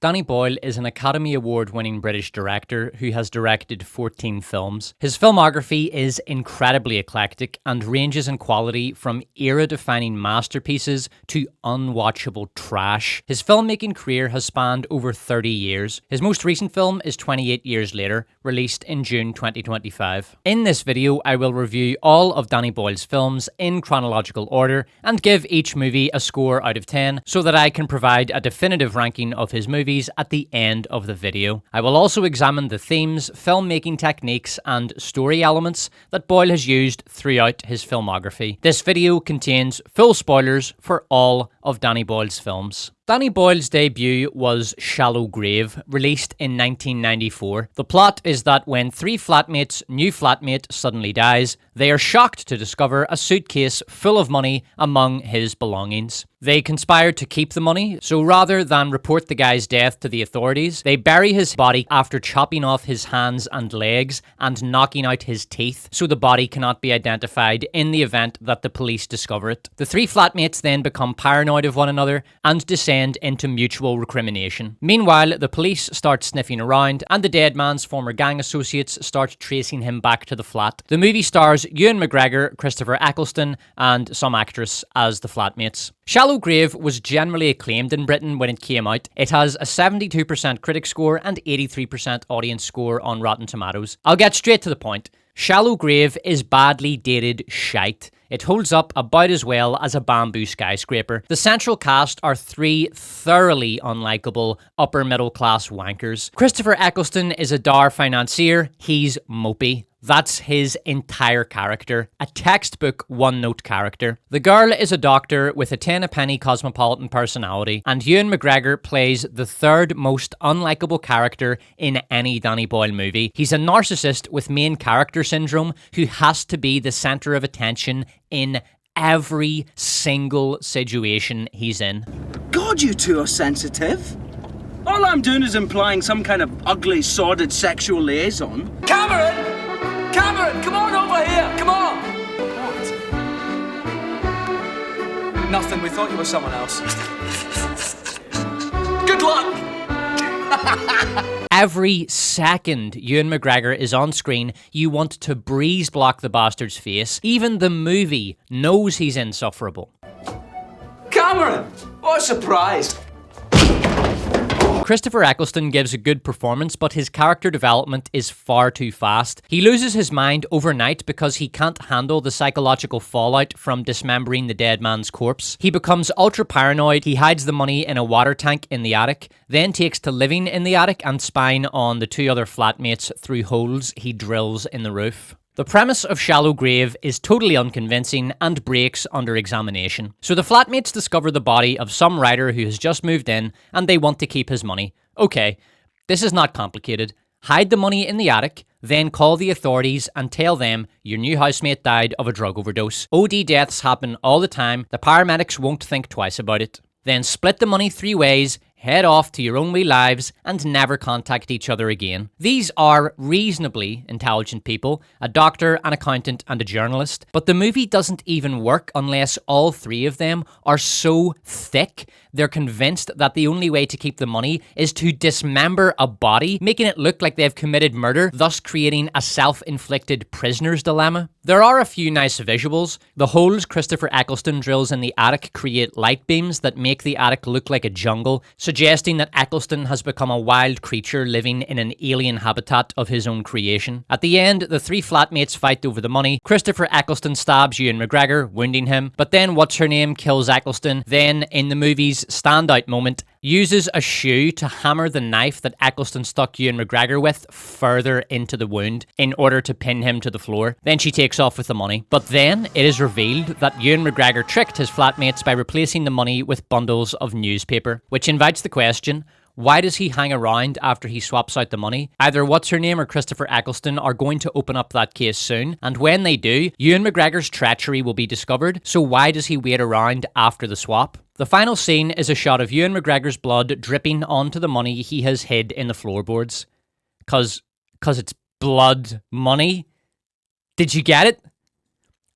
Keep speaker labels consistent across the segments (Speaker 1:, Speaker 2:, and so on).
Speaker 1: Danny Boyle is an Academy Award-winning British director who has directed 14 films. His filmography is incredibly eclectic and ranges in quality from era-defining masterpieces to unwatchable trash. His filmmaking career has spanned over 30 years. His most recent film is 28 Years Later, released in June 2025. In this video, I will review all of Danny Boyle's films in chronological order and give each movie a score out of 10 so that I can provide a definitive ranking of his movies at the end of the video. I will also examine the themes, filmmaking techniques, and story elements that Boyle has used throughout his filmography. This video contains full spoilers for all of Danny Boyle's films. Danny Boyle's debut was Shallow Grave, released in 1994. The plot is that when three flatmates' new flatmate suddenly dies, they are shocked to discover a suitcase full of money among his belongings. They conspire to keep the money, so rather than report the guy's death to the authorities, they bury his body after chopping off his hands and legs and knocking out his teeth so the body cannot be identified in the event that the police discover it. The three flatmates then become paranoid of one another and descend into mutual recrimination. Meanwhile, the police start sniffing around and the dead man's former gang associates start tracing him back to the flat. The movie stars Ewan McGregor, Christopher Eccleston, and some actress as the flatmates. Shallow Grave was generally acclaimed in Britain when it came out. It has a 72% critic score and 83% audience score on Rotten Tomatoes. I'll get straight to the point. Shallow Grave is badly dated shite. It holds up about as well as a bamboo skyscraper. The central cast are three thoroughly unlikable upper middle class wankers. Christopher Eccleston is a dour financier. He's mopey. That's his entire character. A textbook one-note character. The girl is a doctor with a ten-a-penny cosmopolitan personality, and Ewan McGregor plays the third most unlikable character in any Danny Boyle movie. He's a narcissist with main character syndrome who has to be the center of attention in every single situation he's in.
Speaker 2: God, you two are sensitive. All I'm doing is implying some kind of ugly, sordid sexual liaison.
Speaker 3: Cameron! Cameron, come on over here, come on! What? Nothing, we thought you were someone else. Good luck!
Speaker 1: Every second Ewan McGregor is on screen, you want to breeze block the bastard's face. Even the movie knows he's insufferable.
Speaker 3: Cameron! What a surprise!
Speaker 1: Christopher Eccleston gives a good performance, but his character development is far too fast. He loses his mind overnight because he can't handle the psychological fallout from dismembering the dead man's corpse. He becomes ultra paranoid, he hides the money in a water tank in the attic, then takes to living in the attic and spying on the two other flatmates through holes he drills in the roof. The premise of Shallow Grave is totally unconvincing and breaks under examination. So the flatmates discover the body of some writer who has just moved in and they want to keep his money. Okay, this is not complicated. Hide the money in the attic, then call the authorities and tell them your new housemate died of a drug overdose. OD deaths happen all the time, the paramedics won't think twice about it. Then split the money three ways, head off to your own wee lives, and never contact each other again. These are reasonably intelligent people, a doctor, an accountant, and a journalist, but the movie doesn't even work unless all three of them are so thick they're convinced that the only way to keep the money is to dismember a body, making it look like they've committed murder, thus creating a self-inflicted prisoner's dilemma. There are a few nice visuals. The holes Christopher Eccleston drills in the attic create light beams that make the attic look like a jungle, suggesting that Eccleston has become a wild creature living in an alien habitat of his own creation. At the end, the three flatmates fight over the money. Christopher Eccleston stabs Ewan McGregor, wounding him, but then what's-her-name kills Eccleston. Then, in the movie's standout moment, uses a shoe to hammer the knife that Eccleston stuck Ewan McGregor with further into the wound in order to pin him to the floor. Then she takes off with the money. But then it is revealed that Ewan McGregor tricked his flatmates by replacing the money with bundles of newspaper, which invites the question, why does he hang around after he swaps out the money? Either what's-her-name or Christopher Eccleston are going to open up that case soon, and when they do, Ewan McGregor's treachery will be discovered, so why does he wait around after the swap? The final scene is a shot of Ewan McGregor's blood dripping onto the money he has hid in the floorboards. Cause it's blood money. Did you get it?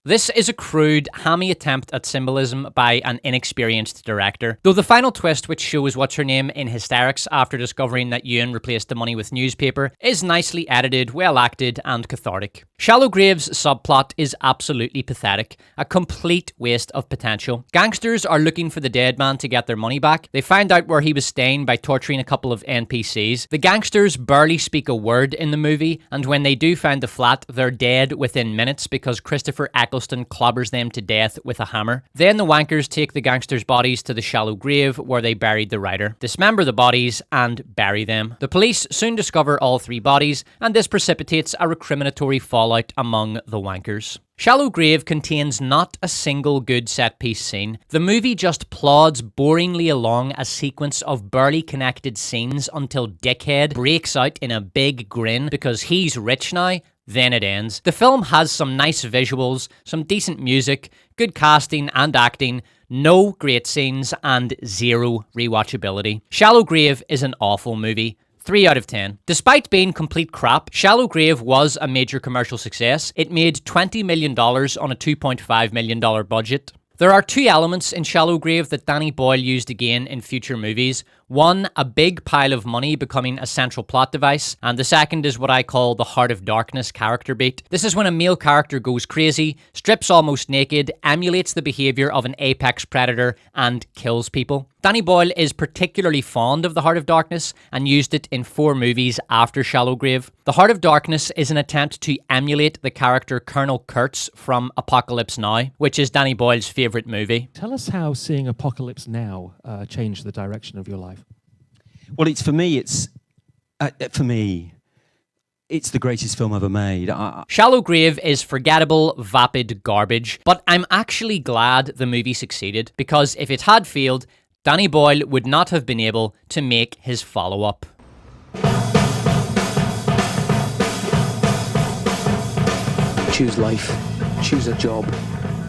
Speaker 1: This is a crude, hammy attempt at symbolism by an inexperienced director. Though the final twist, which shows what's-her-name in hysterics after discovering that Ewan replaced the money with newspaper, is nicely edited, well acted, and cathartic. Shallow Grave's subplot is absolutely pathetic, a complete waste of potential. Gangsters are looking for the dead man to get their money back. They find out where he was staying by torturing a couple of NPCs. The gangsters barely speak a word in the movie, and when they do find the flat, they're dead within minutes because Christopher Eccleston clobbers them to death with a hammer. Then the wankers take the gangsters' bodies to the shallow grave where they buried the writer, dismember the bodies, and bury them. The police soon discover all 3 bodies, and this precipitates a recriminatory fallout among the wankers. Shallow Grave contains not a single good set-piece scene. The movie just plods boringly along a sequence of barely connected scenes until Dickhead breaks out in a big grin because he's rich now. Then it ends. The film has some nice visuals, some decent music, good casting and acting, no great scenes, and 0 rewatchability. Shallow Grave is an awful movie. 3 out of 10. Despite being complete crap, Shallow Grave was a major commercial success. It made $20 million on a $2.5 million budget. There are 2 elements in Shallow Grave that Danny Boyle used again in future movies. One, a big pile of money becoming a central plot device, and the second is what I call the Heart of Darkness character beat. This is when a male character goes crazy, strips almost naked, emulates the behavior of an apex predator, and kills people. Danny Boyle is particularly fond of the Heart of Darkness and used it in 4 movies after Shallow Grave. The Heart of Darkness is an attempt to emulate the character Colonel Kurtz from Apocalypse Now, which is Danny Boyle's favourite movie.
Speaker 4: Tell us how seeing Apocalypse Now changed the direction of your life.
Speaker 5: Well, it's the greatest film ever made.
Speaker 1: Shallow Grave is forgettable, vapid garbage, but I'm actually glad the movie succeeded, because if it had failed, Danny Boyle would not have been able to make his follow-up.
Speaker 6: Choose life, choose a job,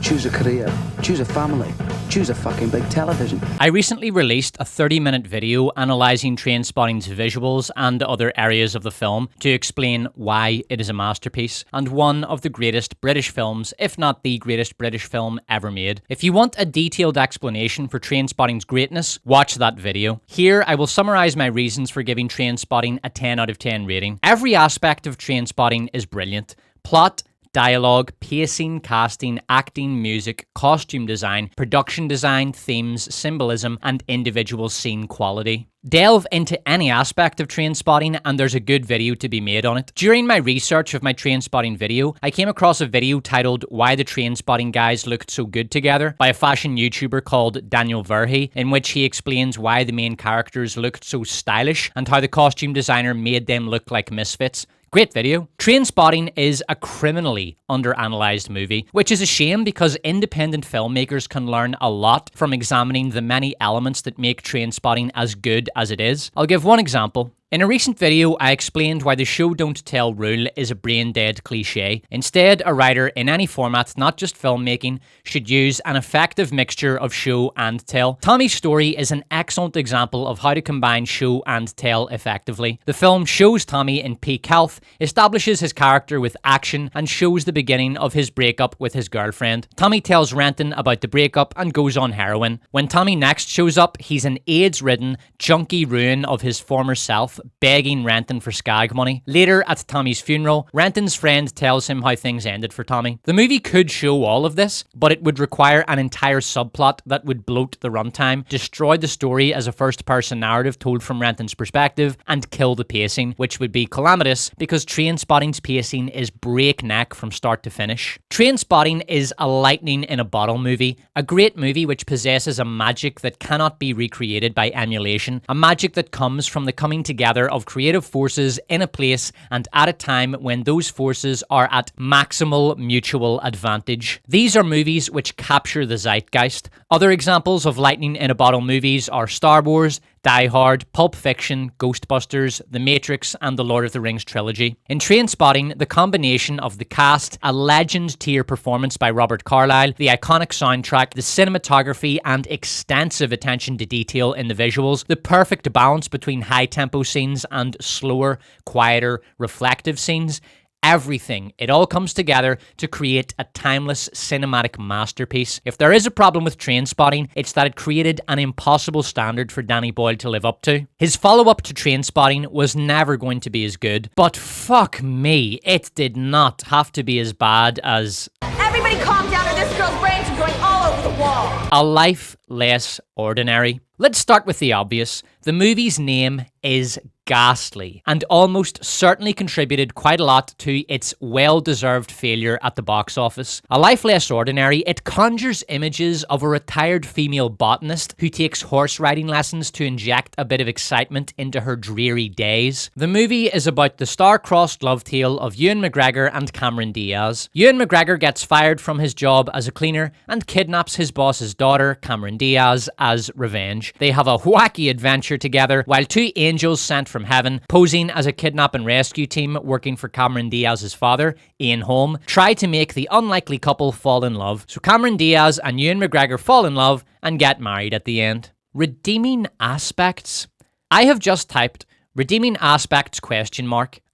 Speaker 6: choose a career, choose a family, choose a fucking big television.
Speaker 1: I recently released a 30-minute video analysing Trainspotting's visuals and other areas of the film to explain why it is a masterpiece and one of the greatest British films, if not the greatest British film ever made. If you want a detailed explanation for Trainspotting's greatness, watch that video. Here, I will summarise my reasons for giving Trainspotting a 10 out of 10 rating. Every aspect of Trainspotting is brilliant. Plot, dialogue, pacing, casting, acting, music, costume design, production design, themes, symbolism, and individual scene quality. Delve into any aspect of Trainspotting and there's a good video to be made on it. During my research of my Trainspotting video, I came across a video titled Why the Trainspotting Guys Looked So Good Together by a fashion YouTuber called Daniel Verhey, in which he explains why the main characters looked so stylish and how the costume designer made them look like misfits. Great video. Trainspotting is a criminally underanalyzed movie, which is a shame because independent filmmakers can learn a lot from examining the many elements that make Trainspotting as good as it is. I'll give one example. In a recent video, I explained why the show don't tell rule is a brain-dead cliche. Instead, a writer in any format, not just filmmaking, should use an effective mixture of show and tell. Tommy's story is an excellent example of how to combine show and tell effectively. The film shows Tommy in peak health, establishes his character with action, and shows the beginning of his breakup with his girlfriend. Tommy tells Renton about the breakup and goes on heroin. When Tommy next shows up, he's an AIDS-ridden, junky ruin of his former self, begging Renton for skag money. Later, at Tommy's funeral, Renton's friend tells him how things ended for Tommy. The movie could show all of this, but it would require an entire subplot that would bloat the runtime, destroy the story as a first-person narrative told from Renton's perspective, and kill the pacing, which would be calamitous because Trainspotting's pacing is breakneck from start to finish. Trainspotting is a lightning-in-a-bottle movie, a great movie which possesses a magic that cannot be recreated by emulation, a magic that comes from the coming together of creative forces in a place and at a time when those forces are at maximal mutual advantage. These are movies which capture the zeitgeist. Other examples of lightning-in-a-bottle movies are Star Wars, Die Hard, Pulp Fiction, Ghostbusters, The Matrix, and the Lord of the Rings trilogy. In Trainspotting, the combination of the cast, a legend-tier performance by Robert Carlyle, the iconic soundtrack, the cinematography, and extensive attention to detail in the visuals, the perfect balance between high-tempo scenes and slower, quieter, reflective scenes, everything. It all comes together to create a timeless cinematic masterpiece. If there is a problem with Trainspotting, it's that it created an impossible standard for Danny Boyle to live up to. His follow-up to Trainspotting was never going to be as good, but fuck me, it did not have to be as bad as
Speaker 7: Everybody calm down or this girl's brains are going all over the wall.
Speaker 1: A Life Less Ordinary. Let's start with the obvious. The movie's name is ghastly and almost certainly contributed quite a lot to its well-deserved failure at the box office. A Life Less Ordinary, it conjures images of a retired female botanist who takes horse riding lessons to inject a bit of excitement into her dreary days. The movie is about the star-crossed love tale of Ewan McGregor and Cameron Diaz. Ewan McGregor gets fired from his job as a cleaner and kidnaps his boss's daughter, Cameron Diaz, as revenge. They have a wacky adventure together while two angels sent from heaven, posing as a kidnap and rescue team working for Cameron Diaz's father, Ian Holm, try to make the unlikely couple fall in love. So Cameron Diaz and Ewan McGregor fall in love and get married at the end. Redeeming aspects? I have just typed redeeming aspects ?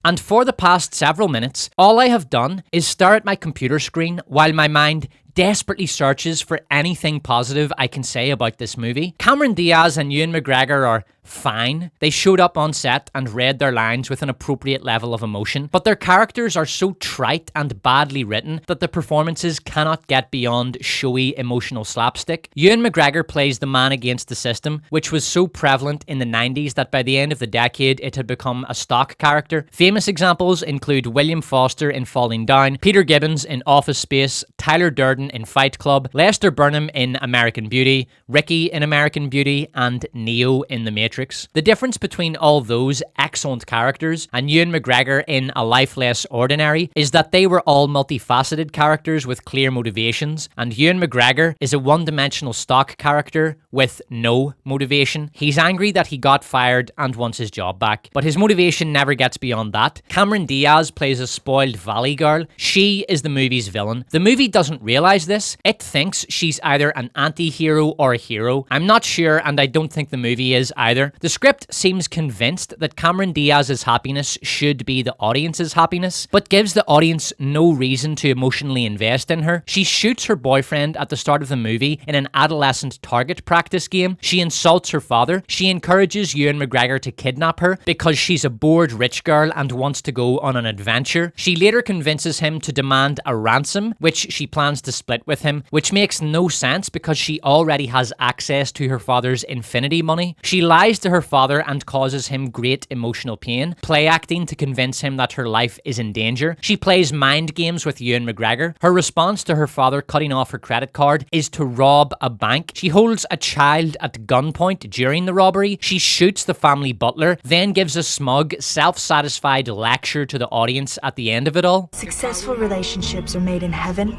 Speaker 1: And for the past several minutes, all I have done is stare at my computer screen while my mind desperately searches for anything positive I can say about this movie. Cameron Diaz and Ewan McGregor are fine. They showed up on set and read their lines with an appropriate level of emotion, but their characters are so trite and badly written that the performances cannot get beyond showy emotional slapstick. Ewan McGregor plays the man against the system, which was so prevalent in the 90s that by the end of the decade it had become a stock character. Famous examples include William Foster in Falling Down, Peter Gibbons in Office Space, Tyler Durden in Fight Club, Lester Burnham in American Beauty, Ricky in American Beauty, and Neo in The Matrix. The difference between all those excellent characters and Ewan McGregor in A Life Less Ordinary is that they were all multifaceted characters with clear motivations, and Ewan McGregor is a one-dimensional stock character with no motivation. He's angry that he got fired and wants his job back, but his motivation never gets beyond that. Cameron Diaz plays a spoiled valley girl. She is the movie's villain. The movie doesn't realize this. It thinks she's either an anti-hero or a hero. I'm not sure, and I don't think the movie is either. The script seems convinced that Cameron Diaz's happiness should be the audience's happiness, but gives the audience no reason to emotionally invest in her. She shoots her boyfriend at the start of the movie in an adolescent target practice game. She insults her father. She encourages Ewan McGregor to kidnap her because she's a bored rich girl and wants to go on an adventure. She later convinces him to demand a ransom, which she plans to split with him, which makes no sense because she already has access to her father's infinity money. She lies to her father and causes him great emotional pain, play acting to convince him that her life is in danger. She plays mind games with Ewan McGregor. Her response to her father cutting off her credit card is to rob a bank. She holds a child at gunpoint during the robbery. She shoots the family butler, then gives a smug, self-satisfied lecture to the audience at the end of it all.
Speaker 8: Successful relationships are made in heaven,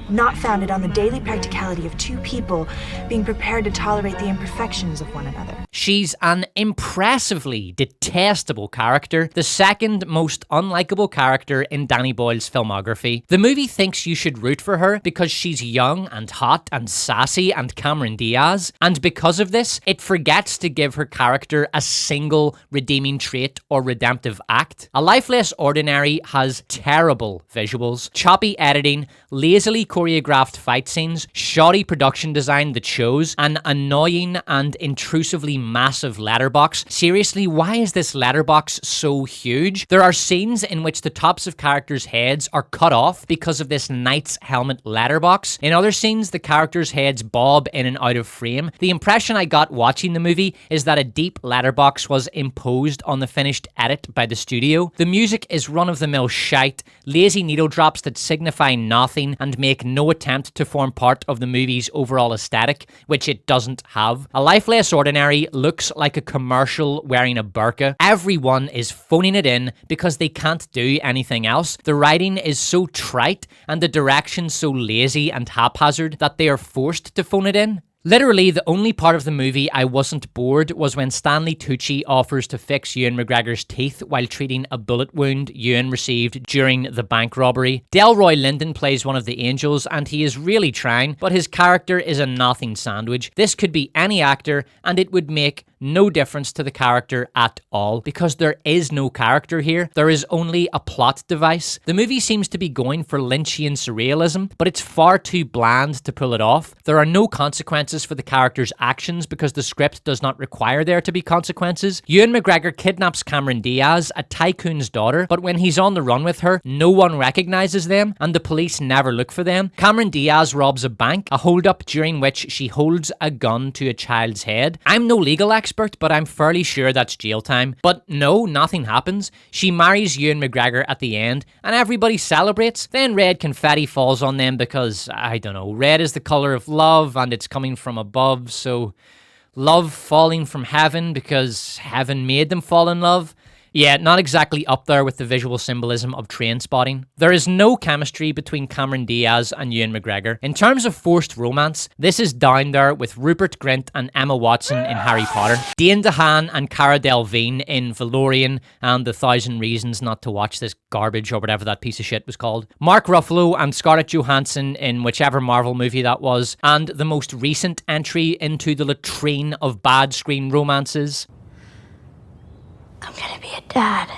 Speaker 8: not founded on the daily practicality of two people being prepared to tolerate the imperfections of one another.
Speaker 1: She's an impressively detestable character, the second most unlikable character in Danny Boyle's filmography. The movie thinks you should root for her because she's young and hot and sassy and Cameron Diaz, and because of this, it forgets to give her character a single redeeming trait or redemptive act. A Life Less Ordinary has terrible visuals, choppy editing, lazily choreographed fight scenes, shoddy production design that shows, an annoying and intrusively massive letterbox. Seriously, why is this letterbox so huge? There are scenes in which the tops of characters' heads are cut off because of this knight's helmet letterbox. In other scenes, the characters' heads bob in and out of frame. The impression I got watching the movie is that a deep letterbox was imposed on the finished edit by the studio. The music is run-of-the-mill shite, lazy needle drops that signify nothing and make no attempt to form part of the movie's overall aesthetic, which it doesn't have. A Life Less Ordinary looks like a commercial wearing a burqa. Everyone is phoning it in because they can't do anything else. The writing is so trite and the direction so lazy and haphazard that they are forced to phone it in. Literally, the only part of the movie I wasn't bored was when Stanley Tucci offers to fix Ewan McGregor's teeth while treating a bullet wound Ewan received during the bank robbery. Delroy Linden plays one of the angels and he is really trying, but his character is a nothing sandwich. This could be any actor and it would make no difference to the character at all, because there is no character here. There is only a plot device. The movie seems to be going for Lynchian surrealism, but it's far too bland to pull it off. There are no consequences for the character's actions because the script does not require there to be consequences. Ewan McGregor kidnaps Cameron Diaz, a tycoon's daughter, but when he's on the run with her, no one recognizes them and the police never look for them. Cameron Diaz robs a bank, a hold-up during which she holds a gun to a child's head. I'm no legal expert, but I'm fairly sure that's jail time. But no, nothing happens. She marries Ewan McGregor at the end and everybody celebrates. Then red confetti falls on them because, I don't know, red is the color of love and it's coming from above, so love falling from heaven because heaven made them fall in love. Yeah, not exactly up there with the visual symbolism of Trainspotting. There is no chemistry between Cameron Diaz and Ewan McGregor. In terms of forced romance, this is down there with Rupert Grint and Emma Watson in Harry Potter, Dane DeHaan and Cara Delevingne in Valorian and The Thousand Reasons Not to Watch This Garbage or whatever that piece of shit was called, Mark Ruffalo and Scarlett Johansson in whichever Marvel movie that was, and the most recent entry into the latrine of bad screen romances,
Speaker 8: I'm gonna be a dad.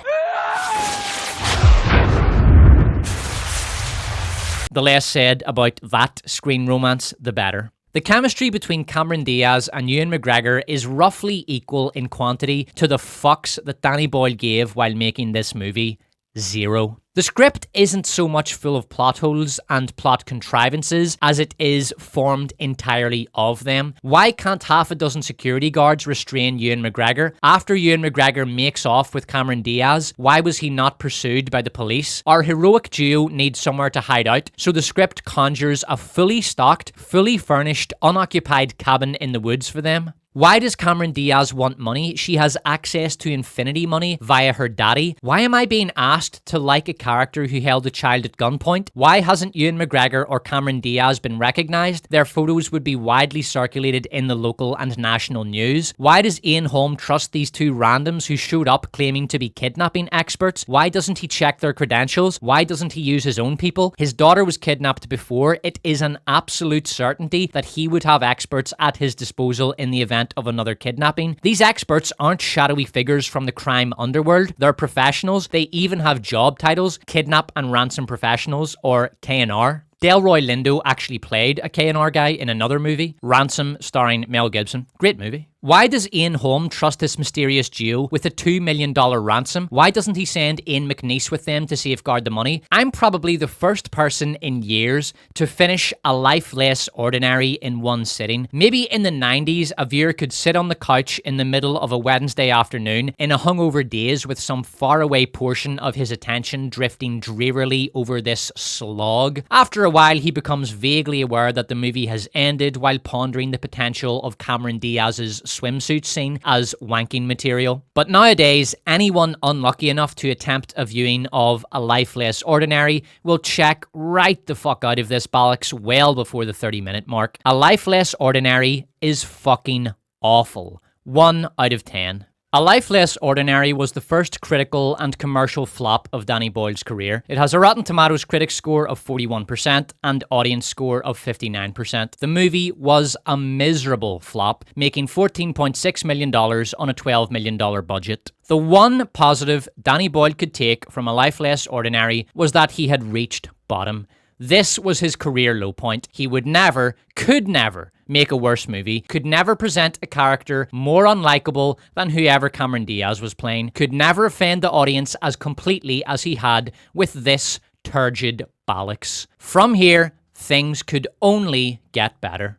Speaker 1: The less said about that screen romance, the better. The chemistry between Cameron Diaz and Ewan McGregor is roughly equal in quantity to the fucks that Danny Boyle gave while making this movie. 0. The script isn't so much full of plot holes and plot contrivances as it is formed entirely of them. Why can't half a dozen security guards restrain Ewan McGregor? After Ewan McGregor makes off with Cameron Diaz, why was he not pursued by the police? Our heroic duo needs somewhere to hide out, so the script conjures a fully stocked, fully furnished, unoccupied cabin in the woods for them. Why does Cameron Diaz want money? She has access to infinity money via her daddy. Why am I being asked to like a character who held a child at gunpoint? Why hasn't Ewan McGregor or Cameron Diaz been recognised? Their photos would be widely circulated in the local and national news. Why does Ian Holm trust these two randoms who showed up claiming to be kidnapping experts? Why doesn't he check their credentials? Why doesn't he use his own people? His daughter was kidnapped before. It is an absolute certainty that he would have experts at his disposal in the event of another kidnapping. These experts aren't shadowy figures from the crime underworld. They're professionals. They even have job titles: Kidnap and Ransom Professionals, or K&R. Delroy Lindo actually played a K&R guy in another movie, Ransom, starring Mel Gibson. Great movie. Why does Ian Holm trust this mysterious duo with a $2 million ransom? Why doesn't he send Ian McNeice with them to safeguard the money? I'm probably the first person in years to finish A Life Less Ordinary in one sitting. Maybe in the 90s, a viewer could sit on the couch in the middle of a Wednesday afternoon in a hungover daze with some faraway portion of his attention drifting drearily over this slog. After a while, he becomes vaguely aware that the movie has ended while pondering the potential of Cameron Diaz's swimsuit scene as wanking material. But nowadays, anyone unlucky enough to attempt a viewing of A Life Less Ordinary will check right the fuck out of this bollocks well before the 30-minute mark. A Life Less Ordinary is fucking awful. 1 out of 10. A Life Less Ordinary was the first critical and commercial flop of Danny Boyle's career. It has a Rotten Tomatoes critics score of 41% and audience score of 59%. The movie was a miserable flop, making $14.6 million on a $12 million budget. The one positive Danny Boyle could take from A Life Less Ordinary was that he had reached bottom. This was his career low point. He would never, could never make a worse movie, could never present a character more unlikable than whoever Cameron Diaz was playing, could never offend the audience as completely as he had with this turgid bollocks. From here, things could only get better.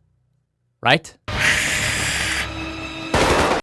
Speaker 1: Right?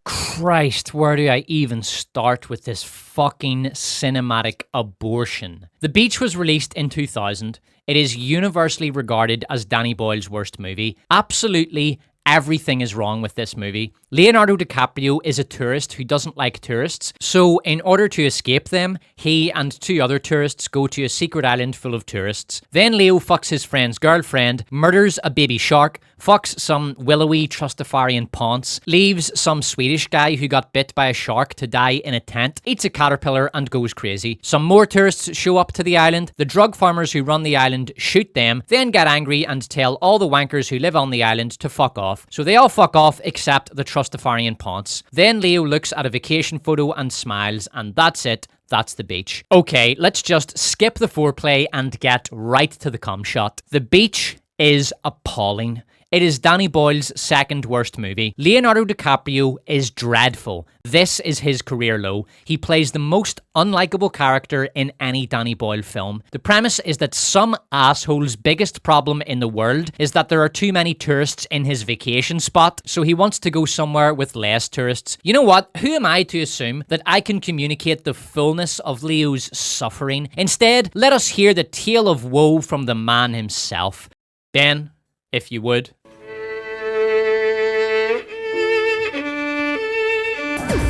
Speaker 1: Christ, where do I even start with this fucking cinematic abortion? The Beach was released in 2000. It is universally regarded as Danny Boyle's worst movie. Absolutely everything is wrong with this movie. Leonardo DiCaprio is a tourist who doesn't like tourists, so in order to escape them, he and 2 other tourists go to a secret island full of tourists. Then Leo fucks his friend's girlfriend, murders a baby shark, fucks some willowy Trustafarian ponce, leaves some Swedish guy who got bit by a shark to die in a tent, eats a caterpillar and goes crazy. Some more tourists show up to the island, the drug farmers who run the island shoot them, then get angry and tell all the wankers who live on the island to fuck off. So they all fuck off except the Trustafarian ponce. Then Leo looks at a vacation photo and smiles, and that's it. That's the beach. Okay, let's just skip the foreplay and get right to the cum shot. The beach is appalling. It is Danny Boyle's second worst movie. Leonardo DiCaprio is dreadful. This is his career low. He plays the most unlikable character in any Danny Boyle film. The premise is that some asshole's biggest problem in the world is that there are too many tourists in his vacation spot, so he wants to go somewhere with less tourists. You know what? Who am I to assume that I can communicate the fullness of Leo's suffering? Instead, let us hear the tale of woe from the man himself. Ben, if you would.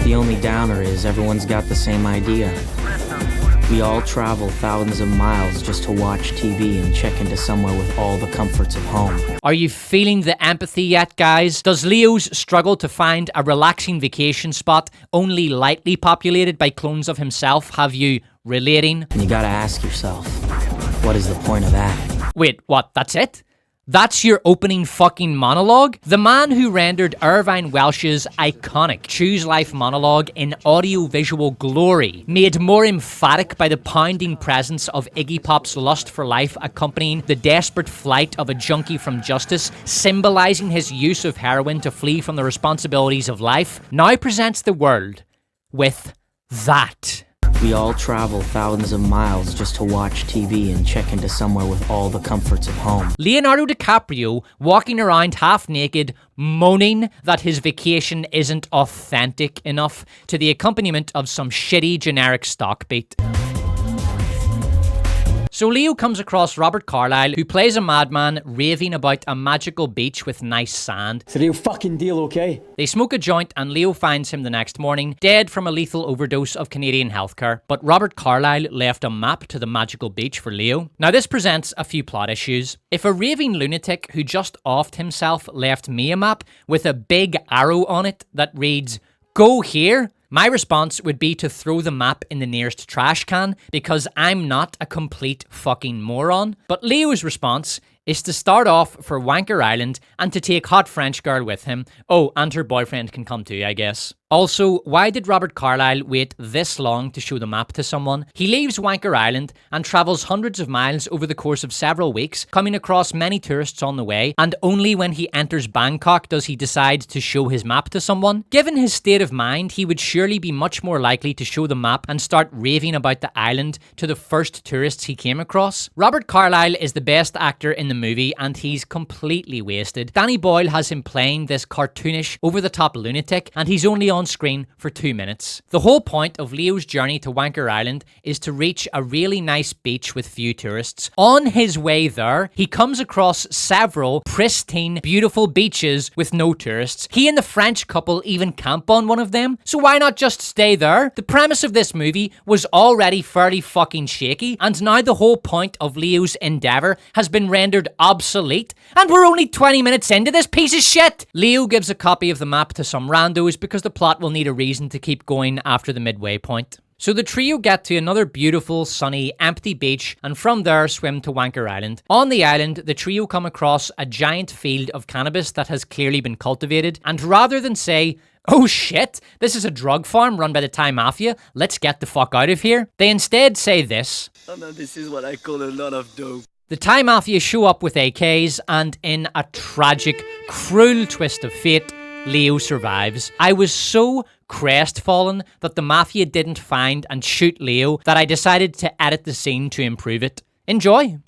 Speaker 9: The only downer is everyone's got the same idea. We all travel thousands of miles just to watch TV and check into somewhere with all the comforts of home.
Speaker 1: Are you feeling the empathy yet, guys? Does Leo's struggle to find a relaxing vacation spot only lightly populated by clones of himself have you relating?
Speaker 9: And you gotta ask yourself, what is the point of that?
Speaker 1: Wait, what? That's it? That's your opening fucking monologue? The man who rendered Irvine Welsh's iconic Choose Life monologue in audio-visual glory, made more emphatic by the pounding presence of Iggy Pop's lust for life accompanying the desperate flight of a junkie from justice, symbolizing his use of heroin to flee from the responsibilities of life, now presents the world with that.
Speaker 9: We all travel thousands of miles just to watch TV and check into somewhere with all the comforts of home.
Speaker 1: Leonardo DiCaprio walking around half naked, moaning that his vacation isn't authentic enough to the accompaniment of some shitty generic stock beat. So Leo comes across Robert Carlyle, who plays a madman raving about a magical beach with nice sand.
Speaker 10: It's a real fucking deal, okay?
Speaker 1: They smoke a joint and Leo finds him the next morning, dead from a lethal overdose of Canadian healthcare. But Robert Carlyle left a map to the magical beach for Leo. Now this presents a few plot issues. If a raving lunatic who just offed himself left me a map with a big arrow on it that reads, "Go here," my response would be to throw the map in the nearest trash can because I'm not a complete fucking moron. But Leo's response is to start off for Wanker Island and to take Hot French Girl with him. Oh, and her boyfriend can come too, I guess. Also, why did Robert Carlyle wait this long to show the map to someone? He leaves Wanker Island and travels hundreds of miles over the course of several weeks, coming across many tourists on the way, and only when he enters Bangkok does he decide to show his map to someone. Given his state of mind, he would surely be much more likely to show the map and start raving about the island to the first tourists he came across. Robert Carlyle is the best actor in the movie, and he's completely wasted. Danny Boyle has him playing this cartoonish, over-the-top lunatic, and he's only on screen for 2 minutes. The whole point of Leo's journey to Wanker Island is to reach a really nice beach with few tourists. On his way there, he comes across several pristine, beautiful beaches with no tourists. He and the French couple even camp on one of them, so why not just stay there? The premise of this movie was already fairly fucking shaky, and now the whole point of Leo's endeavour has been rendered obsolete, and we're only 20 minutes into this piece of shit! Leo gives a copy of the map to some randos because the plot will need a reason to keep going after the midway point. So the trio get to another beautiful, sunny, empty beach and from there swim to Wanker Island. On the island, the trio come across a giant field of cannabis that has clearly been cultivated, and rather than say, "Oh shit, this is a drug farm run by the Thai Mafia, let's get the fuck out of here," they instead say this.
Speaker 3: "Oh no, this is what I call a lot of dope."
Speaker 1: The Thai Mafia show up with AKs, and in a tragic, cruel twist of fate, Leo survives. I was so crestfallen that the Mafia didn't find and shoot Leo that I decided to edit the scene to improve it. Enjoy!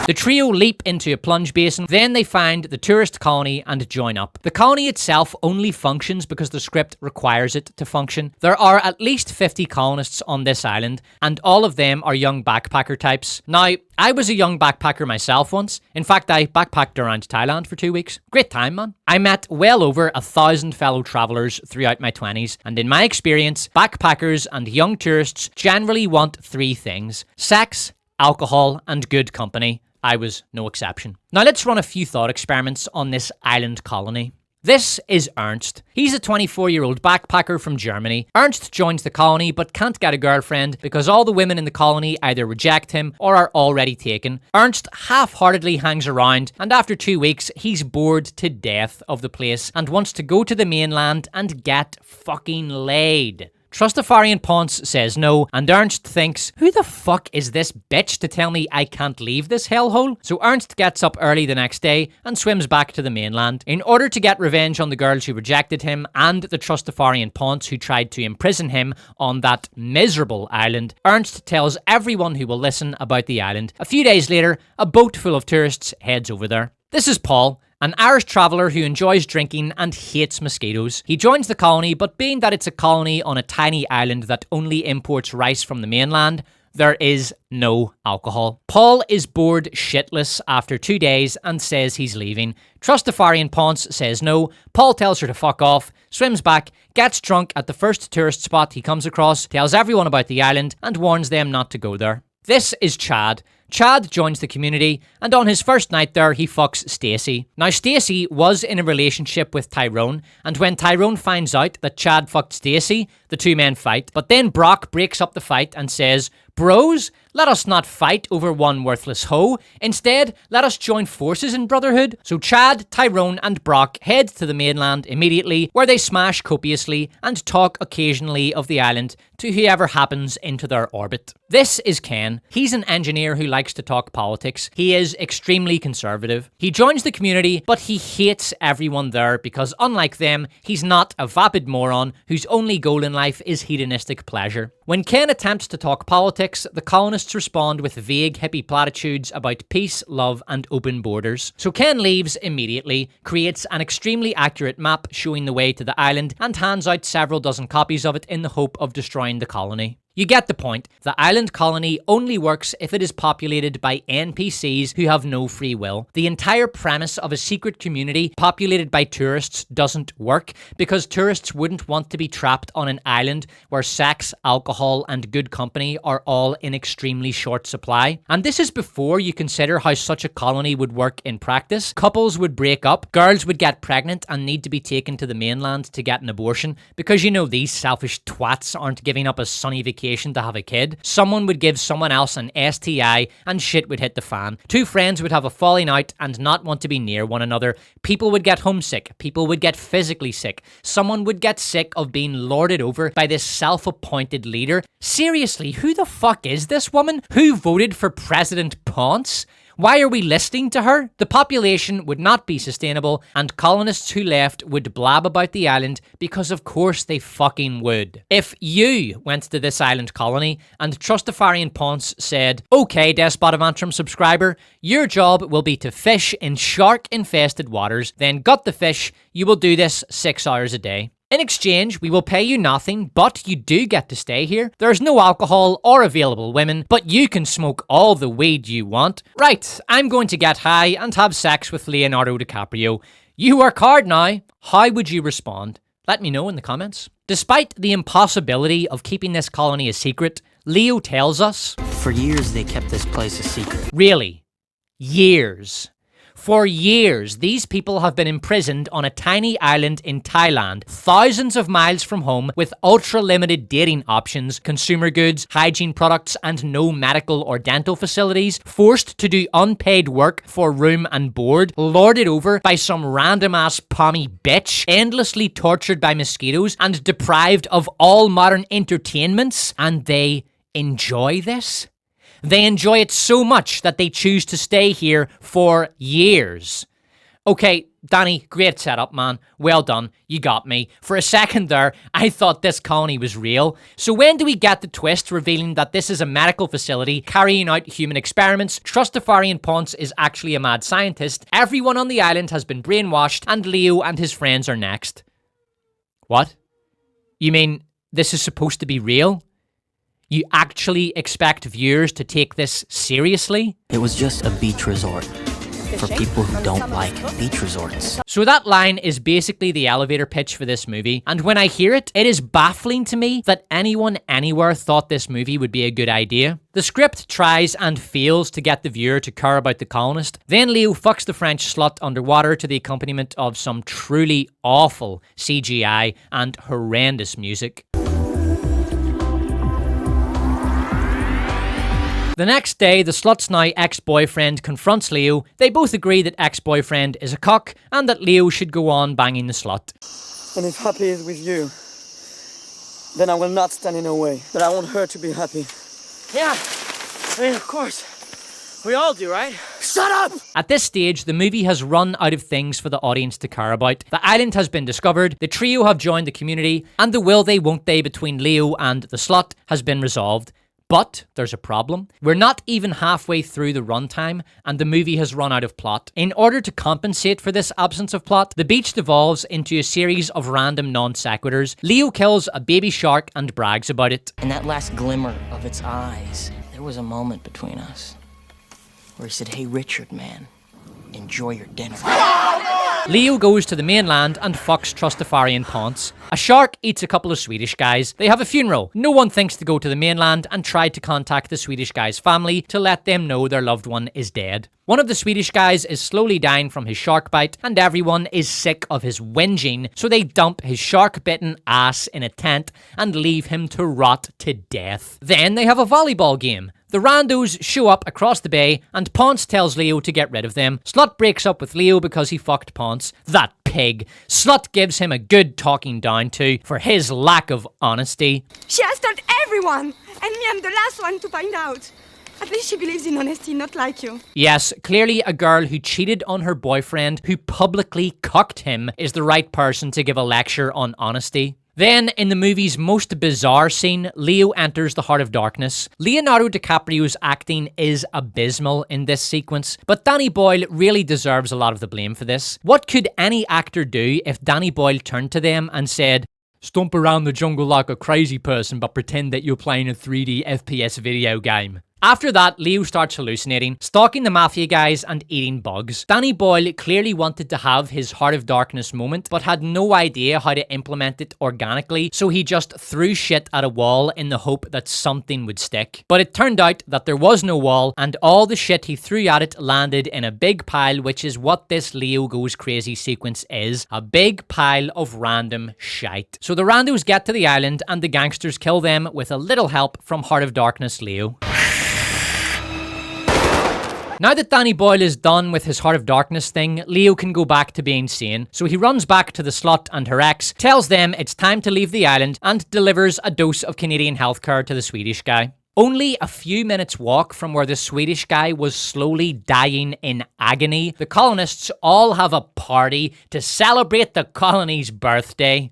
Speaker 1: The trio leap into a plunge basin, then they find the tourist colony and join up. The colony itself only functions because the script requires it to function. There are at least 50 colonists on this island, and all of them are young backpacker types. Now, I was a young backpacker myself once. In fact, I backpacked around Thailand for 2 weeks. Great time, man. I met well over 1,000 fellow travelers throughout my 20s, and in my experience, backpackers and young tourists generally want 3 things: sex, alcohol, and good company. I was no exception. Now let's run a few thought experiments on this island colony. This is Ernst. He's a 24-year-old backpacker from Germany. Ernst joins the colony but can't get a girlfriend because all the women in the colony either reject him or are already taken. Ernst half-heartedly hangs around, and after 2 weeks, he's bored to death of the place and wants to go to the mainland and get fucking laid. Trustafarian Ponce says no, and Ernst thinks, who the fuck is this bitch to tell me I can't leave this hellhole? So Ernst gets up early the next day and swims back to the mainland. In order to get revenge on the girls who rejected him and the Trustafarian Ponce who tried to imprison him on that miserable island, Ernst tells everyone who will listen about the island. A few days later, a boat full of tourists heads over there. This is Paul, an Irish traveller who enjoys drinking and hates mosquitoes. He joins the colony, but being that it's a colony on a tiny island that only imports rice from the mainland, there is no alcohol. Paul is bored shitless after 2 days and says he's leaving. Trustafarian Ponce says no. Paul tells her to fuck off, swims back, gets drunk at the first tourist spot he comes across, tells everyone about the island, and warns them not to go there. This is Chad. Chad joins the community, and on his first night there, he fucks Stacy. Now, Stacy was in a relationship with Tyrone, and when Tyrone finds out that Chad fucked Stacy, the two men fight. But then Brock breaks up the fight and says, "Bros, let us not fight over one worthless hoe. Instead, let us join forces in brotherhood." So Chad, Tyrone, and Brock head to the mainland immediately, where they smash copiously and talk occasionally of the island to whoever happens into their orbit. This is Ken. He's an engineer who likes to talk politics. He is extremely conservative. He joins the community, but he hates everyone there because, unlike them, he's not a vapid moron whose only goal in life is hedonistic pleasure. When Ken attempts to talk politics, the colonists respond with vague hippie platitudes about peace, love, and open borders. So Ken leaves immediately, creates an extremely accurate map showing the way to the island, and hands out several dozen copies of it in the hope of destroying the colony. You get the point. The island colony only works if it is populated by NPCs who have no free will. The entire premise of a secret community populated by tourists doesn't work because tourists wouldn't want to be trapped on an island where sex, alcohol, and good company are all in extremely short supply. And this is before you consider how such a colony would work in practice. Couples would break up, girls would get pregnant and need to be taken to the mainland to get an abortion because, you know, these selfish twats aren't giving up a sunny vacation to have a kid. Someone would give someone else an STI and shit would hit the fan. Two friends would have a falling out and not want to be near one another. People would get homesick. People would get physically sick. Someone would get sick of being lorded over by this self-appointed leader. Seriously, who the fuck is this woman? Who voted for President Ponce? Why are we listening to her? The population would not be sustainable, and colonists who left would blab about the island because of course they fucking would. If you went to this island colony and Trustafarian Ponce said, "Okay, Despot of Antrim subscriber, your job will be to fish in shark-infested waters, then gut the fish, you will do this 6 hours a day. In exchange, we will pay you nothing, but you do get to stay here. There's no alcohol or available women, but you can smoke all the weed you want. Right, I'm going to get high and have sex with Leonardo DiCaprio. You work hard now." How would you respond? Let me know in the comments. Despite the impossibility of keeping this colony a secret, Leo tells us,
Speaker 9: For years, they kept this place a secret.
Speaker 1: really, years. For years, these people have been imprisoned on a tiny island in Thailand, thousands of miles from home, with ultra-limited dating options, consumer goods, hygiene products, and no medical or dental facilities, forced to do unpaid work for room and board, lorded over by some random-ass pommy bitch, endlessly tortured by mosquitoes, and deprived of all modern entertainments, and they enjoy this? They enjoy it so much that they choose to stay here for years. Okay, Danny, great setup, man. Well done. You got me. For a second there, I thought this colony was real. So when do we get the twist revealing that this is a medical facility carrying out human experiments? Trustafarian Ponce is actually a mad scientist. Everyone on the island has been brainwashed, and Leo and his friends are next. What? You mean this is supposed to be real? You actually expect viewers to take this seriously?
Speaker 9: It was just a beach resort. for people who don't like beach resorts.
Speaker 1: So that line is basically the elevator pitch for this movie, and when I hear it, it is baffling to me that anyone anywhere thought this movie would be a good idea. The script tries and fails to get the viewer to care about the colonist. Then Leo fucks the French slut underwater to the accompaniment of some truly awful CGI and horrendous music. The next day, the slut's now ex-boyfriend confronts Leo. They both agree that ex-boyfriend is a cock and that Leo should go on banging the slut.
Speaker 10: And if happy is with you, then I will not stand in her way. But I want her to be happy.
Speaker 3: Yeah, I mean, of course. We all do, right?
Speaker 10: Shut up!
Speaker 1: At this stage, the movie has run out of things for the audience to care about. The island has been discovered, the trio have joined the community, and the will they won't they between Leo and the slut has been resolved. But there's a problem. We're not even halfway through the runtime, and the movie has run out of plot. In order to compensate for this absence of plot, the beach devolves into a series of random non-sequiturs. Leo kills a baby shark and brags about it.
Speaker 9: In that last glimmer of its eyes, there was a moment between us where he said, "Hey, Richard, man, enjoy your dinner."
Speaker 1: Leo goes to the mainland and fucks Trustafarian Ponce. A shark eats a couple of Swedish guys. They have a funeral. No one thinks to go to the mainland and try to contact the Swedish guy's family to let them know their loved one is dead. One of the Swedish guys is slowly dying from his shark bite, and everyone is sick of his whinging, so they dump his shark-bitten ass in a tent and leave him to rot to death. Then they have a volleyball game. The randos show up across the bay, and Ponce tells Leo to get rid of them. Slut breaks up with Leo because he fucked Ponce. That pig. Slut gives him a good talking down to for his lack of honesty.
Speaker 7: She has told everyone, and me, I'm the last one to find out. At least she believes in honesty, not like you.
Speaker 1: Yes, clearly a girl who cheated on her boyfriend, who publicly cucked him, is the right person to give a lecture on honesty. Then, in the movie's most bizarre scene, Leo enters the Heart of Darkness. Leonardo DiCaprio's acting is abysmal in this sequence, but Danny Boyle really deserves a lot of the blame for this. What could any actor do if Danny Boyle turned to them and said, "Stomp around the jungle like a crazy person but pretend that you're playing a 3D FPS video game"? After that, Leo starts hallucinating, stalking the mafia guys and eating bugs. Danny Boyle clearly wanted to have his Heart of Darkness moment, but had no idea how to implement it organically, so he just threw shit at a wall in the hope that something would stick. But it turned out that there was no wall, and all the shit he threw at it landed in a big pile, which is what this Leo Goes Crazy sequence is. A big pile of random shite. So the randos get to the island, and the gangsters kill them with a little help from Heart of Darkness Leo. Now that Danny Boyle is done with his Heart of Darkness thing, Leo can go back to being sane. So he runs back to the slut and her ex, tells them it's time to leave the island, and delivers a dose of Canadian healthcare to the Swedish guy. Only a few minutes walk from where the Swedish guy was slowly dying in agony, the colonists all have a party to celebrate the colony's birthday.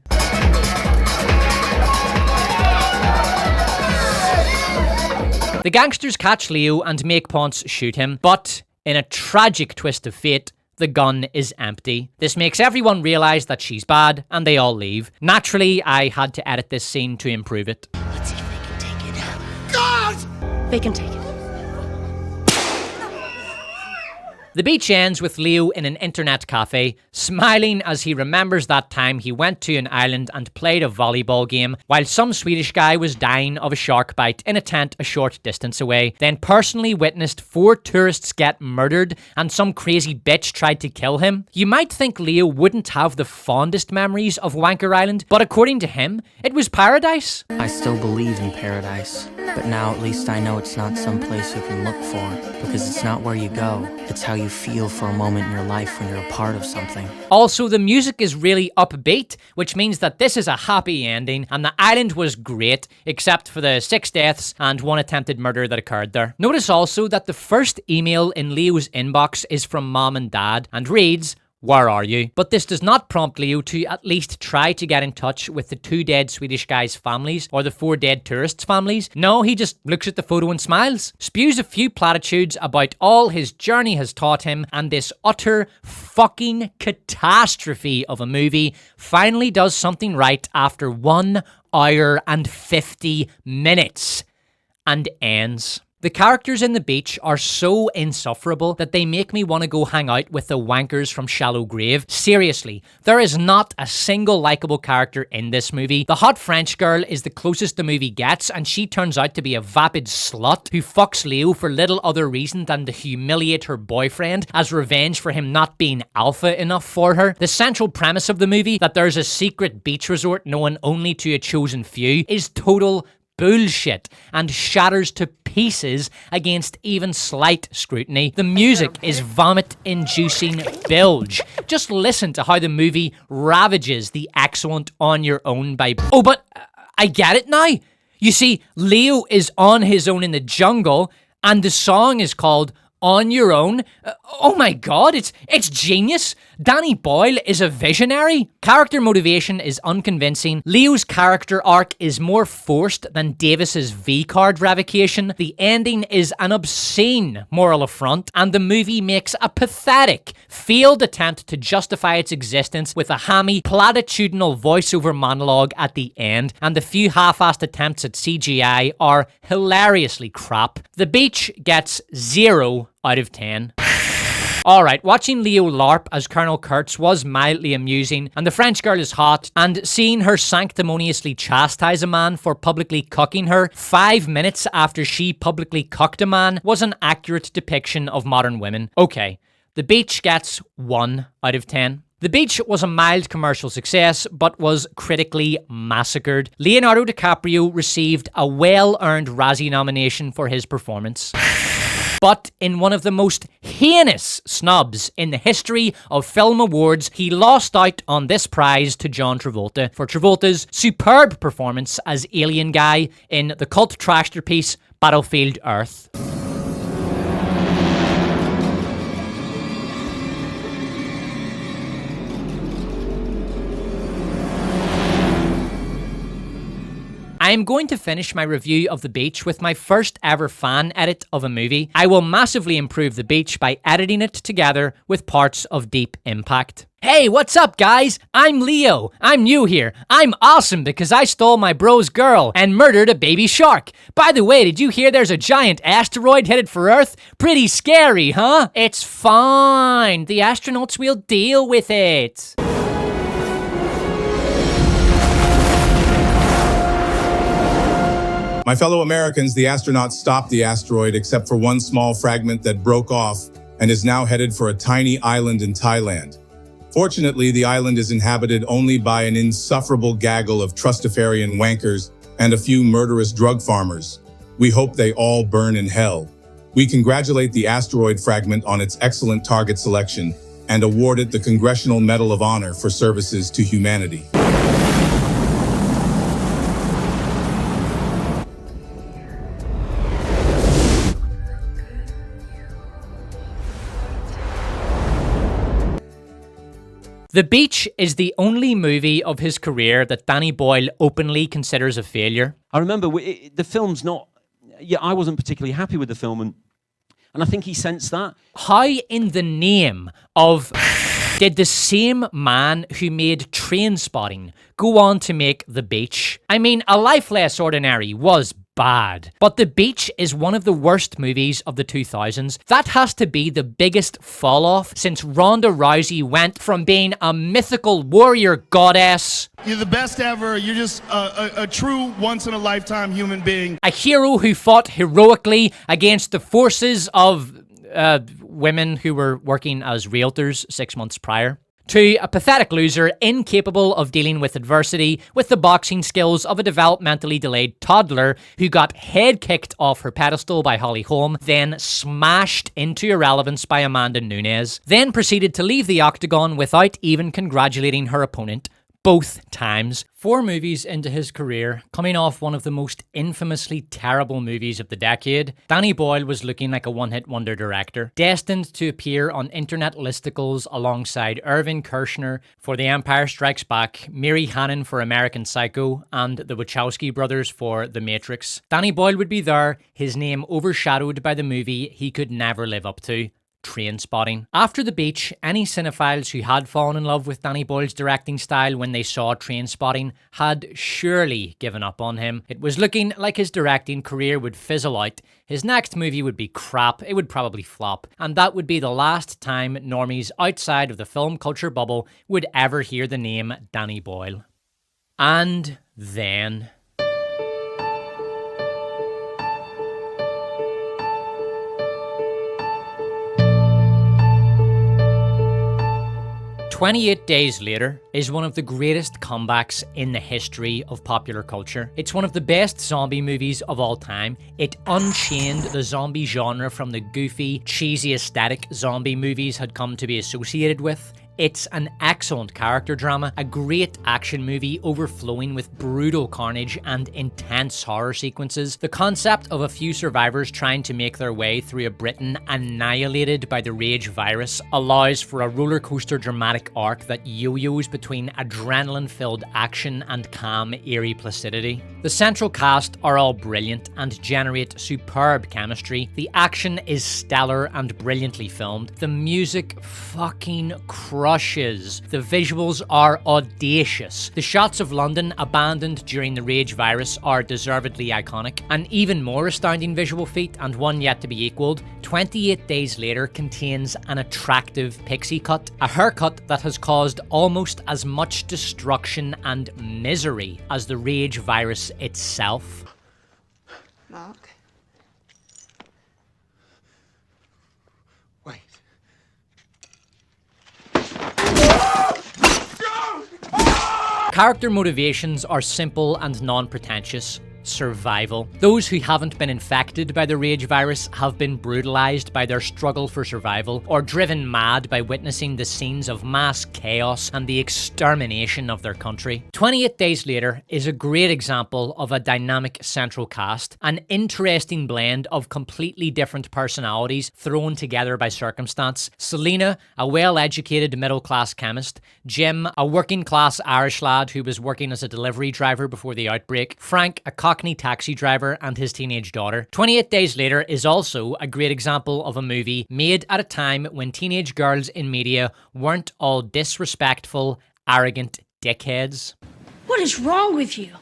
Speaker 1: The gangsters catch Leo and make Ponce shoot him, but in a tragic twist of fate, the gun is empty. This makes everyone realise that she's bad, and they all leave. Naturally, I had to edit this scene to improve it.
Speaker 7: Let's see if they can take it. God! They can take it.
Speaker 1: The beach ends with Leo in an internet cafe, smiling as he remembers that time he went to an island and played a volleyball game while some Swedish guy was dying of a shark bite in a tent a short distance away, then personally witnessed 4 tourists get murdered and some crazy bitch tried to kill him. You might think Leo wouldn't have the fondest memories of Wanker Island, but according to him, it was paradise.
Speaker 9: I still believe in paradise, but now at least I know it's not some place you can look for, because it's not where you go, it's how you feel for a moment in your life when you're a part of something.
Speaker 1: Also, the music is really upbeat, which means that this is a happy ending, and the island was great, except for the 6 deaths and 1 attempted murder that occurred there. Notice also that the first email in Leo's inbox is from Mom and Dad, and reads, "Where are you?" But this does not prompt Leo to at least try to get in touch with the 2 dead Swedish guys' families or the 4 dead tourists' families. No, he just looks at the photo and smiles, spews a few platitudes about all his journey has taught him, and this utter fucking catastrophe of a movie finally does something right after 1 hour and 50 minutes and ends. The characters in The Beach are so insufferable that they make me want to go hang out with the wankers from Shallow Grave. Seriously, there is not a single likable character in this movie. The hot French girl is the closest the movie gets, and she turns out to be a vapid slut who fucks Leo for little other reason than to humiliate her boyfriend as revenge for him not being alpha enough for her. The central premise of the movie, that there's a secret beach resort known only to a chosen few, is total bullshit and shatters to pieces against even slight scrutiny. The music is vomit-inducing bilge. Just listen to how the movie ravages the excellent On Your Own by... Oh, but I get it now. You see, Leo is on his own in the jungle, and the song is called On Your Own. Oh my god, it's genius. Danny Boyle is a visionary. Character motivation is unconvincing. Leo's character arc is more forced than Davis's V-card revocation. The ending is an obscene moral affront, and the movie makes a pathetic, failed attempt to justify its existence with a hammy, platitudinal voiceover monologue at the end, and the few half-assed attempts at CGI are hilariously crap. The Beach gets 0 out of 10. Alright, watching Leo LARP as Colonel Kurtz was mildly amusing, and the French girl is hot, and seeing her sanctimoniously chastise a man for publicly cucking her 5 minutes after she publicly cucked a man was an accurate depiction of modern women. Okay, The Beach gets 1 out of 10. The Beach was a mild commercial success, but was critically massacred. Leonardo DiCaprio received a well-earned Razzie nomination for his performance. But in one of the most heinous snubs in the history of film awards, he lost out on this prize to John Travolta for Travolta's superb performance as alien guy in the cult trashterpiece Battlefield Earth. I am going to finish my review of The Beach with my first ever fan edit of a movie. I will massively improve The Beach by editing it together with parts of Deep Impact. Hey, what's up guys? I'm Leo. I'm new here. I'm awesome because I stole my bro's girl and murdered a baby shark. By the way, did you hear there's a giant asteroid headed for Earth? Pretty scary, huh? It's fine. The astronauts will deal with it.
Speaker 11: My fellow Americans, the astronauts stopped the asteroid except for one small fragment that broke off and is now headed for a tiny island in Thailand. Fortunately, the island is inhabited only by an insufferable gaggle of trustafarian wankers and a few murderous drug farmers. We hope they all burn in hell. We congratulate the asteroid fragment on its excellent target selection and award it the Congressional Medal of Honor for services to humanity.
Speaker 1: The Beach is the only movie of his career that Danny Boyle openly considers a failure.
Speaker 5: I remember the film's not... Yeah, I wasn't particularly happy with the film, and I think he sensed that.
Speaker 1: How in the name of... did the same man who made Trainspotting go on to make The Beach? I mean, A Life Less Ordinary was bad, but The Beach is one of the worst movies of the 2000s. That has to be the biggest fall off since Ronda Rousey went from being a mythical warrior goddess,
Speaker 12: you're the best ever, you're just a true once-in-a-lifetime human being,
Speaker 1: a hero who fought heroically against the forces of women who were working as realtors 6 months prior, to a pathetic loser incapable of dealing with adversity with the boxing skills of a developmentally delayed toddler who got head kicked off her pedestal by Holly Holm, then smashed into irrelevance by Amanda Nunes, then proceeded to leave the octagon without even congratulating her opponent. Both times. 4 movies into his career, coming off one of the most infamously terrible movies of the decade, Danny Boyle was looking like a one-hit wonder director, destined to appear on internet listicles alongside Irving Kershner for The Empire Strikes Back, Mary Hannon for American Psycho, and the Wachowski brothers for The Matrix. Danny Boyle would be there, his name overshadowed by the movie he could never live up to, Trainspotting. After The Beach, any cinephiles who had fallen in love with Danny Boyle's directing style when they saw Trainspotting had surely given up on him. It was looking like his directing career would fizzle out, his next movie would be crap, it would probably flop, and that would be the last time normies outside of the film culture bubble would ever hear the name Danny Boyle. And then... 28 Days Later is one of the greatest comebacks in the history of popular culture. It's one of the best zombie movies of all time. It unchained the zombie genre from the goofy, cheesy aesthetic zombie movies had come to be associated with. It's an excellent character drama, a great action movie overflowing with brutal carnage and intense horror sequences. The concept of a few survivors trying to make their way through a Britain annihilated by the rage virus allows for a roller coaster dramatic arc that yo-yos between adrenaline-filled action and calm, eerie placidity. The central cast are all brilliant and generate superb chemistry. The action is stellar and brilliantly filmed. The music fucking crushes. The visuals are audacious. The shots of London abandoned during the rage virus are deservedly iconic. An even more astounding visual feat, and one yet to be equaled, 28 Days Later contains an attractive pixie cut, a haircut that has caused almost as much destruction and misery as the rage virus itself.
Speaker 13: Mark?
Speaker 1: Character motivations are simple and non-pretentious. Survival. Those who haven't been infected by the rage virus have been brutalized by their struggle for survival, or driven mad by witnessing the scenes of mass chaos and the extermination of their country. 28 Days Later is a great example of a dynamic central cast, an interesting blend of completely different personalities thrown together by circumstance. Selena, a well-educated middle-class chemist, Jim, a working-class Irish lad who was working as a delivery driver before the outbreak, Frank, a Cockney taxi driver, and his teenage daughter. 28 Days Later is also a great example of a movie made at a time when teenage girls in media weren't all disrespectful, arrogant dickheads.
Speaker 14: What is wrong with you?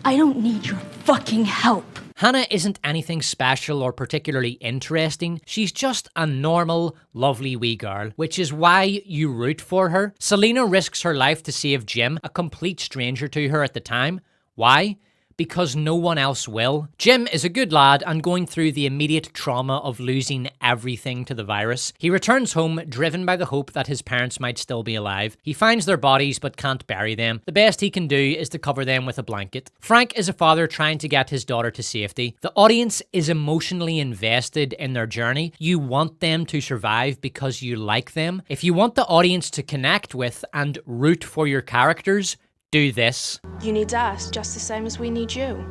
Speaker 14: I don't need your fucking help.
Speaker 1: Hannah isn't anything special or particularly interesting. She's just a normal, lovely wee girl, which is why you root for her. Selena risks her life to save Jim, a complete stranger to her at the time. Why? Because no one else will. Jim is a good lad and going through the immediate trauma of losing everything to the virus. He returns home driven by the hope that his parents might still be alive. He finds their bodies but can't bury them. The best he can do is to cover them with a blanket. Frank is a father trying to get his daughter to safety. The audience is emotionally invested in their journey. You want them to survive because you like them. If you want the audience to connect with and root for your characters, do this.
Speaker 15: You need us just the same as we need you.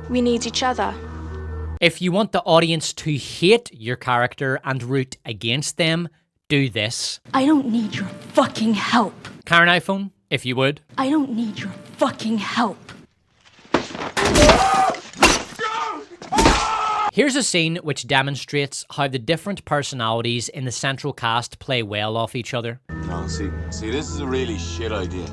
Speaker 15: We need each other.
Speaker 1: If you want the audience to hate your character and root against them, do this.
Speaker 14: I don't need your fucking help.
Speaker 1: Karen iPhone, if you would.
Speaker 14: I don't need your fucking help.
Speaker 1: Here's a scene which demonstrates how the different personalities in the central cast play well off each other.
Speaker 16: Oh, see, this is a really shit idea.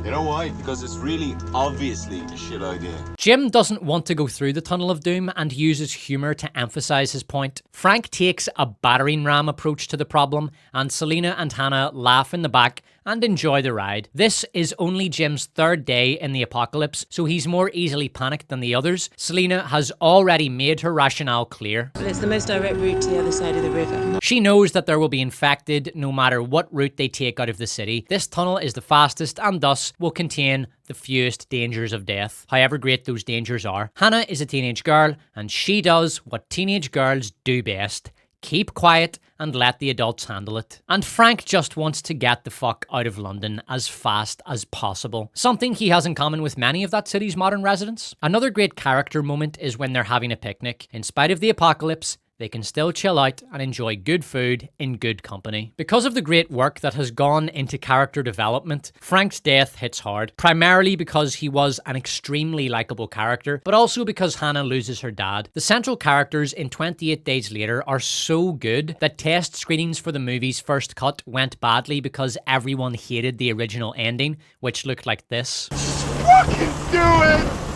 Speaker 16: You know why? Because it's really obviously a shit idea.
Speaker 1: Jim doesn't want to go through the tunnel of doom and uses humor to emphasize his point. Frank takes a battering ram approach to the problem, and Selena and Hannah laugh in the back and enjoy the ride. This is only Jim's third day in the apocalypse, so he's more easily panicked than the others. Selena has already made her rationale clear.
Speaker 17: But it's the most direct route to the other side of the river.
Speaker 1: She knows that there will be infected no matter what route they take out of the city. This tunnel is the fastest and thus will contain the fewest dangers of death, however great those dangers are. Hannah is a teenage girl, and she does what teenage girls do best. Keep quiet and let the adults handle it. And Frank just wants to get the fuck out of London as fast as possible. Something he has in common with many of that city's modern residents. Another great character moment is when they're having a picnic. In spite of the apocalypse, they can still chill out and enjoy good food in good company. Because of the great work that has gone into character development, Frank's death hits hard, primarily because he was an extremely likable character, but also because Hannah loses her dad. The central characters in 28 Days Later are so good that test screenings for the movie's first cut went badly because everyone hated the original ending, which looked like this.
Speaker 3: Fucking do it!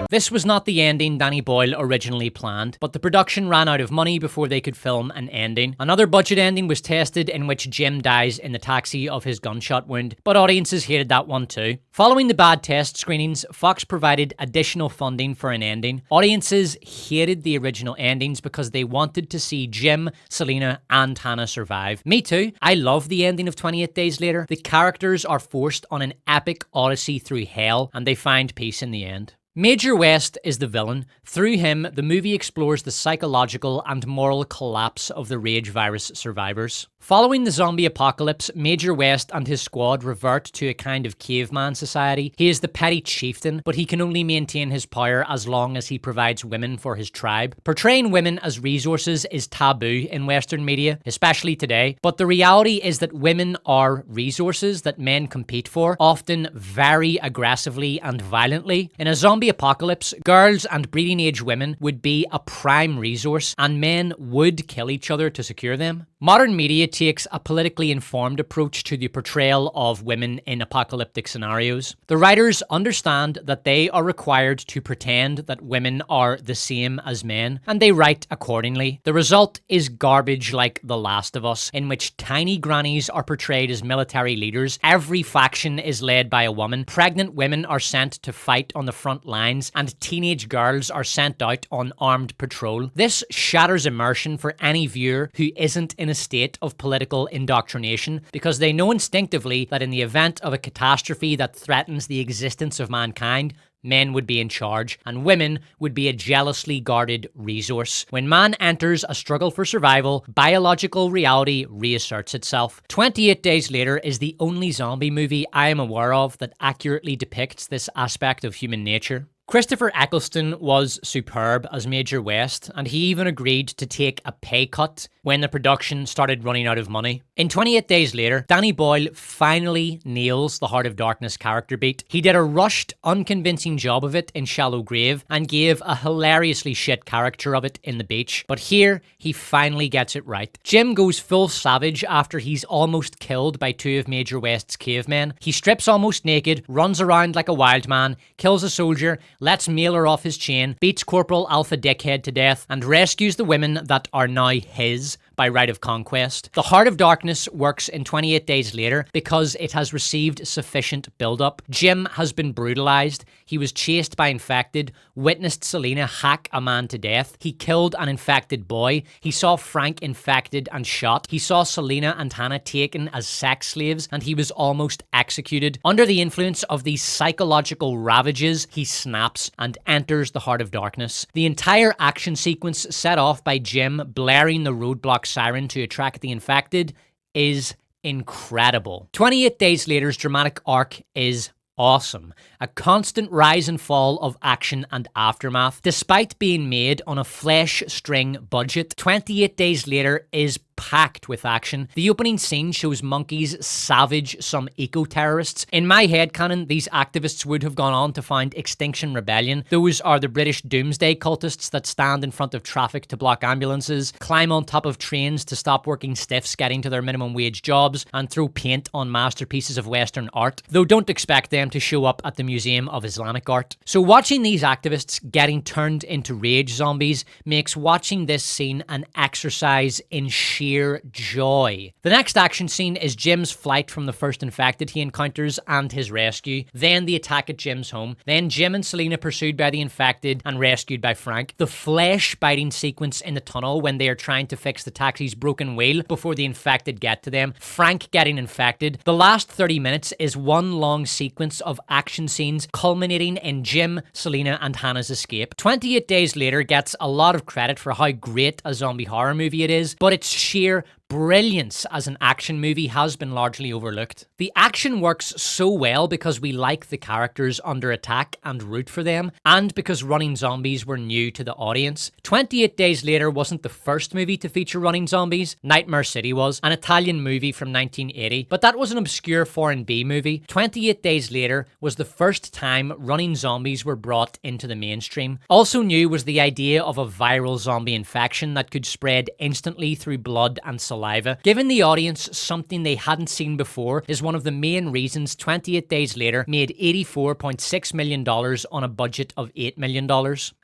Speaker 1: This was not the ending Danny Boyle originally planned, but the production ran out of money before they could film an ending. Another budget ending was tested in which Jim dies in the taxi of his gunshot wound, but audiences hated that one too. Following the bad test screenings, Fox provided additional funding for an ending. Audiences hated the original endings because they wanted to see Jim, Selena, and Hannah survive. Me too. I love the ending of 28 Days Later. The characters are forced on an epic odyssey through hell, and they find peace in the end. Major West is the villain. Through him, the movie explores the psychological and moral collapse of the rage virus survivors. Following the zombie apocalypse, Major West and his squad revert to a kind of caveman society. He is the petty chieftain, but he can only maintain his power as long as he provides women for his tribe. Portraying women as resources is taboo in Western media, especially today, but the reality is that women are resources that men compete for, often very aggressively and violently. In a zombie apocalypse, girls and breeding age women would be a prime resource, and men would kill each other to secure them. Modern media takes a politically informed approach to the portrayal of women in apocalyptic scenarios. The writers understand that they are required to pretend that women are the same as men, and they write accordingly. The result is garbage like The Last of Us, in which tiny grannies are portrayed as military leaders, every faction is led by a woman, pregnant women are sent to fight on the front lines, and teenage girls are sent out on armed patrol. This shatters immersion for any viewer who isn't in a state of political indoctrination, because they know instinctively that in the event of a catastrophe that threatens the existence of mankind, men would be in charge, and women would be a jealously guarded resource. When man enters a struggle for survival, biological reality reasserts itself. 28 Days Later is the only zombie movie I am aware of that accurately depicts this aspect of human nature. Christopher Eccleston was superb as Major West, and he even agreed to take a pay cut when the production started running out of money. In 28 Days Later, Danny Boyle finally nails the Heart of Darkness character beat. He did a rushed, unconvincing job of it in Shallow Grave and gave a hilariously shit character of it in The Beach, but here he finally gets it right. Jim goes full savage after he's almost killed by two of Major West's cavemen. He strips almost naked, runs around like a wild man, kills a soldier, lets Mailer off his chain, beats Corporal Alpha Dickhead to death, and rescues the women that are now his by right of conquest. The Heart of Darkness works in 28 Days Later because it has received sufficient build-up. Jim has been brutalized. He was chased by infected, witnessed Selena hack a man to death. He killed an infected boy. He saw Frank infected and shot. He saw Selena and Hannah taken as sex slaves, and he was almost executed. Under the influence of these psychological ravages, he snaps and enters the Heart of Darkness. The entire action sequence set off by Jim blaring the roadblock siren to attract the infected is incredible. 28 Days Later's dramatic arc is awesome. A constant rise and fall of action and aftermath. Despite being made on a flesh string budget, 28 Days Later is packed with action. The opening scene shows monkeys savage some eco-terrorists. In my headcanon, these activists would have gone on to found Extinction Rebellion. Those are the British doomsday cultists that stand in front of traffic to block ambulances, climb on top of trains to stop working stiffs getting to their minimum wage jobs, and throw paint on masterpieces of Western art. Though don't expect them to show up at the Museum of Islamic Art. So watching these activists getting turned into rage zombies makes watching this scene an exercise in sheer joy. The next action scene is Jim's flight from the first infected he encounters and his rescue, then the attack at Jim's home, then Jim and Selena pursued by the infected and rescued by Frank, the flesh-biting sequence in the tunnel when they are trying to fix the taxi's broken wheel before the infected get to them, Frank getting infected. The last 30 minutes is one long sequence of action scenes culminating in Jim, Selena, and Hannah's escape. 28 Days Later gets a lot of credit for how great a zombie horror movie it is, but its sheer brilliance as an action movie has been largely overlooked. The action works so well because we like the characters under attack and root for them, and because running zombies were new to the audience. 28 Days Later wasn't the first movie to feature running zombies. Nightmare City was, an Italian movie from 1980, but that was an obscure foreign B movie. 28 Days Later was the first time running zombies were brought into the mainstream. Also new was the idea of a viral zombie infection that could spread instantly through blood and saliva. Giving the audience something they hadn't seen before is one of the main reasons 28 Days Later made $84.6 million on a budget of $8 million.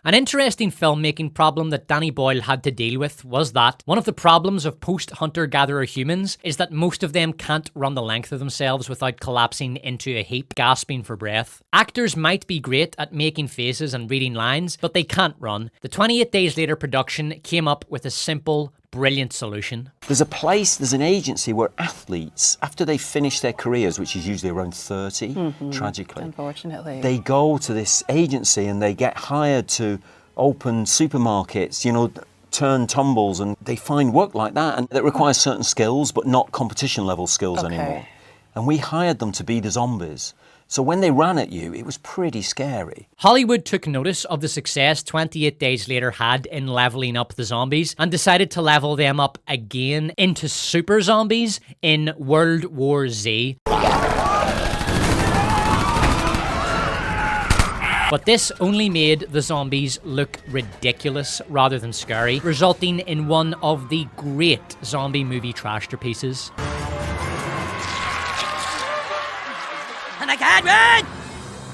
Speaker 1: An interesting filmmaking problem that Danny Boyle had to deal with was that one of the problems of post-hunter-gatherer humans is that most of them can't run the length of themselves without collapsing into a heap, gasping for breath. Actors might be great at making faces and reading lines, but they can't run. The 28 Days Later production came up with a simple, brilliant solution.
Speaker 5: There's an agency where athletes, after they finish their careers, which is usually around 30, tragically,
Speaker 13: unfortunately,
Speaker 5: they go to this agency and they get hired to open supermarkets, turn tumbles, and they find work like that, and that requires certain skills, but not competition level skills anymore. And we hired them to be the zombies. So when they ran at you, it was pretty scary.
Speaker 1: Hollywood took notice of the success 28 Days Later had in leveling up the zombies and decided to level them up again into super zombies in World War Z. But this only made the zombies look ridiculous rather than scary, resulting in one of the great zombie movie trashterpieces.
Speaker 3: And I can't run!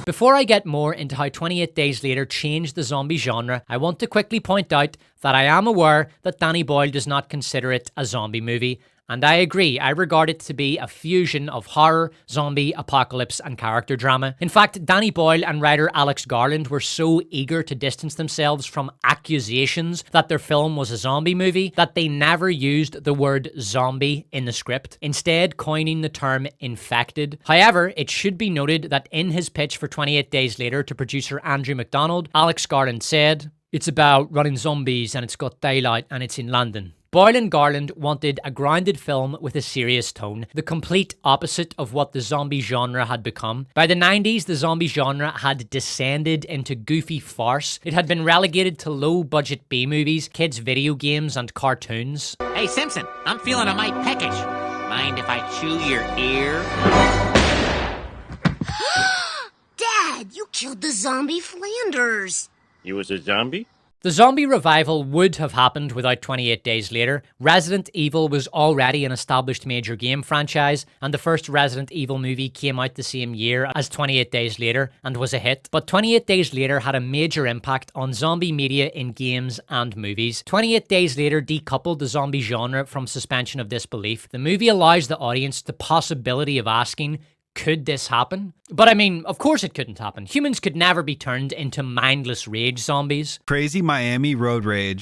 Speaker 1: Before I get more into how 28 Days Later changed the zombie genre, I want to quickly point out that I am aware that Danny Boyle does not consider it a zombie movie, and I agree. I regard it to be a fusion of horror, zombie, apocalypse, and character drama. In fact, Danny Boyle and writer Alex Garland were so eager to distance themselves from accusations that their film was a zombie movie that they never used the word zombie in the script, instead coining the term infected. However, it should be noted that in his pitch for 28 Days Later to producer Andrew McDonald, Alex Garland said, "It's about running zombies and it's got daylight and it's in London." Boyle and Garland wanted a grounded film with a serious tone, the complete opposite of what the zombie genre had become. By the 90s, the zombie genre had descended into goofy farce. It had been relegated to low-budget B-movies, kids' video games, and cartoons.
Speaker 18: Hey, Simpson, I'm feeling a mite peckish. Mind if I chew your ear?
Speaker 19: Dad, you killed the zombie Flanders.
Speaker 20: You was a zombie?
Speaker 1: The zombie revival would have happened without 28 Days Later. Resident Evil was already an established major game franchise, and the first Resident Evil movie came out the same year as 28 Days Later and was a hit. But 28 Days Later had a major impact on zombie media in games and movies. 28 Days Later decoupled the zombie genre from suspension of disbelief. The movie allows the audience the possibility of asking, could this happen? But I mean, of course it couldn't happen. Humans could never be turned into mindless rage zombies.
Speaker 21: Crazy Miami road rage.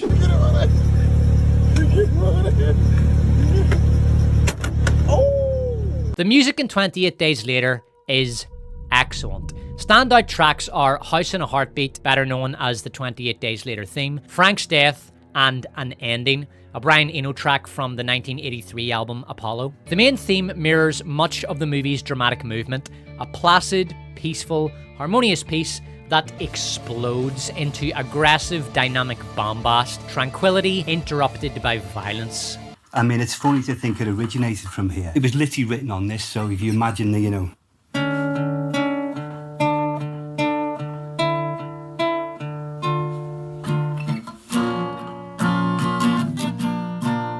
Speaker 1: The music in 28 Days Later is excellent. Standout tracks are House in a Heartbeat, better known as the 28 Days Later theme, Frank's Death, and An Ending, a Brian Eno track from the 1983 album Apollo. The main theme mirrors much of the movie's dramatic movement, a placid, peaceful, harmonious piece that explodes into aggressive, dynamic bombast, tranquility interrupted by violence.
Speaker 22: I mean, it's funny to think it originated from here. It was literally written on this, so if you imagine the,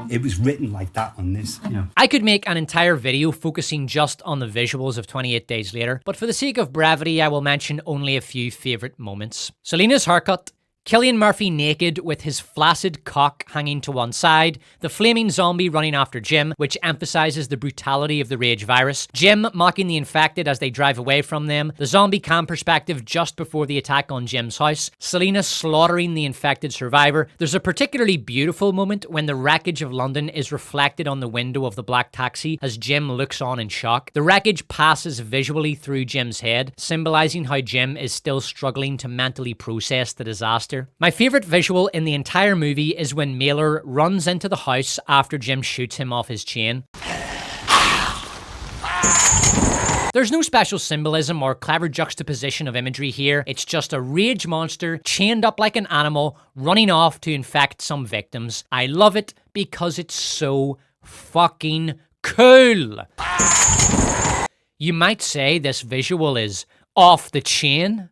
Speaker 22: it was written like that on this.
Speaker 1: I could make an entire video focusing just on the visuals of 28 Days Later, but for the sake of brevity, I will mention only a few favourite moments. Selena's haircut, Cillian Murphy naked with his flaccid cock hanging to one side, the flaming zombie running after Jim, which emphasises the brutality of the rage virus, Jim mocking the infected as they drive away from them, the zombie cam perspective just before the attack on Jim's house, Selena slaughtering the infected survivor. There's a particularly beautiful moment when the wreckage of London is reflected on the window of the black taxi as Jim looks on in shock. The wreckage passes visually through Jim's head, symbolising how Jim is still struggling to mentally process the disaster director. My favourite visual in the entire movie is when Mailer runs into the house after Jim shoots him off his chain. There's no special symbolism or clever juxtaposition of imagery here. It's just a rage monster chained up like an animal running off to infect some victims. I love it because it's so fucking cool. You might say this visual is off the chain.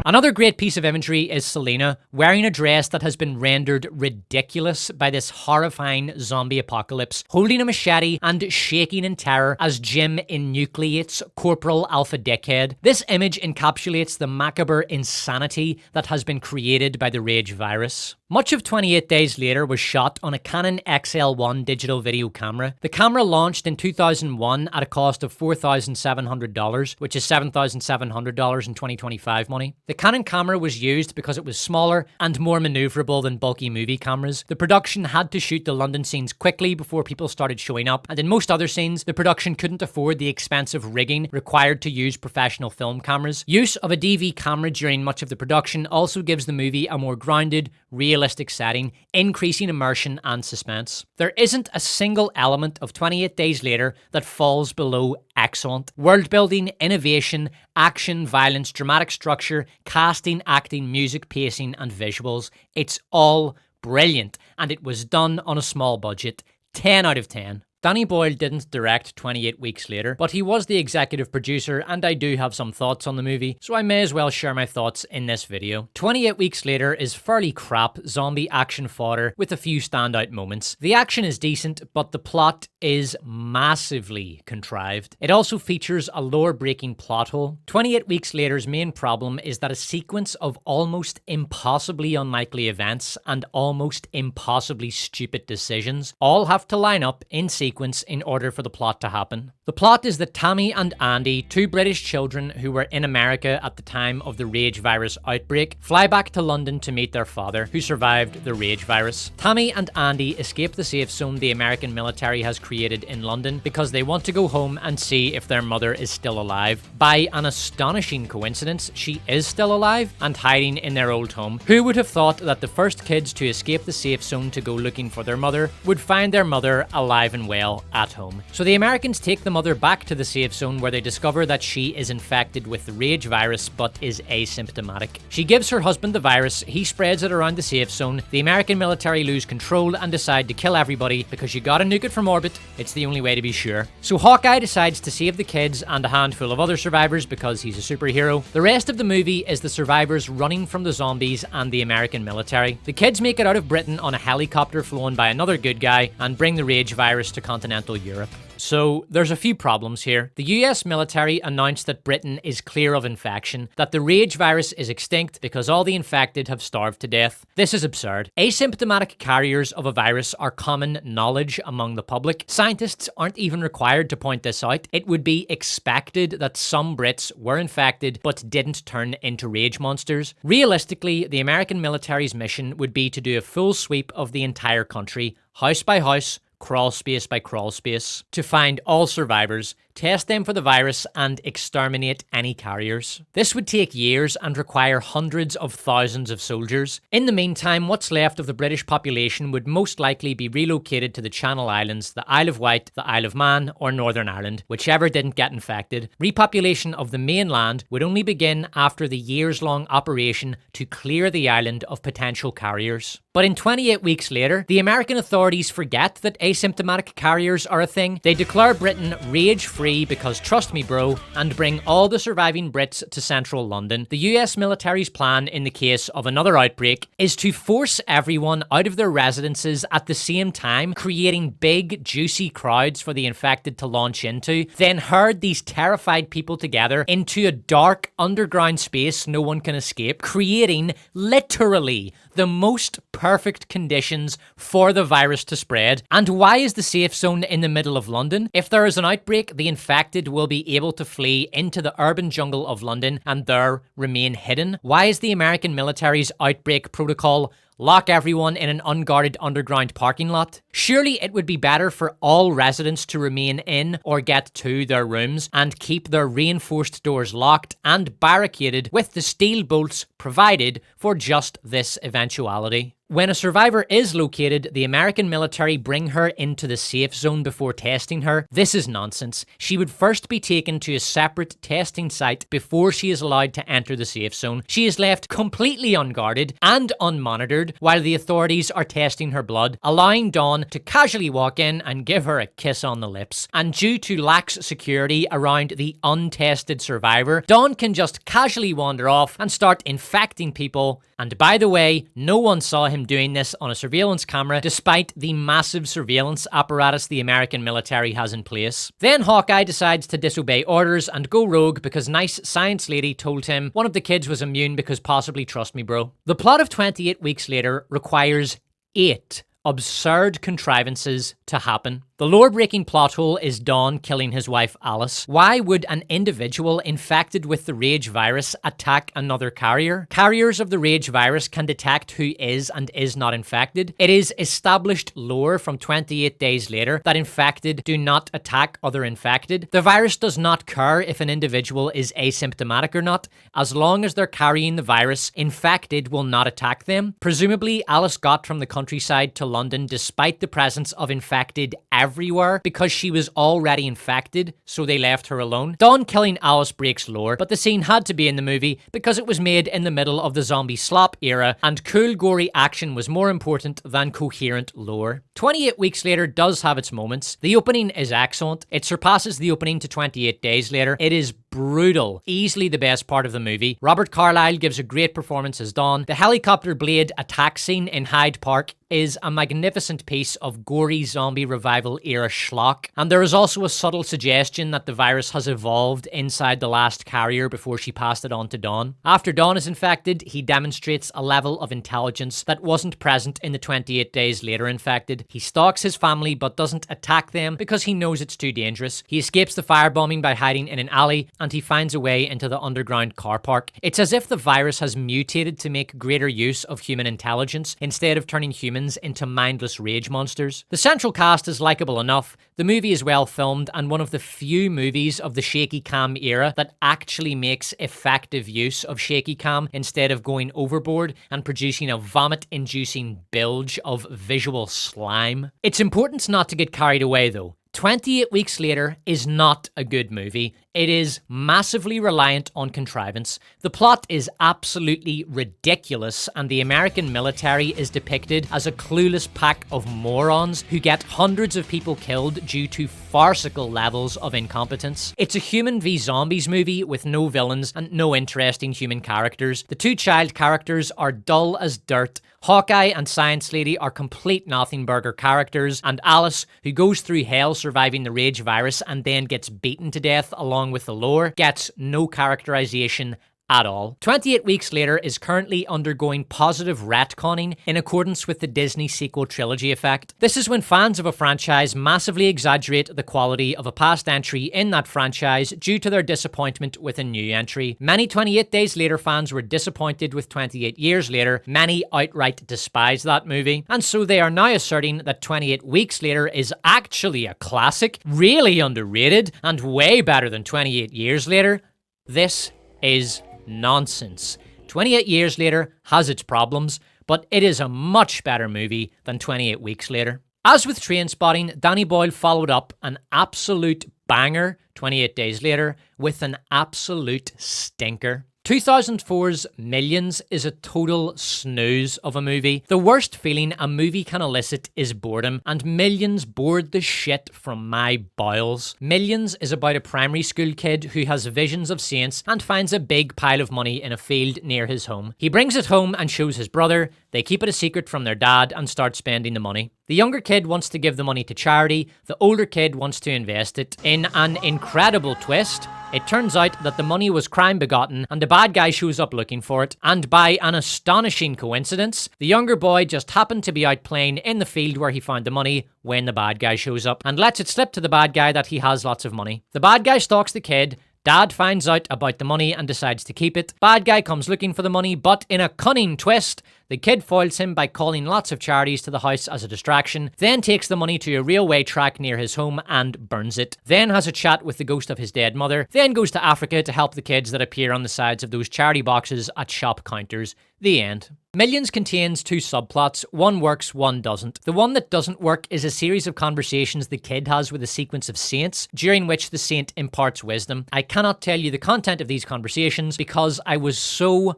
Speaker 1: Another great piece of imagery is Selena wearing a dress that has been rendered ridiculous by this horrifying zombie apocalypse, holding a machete and shaking in terror as Jim enucleates Corporal Alpha Dickhead. This image encapsulates the macabre insanity that has been created by the rage virus. Much of 28 Days Later was shot on a Canon XL1 digital video camera. The camera launched in 2001 at a cost of $4,700, which is $7,700 in 2025 money. The Canon camera was used because it was smaller and more maneuverable than bulky movie cameras. The production had to shoot the London scenes quickly before people started showing up, and in most other scenes, the production couldn't afford the expensive rigging required to use professional film cameras. Use of a DV camera during much of the production also gives the movie a more grounded, realistic setting, increasing immersion and suspense. There isn't a single element of 28 Days Later that falls below excellent. World building, innovation, action, violence, dramatic structure, casting, acting, music, pacing, and visuals. It's all brilliant, and it was done on a small budget. 10 out of 10. Danny Boyle didn't direct 28 Weeks Later, but he was the executive producer, and I do have some thoughts on the movie, so I may as well share my thoughts in this video. 28 Weeks Later is fairly crap zombie action fodder with a few standout moments. The action is decent, but the plot is massively contrived. It also features a lore-breaking plot hole. 28 Weeks Later's main problem is that a sequence of almost impossibly unlikely events and almost impossibly stupid decisions all have to line up in sequence in order for the plot to happen. The plot is that Tammy and Andy, two British children who were in America at the time of the rage virus outbreak, fly back to London to meet their father, who survived the rage virus. Tammy and Andy escape the safe zone the American military has created in London because they want to go home and see if their mother is still alive. By an astonishing coincidence, she is still alive and hiding in their old home. Who would have thought that the first kids to escape the safe zone to go looking for their mother would find their mother alive and well at home? So the Americans take the mother back to the safe zone where they discover that she is infected with the rage virus but is asymptomatic. She gives her husband the virus, he spreads it around the safe zone, the American military lose control and decide to kill everybody because you gotta nuke it from orbit, it's the only way to be sure. So Hawkeye decides to save the kids and a handful of other survivors because he's a superhero. The rest of the movie is the survivors running from the zombies and the American military. The kids make it out of Britain on a helicopter flown by another good guy and bring the rage virus to continental Europe. So, there's a few problems here. The US military announced that Britain is clear of infection, that the rage virus is extinct because all the infected have starved to death. This is absurd. Asymptomatic carriers of a virus are common knowledge among the public. Scientists aren't even required to point this out. It would be expected that some Brits were infected but didn't turn into rage monsters. Realistically, the American military's mission would be to do a full sweep of the entire country, house by house, crawl space by crawl space, to find all survivors, test them for the virus, and exterminate any carriers. This would take years and require hundreds of thousands of soldiers. In the meantime, what's left of the British population would most likely be relocated to the Channel Islands, the Isle of Wight, the Isle of Man, or Northern Ireland, whichever didn't get infected. Repopulation of the mainland would only begin after the years-long operation to clear the island of potential carriers. But in 28 Weeks Later, the American authorities forget that asymptomatic carriers are a thing. They declare Britain rage-free because trust me bro, and bring all the surviving Brits to central London. The US military's plan in the case of another outbreak is to force everyone out of their residences at the same time, creating big juicy crowds for the infected to launch into, then herd these terrified people together into a dark underground space no one can escape, creating literally the most perfect conditions for the virus to spread. And why is the safe zone in the middle of London? If there is an outbreak, the infected will be able to flee into the urban jungle of London and there remain hidden. Why is the American military's outbreak protocol lock everyone in an unguarded underground parking lot? Surely it would be better for all residents to remain in or get to their rooms and keep their reinforced doors locked and barricaded with the steel bolts provided for just this eventuality. When a survivor is located, the American military bring her into the safe zone before testing her. This is nonsense. She would first be taken to a separate testing site before she is allowed to enter the safe zone. She is left completely unguarded and unmonitored while the authorities are testing her blood, allowing Dawn to casually walk in and give her a kiss on the lips. And due to lax security around the untested survivor, Dawn can just casually wander off and start infecting people. And by the way, no one saw him doing this on a surveillance camera, despite the massive surveillance apparatus the American military has in place. Then Hawkeye decides to disobey orders and go rogue because nice science lady told him one of the kids was immune because possibly trust me bro. The plot of 28 Weeks Later requires 8 absurd contrivances to happen. The lore-breaking plot hole is Dawn killing his wife Alice. Why would an individual infected with the Rage virus attack another carrier? Carriers of the Rage virus can detect who is and is not infected. It is established lore from 28 Days Later that infected do not attack other infected. The virus does not care if an individual is asymptomatic or not. As long as they're carrying the virus, infected will not attack them. Presumably, Alice got from the countryside to London despite the presence of infected everywhere because she was already infected, so they left her alone. Dawn killing Alice breaks lore, but the scene had to be in the movie because it was made in the middle of the zombie slop era, and cool gory action was more important than coherent lore. 28 Weeks Later does have its moments. The opening is excellent. It surpasses the opening to 28 Days Later. It is brutal. Easily the best part of the movie. Robert Carlyle gives a great performance as Dawn. The helicopter blade attack scene in Hyde Park is a magnificent piece of gory zombie revival era schlock, and there is also a subtle suggestion that the virus has evolved inside the last carrier before she passed it on to Dawn. After Dawn is infected, he demonstrates a level of intelligence that wasn't present in the 28 Days Later infected. He stalks his family but doesn't attack them because he knows it's too dangerous. He escapes the firebombing by hiding in an alley, and he finds a way into the underground car park. It's as if the virus has mutated to make greater use of human intelligence instead of turning humans into mindless rage monsters. The central cast is likable enough, the movie is well filmed, and one of the few movies of the shaky cam era that actually makes effective use of shaky cam instead of going overboard and producing a vomit-inducing bilge of visual slime. It's important not to get carried away though. 28 Weeks Later is not a good movie. It is massively reliant on contrivance. The plot is absolutely ridiculous, and the American military is depicted as a clueless pack of morons who get hundreds of people killed due to farcical levels of incompetence. It's a human v zombies movie with no villains and no interesting human characters. The two child characters are dull as dirt. Hawkeye and Science Lady are complete nothing burger characters, and Alice, who goes through hell surviving the Rage virus and then gets beaten to death along with the lore, gets no characterization at all. 28 Weeks Later is currently undergoing positive retconning in accordance with the Disney sequel trilogy effect. This is when fans of a franchise massively exaggerate the quality of a past entry in that franchise due to their disappointment with a new entry. Many 28 Days Later fans were disappointed with 28 Years Later. Many outright despise that movie, and so they are now asserting that 28 Weeks Later is actually a classic, really underrated, and way better than 28 Years Later. This is nonsense. 28 Years Later has its problems, but it is a much better movie than 28 Weeks Later. As with Trainspotting, Danny Boyle followed up an absolute banger, 28 Days Later, with an absolute stinker. 2004's Millions is a total snooze of a movie. The worst feeling a movie can elicit is boredom, and Millions bored the shit from my bowels. Millions is about a primary school kid who has visions of saints and finds a big pile of money in a field near his home. He brings it home and shows his brother. They keep it a secret from their dad and start spending the money. The younger kid wants to give the money to charity. The older kid wants to invest it. In an incredible twist, it turns out that the money was crime-begotten and the bad guy shows up looking for it. And by an astonishing coincidence, the younger boy just happened to be out playing in the field where he found the money when the bad guy shows up and lets it slip to the bad guy that he has lots of money. The bad guy stalks the kid. Dad finds out about the money and decides to keep it. Bad guy comes looking for the money, but in a cunning twist, The kid foils him by calling lots of charities to the house as a distraction, then takes the money to a railway track near his home and burns it, then has a chat with the ghost of his dead mother, then goes to Africa to help the kids that appear on the sides of those charity boxes at shop counters. The end. Millions contains two subplots. One works, one doesn't. The one that doesn't work is a series of conversations the kid has with a sequence of saints, during which the saint imparts wisdom. I cannot tell you the content of these conversations because I was so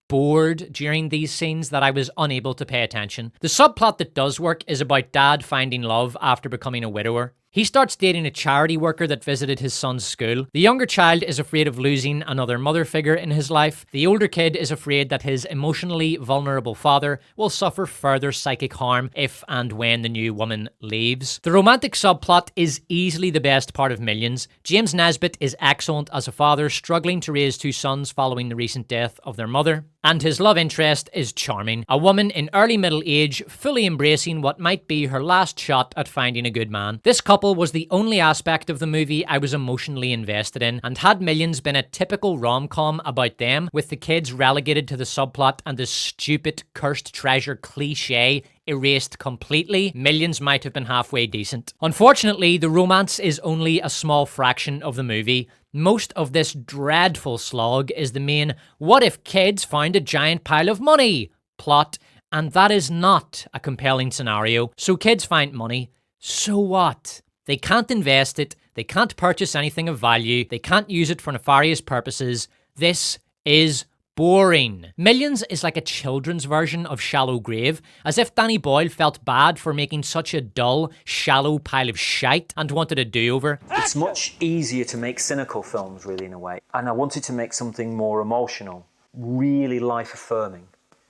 Speaker 1: bored during these scenes that I was unable to pay attention. The subplot that does work is about dad finding love after becoming a widower. He starts dating a charity worker that visited his son's school. The younger child is afraid of losing another mother figure in his life. The older kid is afraid that his emotionally vulnerable father will suffer further psychic harm if and when the new woman leaves. The romantic subplot is easily the best part of Millions. James Nesbitt is excellent as a father struggling to raise two sons following the recent death of their mother. And his love interest is charming. A woman in early middle age, fully embracing what might be her last shot at finding a good man. This couple was the only aspect of the movie I was emotionally invested in, and had Millions been a typical rom-com about them, with the kids relegated to the subplot and the stupid cursed treasure cliche erased completely, Millions might have been halfway decent. Unfortunately, the romance is only a small fraction of the movie. Most of this dreadful slog is the main "what if kids found a giant pile of money" plot, and that is not a compelling scenario. So kids find money. So what? They can't invest it, they can't purchase anything of value, they can't use it for nefarious purposes. This is boring. Millions is like a children's version of Shallow Grave, as if Danny Boyle felt bad for making such a dull, shallow pile of shite and wanted a do-over.
Speaker 5: It's much easier to make cynical films, really, in a way. And I wanted to make something more emotional, really life-affirming,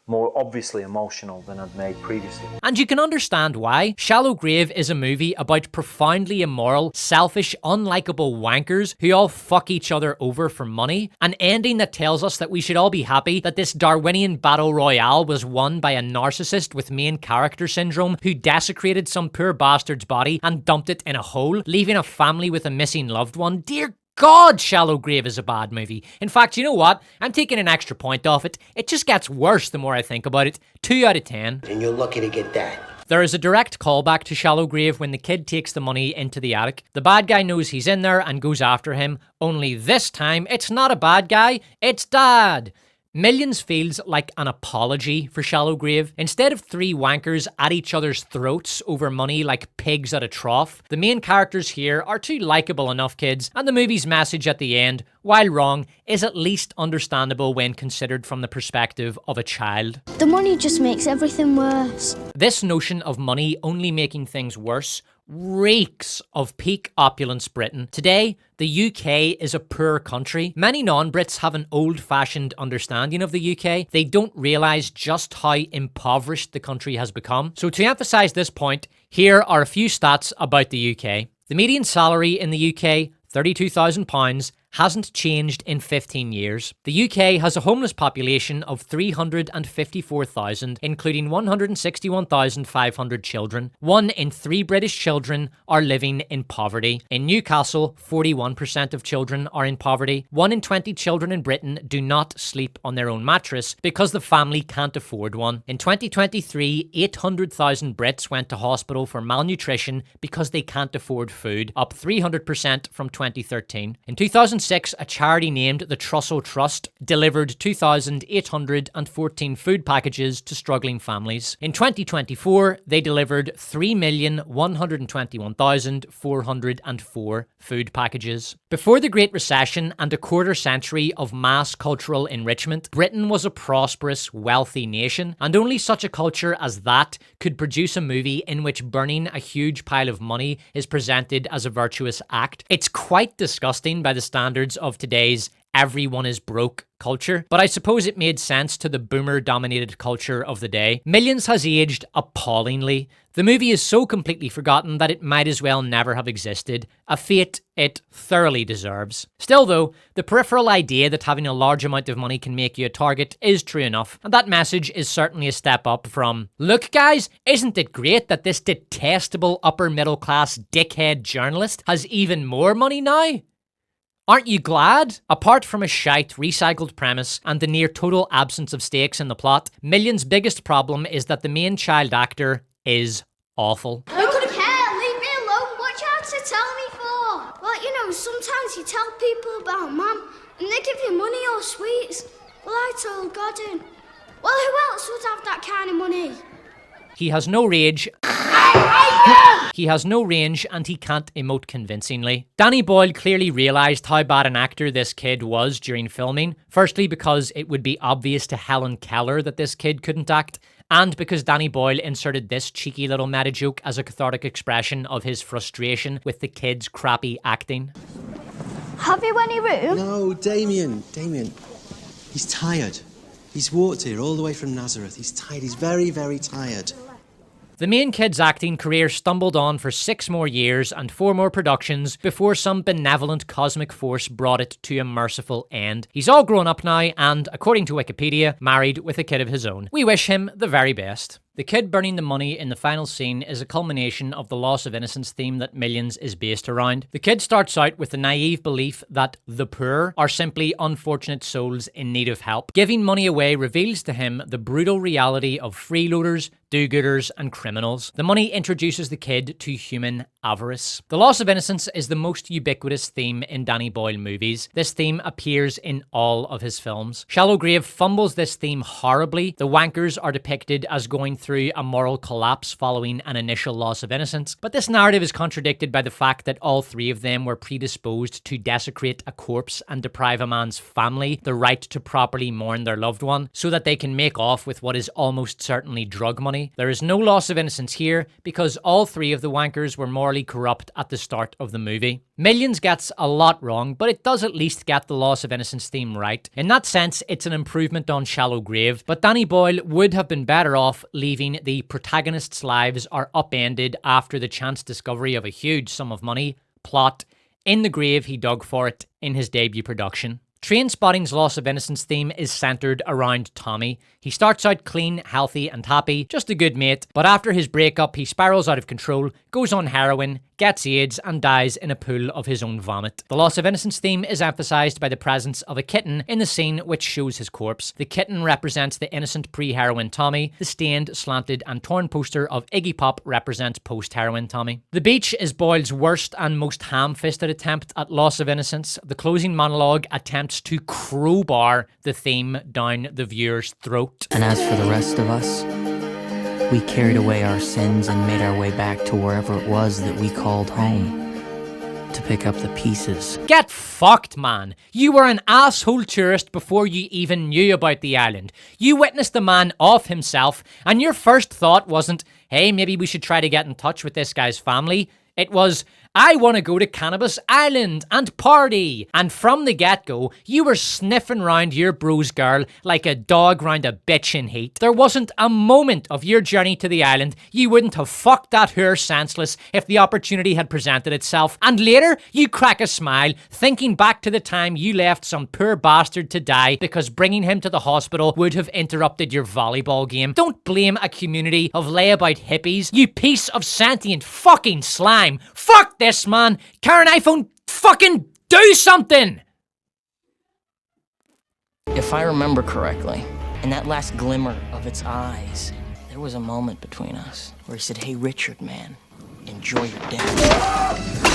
Speaker 5: more obviously emotional than I'd made previously.
Speaker 1: And you can understand why. Shallow Grave is a movie about profoundly immoral, selfish, unlikable wankers who all fuck each other over for money. An ending that tells us that we should all be happy that this Darwinian battle royale was won by a narcissist with main character syndrome who desecrated some poor bastard's body and dumped it in a hole, leaving a family with a missing loved one. Dear God, Shallow Grave is a bad movie. In fact, you know what? I'm taking an extra point off it. It just gets worse the more I think about it. 2 out of 10.
Speaker 2: And you're lucky to get that.
Speaker 1: There is a direct callback to Shallow Grave when the kid takes the money into the attic. The bad guy knows he's in there and goes after him, only this time it's not a bad guy, it's Dad. Millions feels like an apology for Shallow Grave. Instead of three wankers at each other's throats over money like pigs at a trough, the main characters here are two likeable enough kids, and the movie's message at the end, while wrong, is at least understandable when considered from the perspective of a child.
Speaker 20: The money just makes everything worse.
Speaker 1: This notion of money only making things worse reeks of peak opulence Britain. Today, the UK is a poor country. Many non-Brits have an old-fashioned understanding of the UK. They don't realise just how impoverished the country has become. So to emphasise this point, here are a few stats about the UK. The median salary in the UK, £32,000, hasn't changed in 15 years. The UK has a homeless population of 354,000, including 161,500 children. 1 in 3 British children are living in poverty. In Newcastle, 41% of children are in poverty. 1 in 20 children in Britain do not sleep on their own mattress because the family can't afford one. In 2023, 800,000 Brits went to hospital for malnutrition because they can't afford food, up 300% from 2013. In 2006, a charity named the Trussell Trust delivered 2,814 food packages to struggling families. In 2024, they delivered 3,121,404 food packages. Before the Great Recession and a quarter century of mass cultural enrichment, Britain was a prosperous, wealthy nation, and only such a culture as that could produce a movie in which burning a huge pile of money is presented as a virtuous act. It's quite disgusting by the standards of today's everyone is broke culture, but I suppose it made sense to the boomer-dominated culture of the day. Millions has aged appallingly. The movie is so completely forgotten that it might as well never have existed, a fate it thoroughly deserves. Still though, the peripheral idea that having a large amount of money can make you a target is true enough, and that message is certainly a step up from, "Look guys, isn't it great that this detestable upper middle class dickhead journalist has even more money now?" Aren't you glad? Apart from a shite, recycled premise and the near total absence of stakes in the plot, Millions' biggest problem is that the main child actor is awful.
Speaker 20: I couldn't care, leave me alone. What you had to tell me for? Well, you know, sometimes you tell people about Mum and they give you money or sweets. Well, I told Godden. Well, who else would have that kind of money?
Speaker 1: He has no rage. He has no range and he can't emote convincingly. Danny Boyle clearly realised how bad an actor this kid was during filming. Firstly, because it would be obvious to Helen Keller that this kid couldn't act, and because Danny Boyle inserted this cheeky little meta joke as a cathartic expression of his frustration with the kid's crappy acting.
Speaker 20: Have you any room?
Speaker 2: No, Damien. He's tired. He's walked here all the way from Nazareth. He's tired. He's very, very tired.
Speaker 1: The main kid's acting career stumbled on for 6 more years and 4 more productions before some benevolent cosmic force brought it to a merciful end. He's all grown up now and, according to Wikipedia, married with a kid of his own. We wish him the very best. The kid burning the money in the final scene is a culmination of the loss of innocence theme that Millions is based around. The kid starts out with the naive belief that the poor are simply unfortunate souls in need of help. Giving money away reveals to him the brutal reality of freeloaders, do-gooders, and criminals. The money introduces the kid to human avarice. The loss of innocence is the most ubiquitous theme in Danny Boyle movies. This theme appears in all of his films. Shallow Grave fumbles this theme horribly. The wankers are depicted as going through a moral collapse following an initial loss of innocence, but this narrative is contradicted by the fact that all 3 of them were predisposed to desecrate a corpse and deprive a man's family the right to properly mourn their loved one so that they can make off with what is almost certainly drug money. There is no loss of innocence here because all 3 of the wankers were morally corrupt at the start of the movie. Millions gets a lot wrong, but it does at least get the loss of innocence theme right. In that sense, it's an improvement on Shallow Grave, but Danny Boyle would have been better off leaving the protagonists' lives are upended after the chance discovery of a huge sum of money plot in the grave he dug for it in his debut production. Trainspotting's loss of innocence theme is centered around Tommy. He starts out clean, healthy, and happy, just a good mate, but after his breakup, he spirals out of control, goes on heroin, gets AIDS, and dies in a pool of his own vomit. The loss of innocence theme is emphasized by the presence of a kitten in the scene which shows his corpse. The kitten represents the innocent pre-heroin Tommy. The stained, slanted, and torn poster of Iggy Pop represents post-heroin Tommy. The beach is Boyle's worst and most ham-fisted attempt at loss of innocence. The closing monologue attempts to crowbar the theme down the viewer's throat.
Speaker 9: And as for the rest of us, we carried away our sins and made our way back to wherever it was that we called home, to pick up the pieces.
Speaker 1: Get fucked, man. You were an asshole tourist before you even knew about the island. You witnessed the man off himself, and your first thought wasn't, hey, maybe we should try to get in touch with this guy's family. It was, I want to go to Cannabis Island and party. And from the get-go, you were sniffing round your bro's girl like a dog round a bitch in heat. There wasn't a moment of your journey to the island you wouldn't have fucked that whore senseless if the opportunity had presented itself. And later, you crack a smile, thinking back to the time you left some poor bastard to die because bringing him to the hospital would have interrupted your volleyball game. Don't blame a community of layabout hippies, you piece of sentient fucking slime. Fuck this, man. Karen iPhone, fucking do something!
Speaker 9: If I remember correctly, in that last glimmer of its eyes, there was a moment between us where he said, hey, Richard, man, enjoy your death.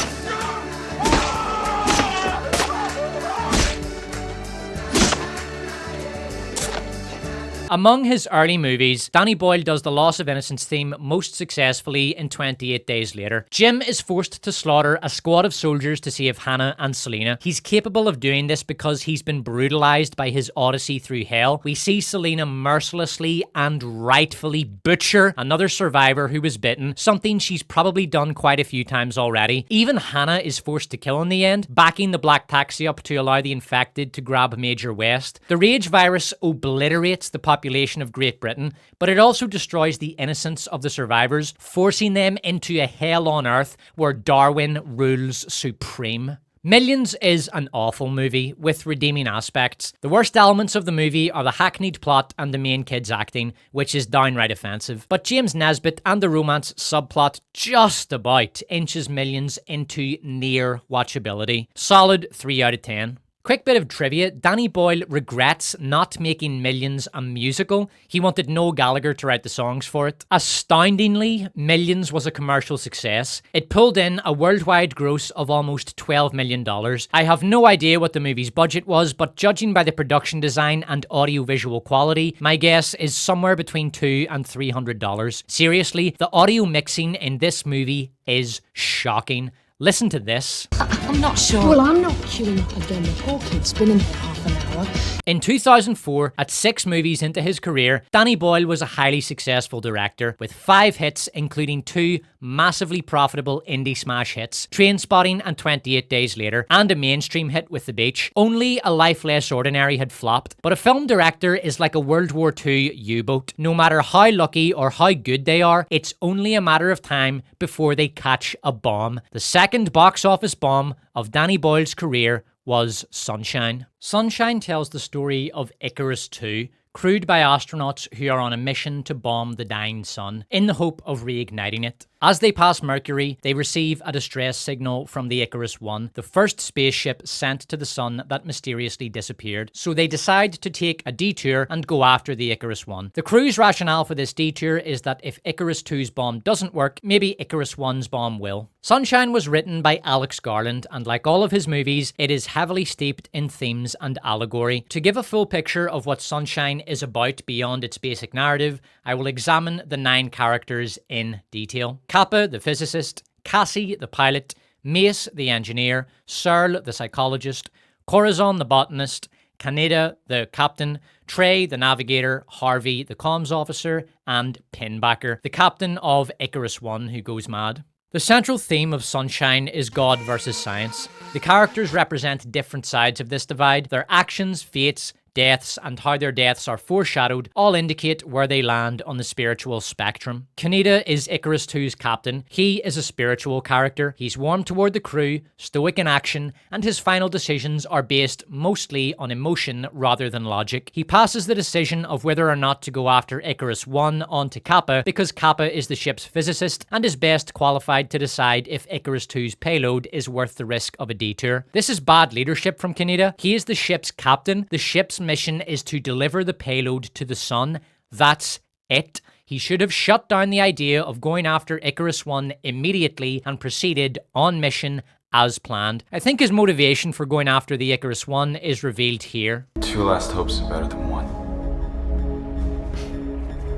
Speaker 1: Among his early movies, Danny Boyle does the loss of innocence theme most successfully in 28 Days Later. Jim is forced to slaughter a squad of soldiers to save Hannah and Selena. He's capable of doing this because he's been brutalized by his odyssey through hell. We see Selena mercilessly and rightfully butcher another survivor who was bitten, something she's probably done quite a few times already. Even Hannah is forced to kill in the end, backing the black taxi up to allow the infected to grab Major West. The rage virus obliterates the population of Great Britain, but it also destroys the innocence of the survivors, forcing them into a hell on earth where Darwin rules supreme. Millions is an awful movie with redeeming aspects. The worst elements of the movie are the hackneyed plot and the main kid's acting, which is downright offensive. But James Nesbitt and the romance subplot just about inches Millions into near watchability. Solid 3 out of 10. Quick bit of trivia, Danny Boyle regrets not making Millions a musical. He wanted Noel Gallagher to write the songs for it. Astoundingly, Millions was a commercial success. It pulled in a worldwide gross of almost $12 million. I have no idea what the movie's budget was, but judging by the production design and audio-visual quality, my guess is somewhere between $200 and $300. Seriously, the audio mixing in this movie is shocking. Listen to this.
Speaker 14: I'm not sure.
Speaker 4: Well, I'm not queuing up again. The poor kid's been in there half an hour.
Speaker 1: In 2004, at 6 movies into his career, Danny Boyle was a highly successful director with 5 hits, including 2 massively profitable indie smash hits, Trainspotting and 28 Days Later, and a mainstream hit with The Beach. Only A Life Less Ordinary had flopped, but a film director is like a World War II U-boat. No matter how lucky or how good they are, it's only a matter of time before they catch a bomb. The second box office bomb of Danny Boyle's career was Sunshine. Sunshine tells the story of Icarus II, crewed by astronauts who are on a mission to bomb the dying sun in the hope of reigniting it. As they pass Mercury, they receive a distress signal from the Icarus I, the first spaceship sent to the sun that mysteriously disappeared, so they decide to take a detour and go after the Icarus I. The crew's rationale for this detour is that if Icarus II's bomb doesn't work, maybe Icarus I's bomb will. Sunshine was written by Alex Garland, and like all of his movies, it is heavily steeped in themes and allegory. To give a full picture of what Sunshine is about beyond its basic narrative, I will examine the 9 characters in detail. Kappa, the physicist, Cassie, the pilot, Mace, the engineer, Searle, the psychologist, Corazon, the botanist, Kaneda, the captain, Trey, the navigator, Harvey, the comms officer, and Pinbacker, the captain of Icarus I who goes mad. The central theme of Sunshine is God versus science. The characters represent different sides of this divide. Their actions, fates, deaths, and how their deaths are foreshadowed all indicate where they land on the spiritual spectrum. Kaneda is Icarus II's captain. He is a spiritual character. He's warm toward the crew, stoic in action, and his final decisions are based mostly on emotion rather than logic. He passes the decision of whether or not to go after Icarus I on to Kappa because Kappa is the ship's physicist and is best qualified to decide if Icarus II's payload is worth the risk of a detour. This is bad leadership from Kaneda. He is the ship's captain. The ship's mission is to deliver the payload to the sun. That's it. He should have shut down the idea of going after Icarus I immediately and proceeded on mission as planned. I think his motivation for going after the Icarus I is revealed here.
Speaker 16: 2 last hopes is better than 1.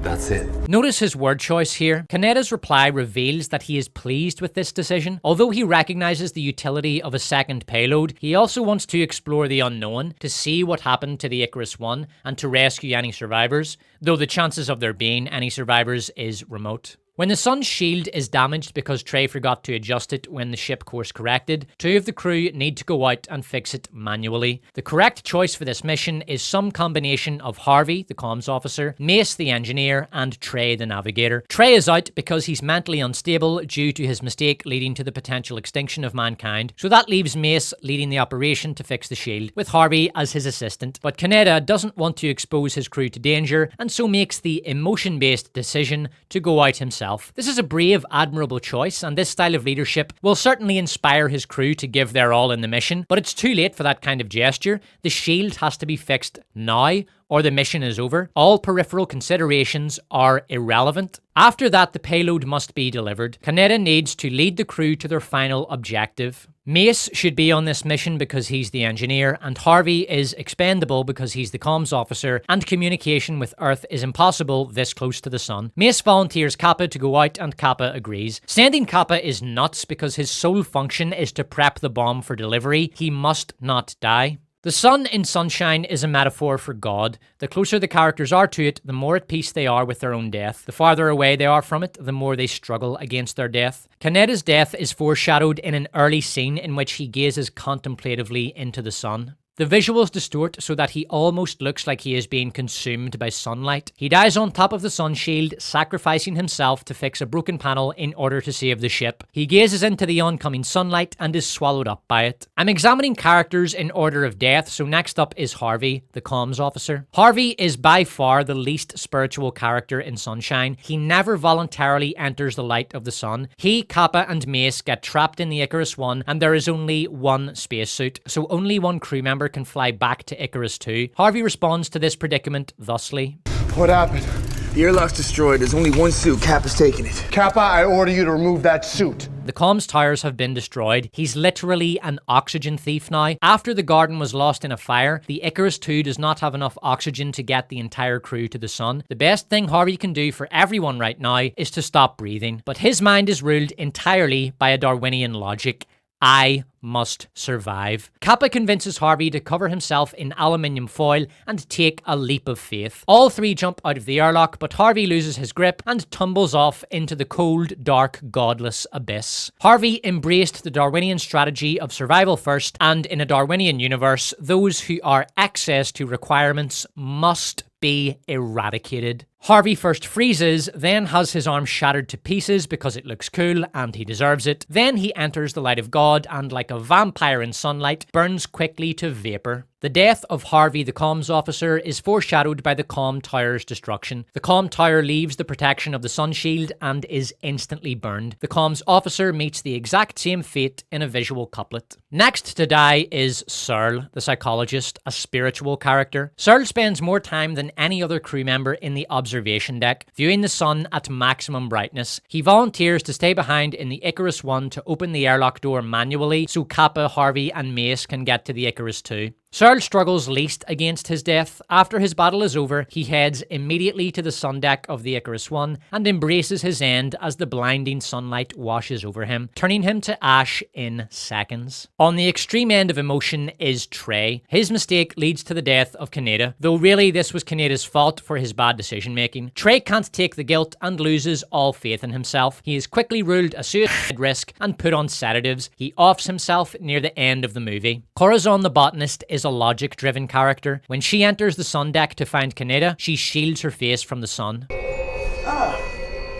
Speaker 16: That's it.
Speaker 1: Notice his word choice here. Kaneda's reply reveals that he is pleased with this decision. Although he recognizes the utility of a second payload, he also wants to explore the unknown, to see what happened to the Icarus I, and to rescue any survivors, though the chances of there being any survivors is remote. When the sun's shield is damaged because Trey forgot to adjust it when the ship course corrected, 2 of the crew need to go out and fix it manually. The correct choice for this mission is some combination of Harvey, the comms officer, Mace, the engineer, and Trey, the navigator. Trey is out because he's mentally unstable due to his mistake leading to the potential extinction of mankind, so that leaves Mace leading the operation to fix the shield, with Harvey as his assistant. But Kaneda doesn't want to expose his crew to danger, and so makes the emotion-based decision to go out himself. This is a brave, admirable choice, and this style of leadership will certainly inspire his crew to give their all in the mission, but it's too late for that kind of gesture. The shield has to be fixed now, or the mission is over. All peripheral considerations are irrelevant. After that, the payload must be delivered. Kaneda needs to lead the crew to their final objective. Mace should be on this mission because he's the engineer, and Harvey is expendable because he's the comms officer, and communication with Earth is impossible this close to the sun. Mace volunteers Kappa to go out, and Kappa agrees. Sending Kappa is nuts because his sole function is to prep the bomb for delivery. He must not die. The sun in Sunshine is a metaphor for God. The closer the characters are to it, the more at peace they are with their own death. The farther away they are from it, the more they struggle against their death. Kaneda's death is foreshadowed in an early scene in which he gazes contemplatively into the sun. The visuals distort so that he almost looks like he is being consumed by sunlight. He dies on top of the sun shield, sacrificing himself to fix a broken panel in order to save the ship. He gazes into the oncoming sunlight and is swallowed up by it. I'm examining characters in order of death, so next up is Harvey, the comms officer. Harvey is by far the least spiritual character in Sunshine. He never voluntarily enters the light of the sun. He, Kappa, and Mace get trapped in the Icarus 1, and there is only one spacesuit, so only one crew member can fly back to Icarus 2. Harvey responds to this predicament thusly.
Speaker 3: What happened? The airlock's destroyed. There's only one suit. Kappa's taking it.
Speaker 6: Kappa, I order you to remove that suit.
Speaker 1: The comms towers have been destroyed. He's literally an oxygen thief now. After the garden was lost in a fire, the Icarus 2 does not have enough oxygen to get the entire crew to the sun. The best thing Harvey can do for everyone right now is to stop breathing. But his mind is ruled entirely by a Darwinian logic. I must survive. Kappa convinces Harvey to cover himself in aluminium foil and take a leap of faith. All three jump out of the airlock, but Harvey loses his grip and tumbles off into the cold, dark, godless abyss. Harvey embraced the Darwinian strategy of survival first, and in a Darwinian universe, those who are excess to requirements must be eradicated. Harvey first freezes, then has his arm shattered to pieces because it looks cool and he deserves it. Then he enters the light of God and, like a vampire in sunlight, burns quickly to vapor. The death of Harvey, the comms officer, is foreshadowed by the comm tower's destruction. The comm tower leaves the protection of the sun shield and is instantly burned. The comms officer meets the exact same fate in a visual couplet. Next to die is Searle, the psychologist, a spiritual character. Searle spends more time than any other crew member in the observation deck, viewing the sun at maximum brightness. He volunteers to stay behind in the Icarus 1 to open the airlock door manually so Kappa, Harvey, and Mace can get to the Icarus 2. Searle struggles least against his death. After his battle is over, he heads immediately to the sun deck of the Icarus 1 and embraces his end as the blinding sunlight washes over him, turning him to ash in seconds. On the extreme end of emotion is Trey. His mistake leads to the death of Kaneda, though really this was Kaneda's fault for his bad decision making. Trey can't take the guilt and loses all faith in himself. He is quickly ruled a suicide risk and put on sedatives. He offs himself near the end of the movie. Corazon the botanist is a logic-driven character. When she enters the sun deck to find Kaneda, she shields her face from the sun.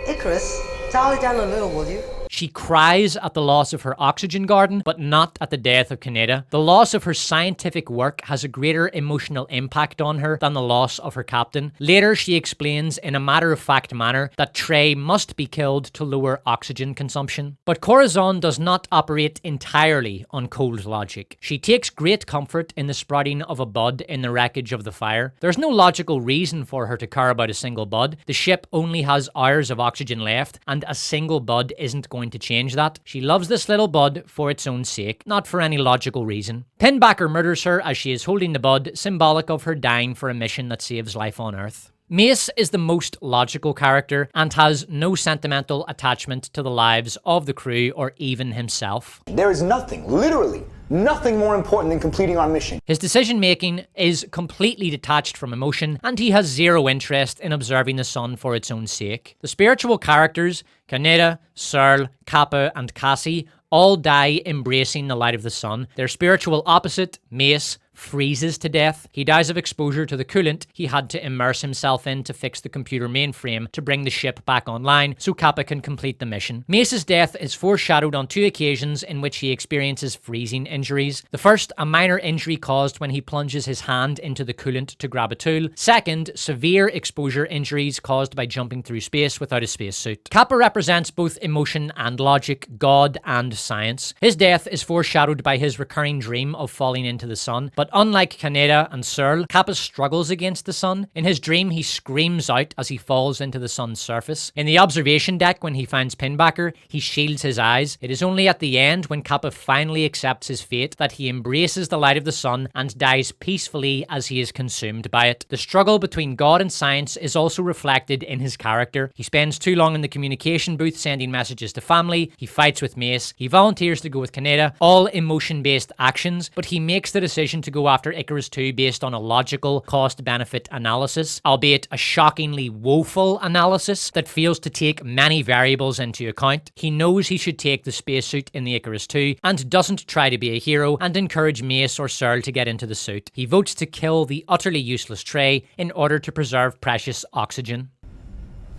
Speaker 8: Icarus, dial it down a little, will you?
Speaker 1: She cries at the loss of her oxygen garden, but not at the death of Kaneda. The loss of her scientific work has a greater emotional impact on her than the loss of her captain. Later, she explains in a matter-of-fact manner that Trey must be killed to lower oxygen consumption. But Corazon does not operate entirely on cold logic. She takes great comfort in the sprouting of a bud in the wreckage of the fire. There's no logical reason for her to care about a single bud. The ship only has hours of oxygen left, and a single bud isn't going to change that. She loves this little bud for its own sake, not for any logical reason. Pinbacker murders her as she is holding the bud, symbolic of her dying for a mission that saves life on Earth. Mace is the most logical character and has no sentimental attachment to the lives of the crew or even himself.
Speaker 3: There is nothing, literally, nothing more important than completing our mission.
Speaker 1: His decision-making is completely detached from emotion, and he has zero interest in observing the sun for its own sake. The spiritual characters, Kaneda, Searle, Kappa, and Cassie, all die embracing the light of the sun. Their spiritual opposite, Mace, freezes to death. He dies of exposure to the coolant he had to immerse himself in to fix the computer mainframe to bring the ship back online so Kappa can complete the mission. Mace's death is foreshadowed on 2 occasions in which he experiences freezing injuries. The first, a minor injury caused when he plunges his hand into the coolant to grab a tool. Second, severe exposure injuries caused by jumping through space without a spacesuit. Kappa represents both emotion and logic, God and science. His death is foreshadowed by his recurring dream of falling into the sun, but unlike Kaneda and Searle, Kappa struggles against the sun. In his dream, he screams out as he falls into the sun's surface. In the observation deck, when he finds Pinbacker, he shields his eyes. It is only at the end, when Kappa finally accepts his fate, that he embraces the light of the sun and dies peacefully as he is consumed by it. The struggle between God and science is also reflected in his character. He spends too long in the communication booth sending messages to family, he fights with Mace, he volunteers to go with Kaneda, all emotion-based actions, but he makes the decision to go go after Icarus 2 based on a logical cost-benefit analysis, albeit a shockingly woeful analysis that fails to take many variables into account. He knows he should take the spacesuit in the Icarus 2 and doesn't try to be a hero and encourage Mace or Searle to get into the suit. He votes to kill the utterly useless Trey in order to preserve precious oxygen.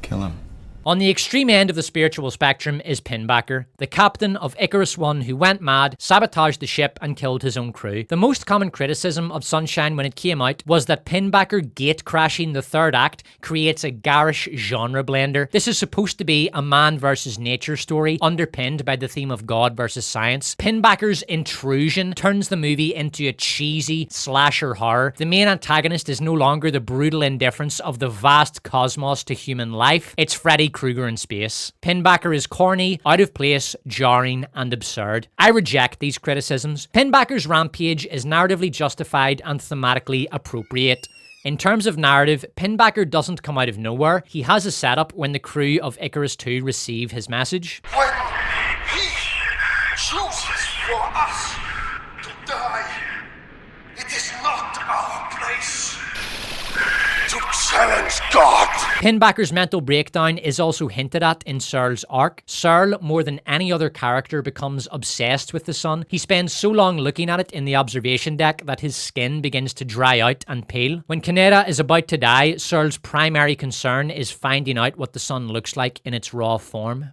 Speaker 16: Kill him.
Speaker 1: On the extreme end of the spiritual spectrum is Pinbacker, the captain of Icarus 1 who went mad, sabotaged the ship, and killed his own crew. The most common criticism of Sunshine when it came out was that Pinbacker gate-crashing the third act creates a garish genre blender. This is supposed to be a man versus nature story underpinned by the theme of God versus science. Pinbacker's intrusion turns the movie into a cheesy slasher horror. The main antagonist is no longer the brutal indifference of the vast cosmos to human life. It's Freddy Krueger in space. Pinbacker is corny, out of place, jarring, and absurd. I reject these criticisms. Pinbacker's rampage is narratively justified and thematically appropriate. In terms of narrative, Pinbacker doesn't come out of nowhere. He has a setup when the crew of Icarus 2 receive his message.
Speaker 3: When he chooses for us to die, it is not our place to challenge God.
Speaker 1: Pinbacker's mental breakdown is also hinted at in Searle's arc. Searle, more than any other character, becomes obsessed with the sun. He spends so long looking at it in the observation deck that his skin begins to dry out and peel. When Kaneda is about to die, Searle's primary concern is finding out what the sun looks like in its raw form.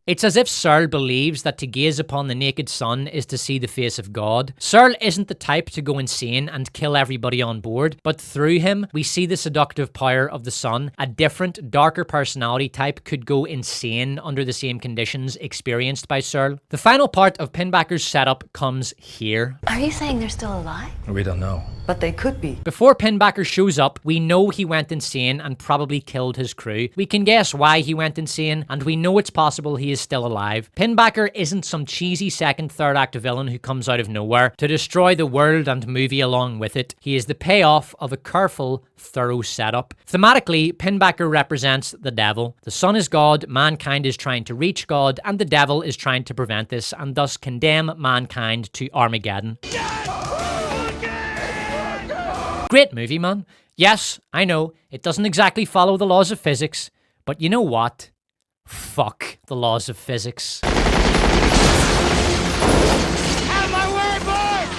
Speaker 1: It's as if Searle believes that to gaze upon the naked sun is to see the face of God. Searle isn't the type to go insane and kill everybody on board, but through him, we see the seductive power of the sun. A different, darker personality type could go insane under the same conditions experienced by Searle. The final part of Pinbacker's setup comes here.
Speaker 7: Are you saying they're still alive?
Speaker 16: We don't know.
Speaker 7: But they could be.
Speaker 1: Before Pinbacker shows up, we know he went insane and probably killed his crew. We can guess why he went insane, and we know it's possible he is still alive. Pinbacker isn't some cheesy second, third act villain who comes out of nowhere to destroy the world and movie along with it. He is the payoff of a careful, thorough setup. Thematically, Pinbacker represents the devil. The sun is God, mankind is trying to reach God, and the devil is trying to prevent this and thus condemn mankind to Armageddon. Great movie, man. Yes, I know, it doesn't exactly follow the laws of physics, but you know what? Fuck the laws of physics.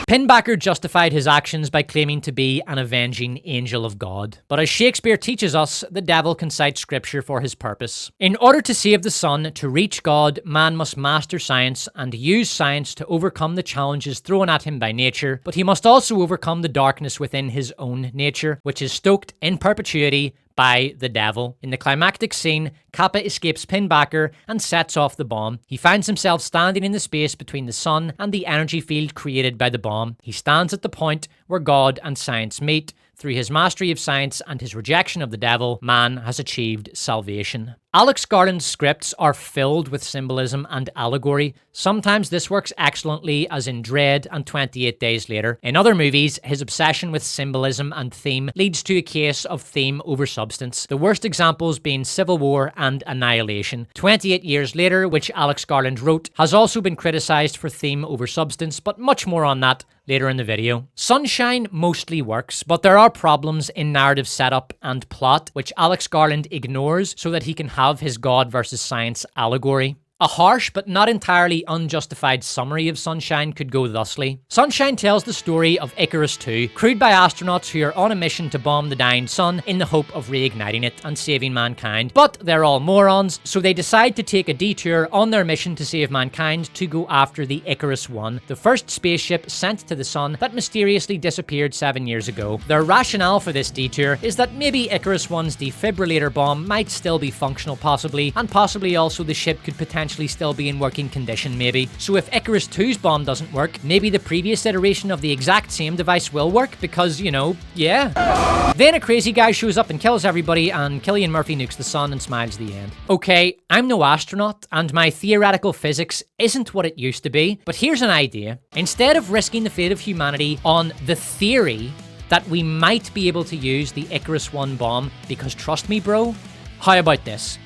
Speaker 1: Pinbacker justified his actions by claiming to be an avenging angel of God. But as Shakespeare teaches us, the devil can cite scripture for his purpose. In order to save the sun, to reach God, man must master science and use science to overcome the challenges thrown at him by nature, but he must also overcome the darkness within his own nature, which is stoked in perpetuity by the devil. In the climactic scene, Kappa escapes Pinbacker and sets off the bomb. He finds himself standing in the space between the sun and the energy field created by the bomb. He stands at the point where God and science meet. Through his mastery of science and his rejection of the devil, man has achieved salvation. Alex Garland's scripts are filled with symbolism and allegory. Sometimes this works excellently, as in Dread and 28 Days Later. In other movies, his obsession with symbolism and theme leads to a case of theme over substance, the worst examples being Civil War and Annihilation. 28 Years Later, which Alex Garland wrote, has also been criticised for theme over substance, but much more on that later in the video. Sunshine mostly works, but there are problems in narrative setup and plot, which Alex Garland ignores so that he can have his God versus science allegory. A harsh but not entirely unjustified summary of Sunshine could go thusly. Sunshine tells the story of Icarus 2, crewed by astronauts who are on a mission to bomb the dying sun in the hope of reigniting it and saving mankind. But they're all morons, so they decide to take a detour on their mission to save mankind to go after the Icarus 1, the first spaceship sent to the sun that mysteriously disappeared 7 years ago. Their rationale for this detour is that maybe Icarus 1's defibrillator bomb might still be functional possibly, and possibly also the ship could potentially still be in working condition maybe. So if Icarus 2's bomb doesn't work, maybe the previous iteration of the exact same device will work because, you know, yeah. Then a crazy guy shows up and kills everybody and Cillian Murphy nukes the sun and smiles the end. Okay, I'm no astronaut and my theoretical physics isn't what it used to be, but here's an idea. Instead of risking the fate of humanity on the theory that we might be able to use the Icarus 1 bomb, because trust me bro, how about this?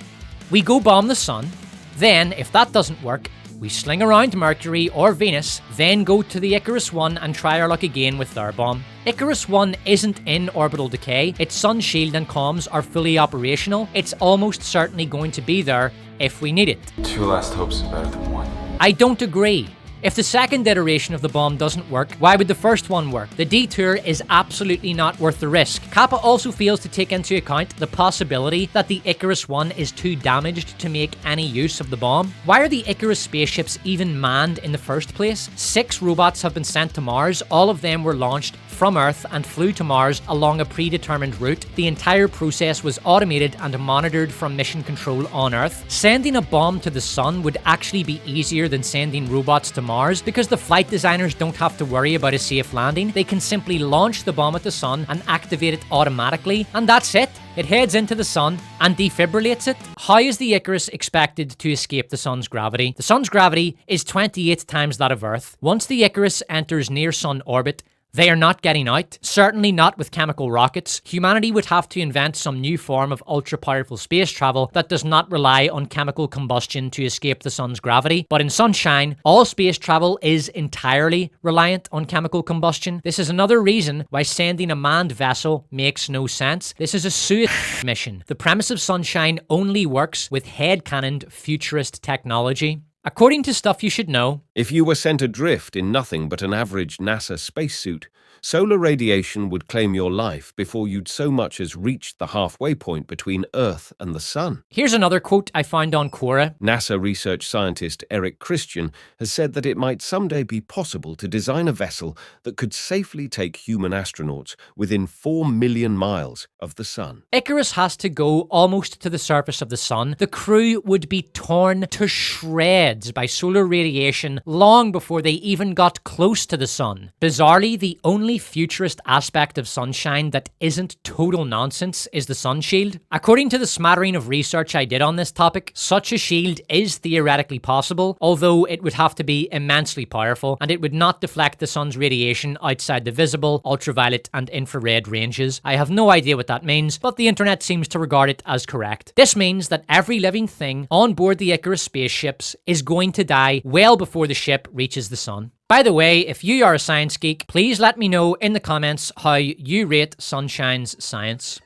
Speaker 1: We go bomb the sun, Then, if that doesn't work, we sling around Mercury or Venus, then go to the Icarus 1 and try our luck again with their bomb. Icarus 1 isn't in orbital decay, its sun shield and comms are fully operational, it's almost certainly going to be there if we need it.
Speaker 16: 2 last hopes is better than 1.
Speaker 1: I don't agree. If the second iteration of the bomb doesn't work, why would the first one work? The detour is absolutely not worth the risk. Kappa also fails to take into account the possibility that the Icarus 1 is too damaged to make any use of the bomb. Why are the Icarus spaceships even manned in the first place? 6 robots have been sent to Mars, all of them were launched from Earth and flew to Mars along a predetermined route. The entire process was automated and monitored from mission control on Earth. Sending a bomb to the sun would actually be easier than sending robots to Mars because the flight designers don't have to worry about a safe landing. They can simply launch the bomb at the sun and activate it automatically, and that's it. It heads into the sun and defibrillates it. How is the Icarus expected to escape the sun's gravity? The sun's gravity is 28 times that of Earth. Once the Icarus enters near-sun orbit, they are not getting out, certainly not with chemical rockets. Humanity would have to invent some new form of ultra-powerful space travel that does not rely on chemical combustion to escape the sun's gravity. But in Sunshine, all space travel is entirely reliant on chemical combustion. This is another reason why sending a manned vessel makes no sense. This is a suicide mission. The premise of Sunshine only works with head-cannoned futurist technology. According to Stuff You Should Know,
Speaker 10: if you were sent adrift in nothing but an average NASA spacesuit, solar radiation would claim your life before you'd so much as reached the halfway point between Earth and the Sun.
Speaker 1: Here's another quote I found on Quora.
Speaker 10: NASA research scientist Eric Christian has said that it might someday be possible to design a vessel that could safely take human astronauts within 4 million miles of the Sun.
Speaker 1: Icarus has to go almost to the surface of the Sun. The crew would be torn to shreds by solar radiation long before they even got close to the Sun. Bizarrely, the only futurist aspect of Sunshine that isn't total nonsense is the sun shield. According to the smattering of research I did on this topic, such a shield is theoretically possible, although it would have to be immensely powerful, and it would not deflect the sun's radiation outside the visible, ultraviolet, and infrared ranges. I have no idea what that means, but the internet seems to regard it as correct. This means that every living thing on board the Icarus spaceships is going to die well before the ship reaches the sun. By the way, if you are a science geek, please let me know in the comments how you rate Sunshine's science.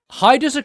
Speaker 1: How does a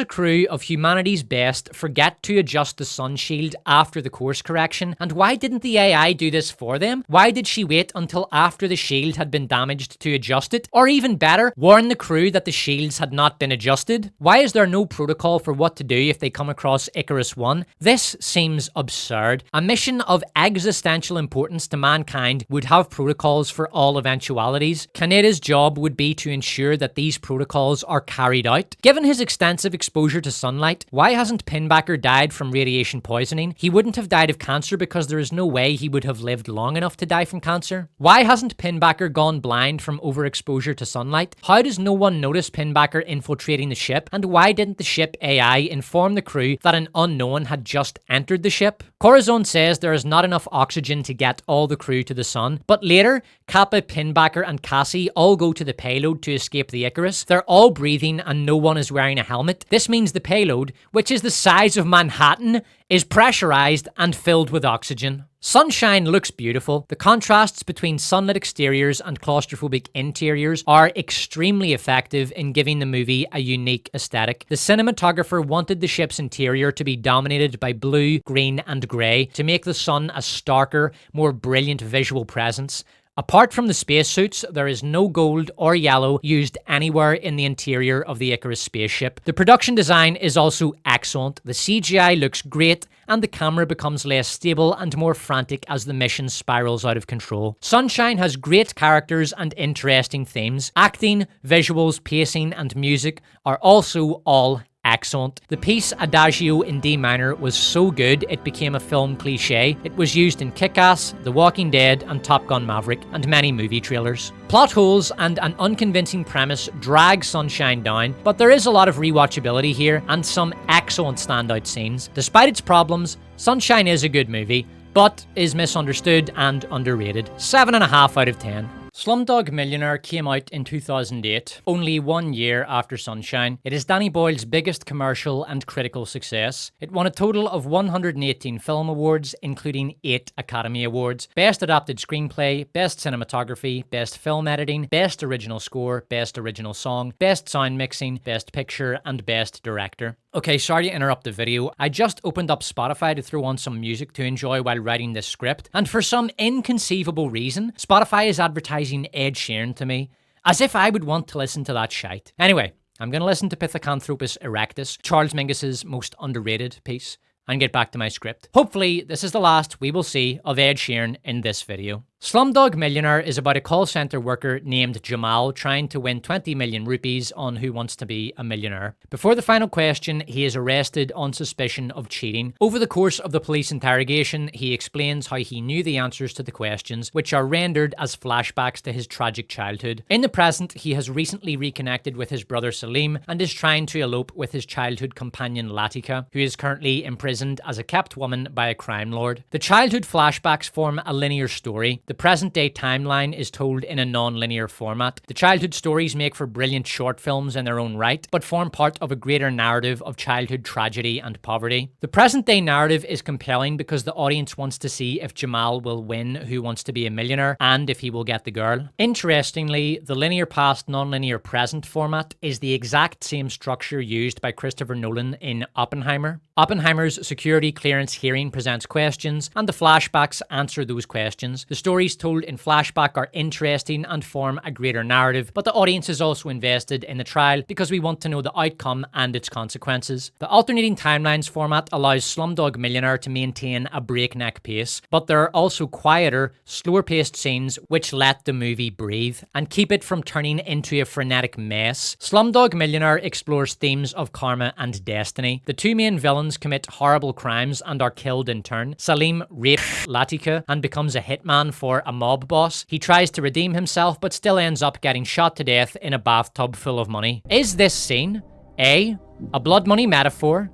Speaker 1: crew of humanity's best forget to adjust the sun shield after the course correction? And why didn't the AI do this for them? Why did she wait until after the shield had been damaged to adjust it? Or even better, warn the crew that the shields had not been adjusted? Why is there no protocol for what to do if they come across Icarus 1? This seems absurd. A mission of existential importance to mankind would have protocols for all eventualities. Kaneda's job would be to ensure that these protocols are carried out. Given his extensive exposure to sunlight, why hasn't Pinbacker died from radiation poisoning? He wouldn't have died of cancer because there is no way he would have lived long enough to die from cancer. Why hasn't Pinbacker gone blind from overexposure to sunlight? How does no one notice Pinbacker infiltrating the ship? And why didn't the ship AI inform the crew that an unknown had just entered the ship? Corazon says there is not enough oxygen to get all the crew to the sun, but later, Kappa, Pinbacker, and Cassie all go to the payload to escape the Icarus. They're all breathing and no one is wearing a helmet. This means the payload, which is the size of Manhattan, is pressurized and filled with oxygen. Sunshine looks beautiful. The contrasts between sunlit exteriors and claustrophobic interiors are extremely effective in giving the movie a unique aesthetic. The cinematographer wanted the ship's interior to be dominated by blue, green, and grey to make the sun a starker, more brilliant visual presence. Apart from the spacesuits, there is no gold or yellow used anywhere in the interior of the Icarus spaceship. The production design is also excellent. The CGI looks great, and the camera becomes less stable and more frantic as the mission spirals out of control. Sunshine has great characters and interesting themes. Acting, visuals, pacing, and music are also all excellent. The piece Adagio in D minor was so good it became a film cliche. It was used in Kick-Ass, The Walking Dead, and Top Gun Maverick, and many movie trailers. Plot holes and an unconvincing premise drag Sunshine down, but there is a lot of rewatchability here and some excellent standout scenes. Despite its problems, Sunshine is a good movie, but is misunderstood and underrated. 7.5 out of 10. Slumdog Millionaire came out in 2008, only 1 year after Sunshine. It is Danny Boyle's biggest commercial and critical success. It won a total of 118 film awards, including 8 Academy Awards. Best Adapted Screenplay, Best Cinematography, Best Film Editing, Best Original Score, Best Original Song, Best Sound Mixing, Best Picture, and Best Director. Okay, sorry to interrupt the video. I just opened up Spotify to throw on some music to enjoy while writing this script, and for some inconceivable reason, Spotify is advertising Ed Sheeran to me, as if I would want to listen to that shite. Anyway, I'm gonna listen to Pithecanthropus erectus, Charles Mingus's most underrated piece, and get back to my script. Hopefully, this is the last we will see of Ed Sheeran in this video. Slumdog Millionaire is about a call center worker named Jamal trying to win 20 million rupees on Who Wants to Be a Millionaire. Before the final question, he is arrested on suspicion of cheating. Over the course of the police interrogation, he explains how he knew the answers to the questions, which are rendered as flashbacks to his tragic childhood. In the present, he has recently reconnected with his brother Salim and is trying to elope with his childhood companion Latika, who is currently imprisoned as a kept woman by a crime lord. The childhood flashbacks form a linear story. The present-day timeline is told in a non-linear format. The childhood stories make for brilliant short films in their own right, but form part of a greater narrative of childhood tragedy and poverty. The present-day narrative is compelling because the audience wants to see if Jamal will win Who Wants to Be a Millionaire and if he will get the girl. Interestingly, the linear past, non-linear present format is the exact same structure used by Christopher Nolan in Oppenheimer. Oppenheimer's security clearance hearing presents questions, and the flashbacks answer those questions. The stories told in flashback are interesting and form a greater narrative, but the audience is also invested in the trial because we want to know the outcome and its consequences. The alternating timelines format allows Slumdog Millionaire to maintain a breakneck pace, but there are also quieter, slower-paced scenes which let the movie breathe and keep it from turning into a frenetic mess. Slumdog Millionaire explores themes of karma and destiny. The two main villains commit horrible crimes and are killed in turn. Salim rapes Latika and becomes a hitman for a mob boss. He tries to redeem himself but still ends up getting shot to death in a bathtub full of money. Is this scene A, a blood money metaphor,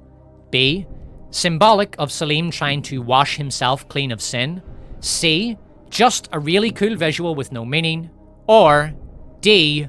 Speaker 1: B, symbolic of Salim trying to wash himself clean of sin, C, just a really cool visual with no meaning, or D,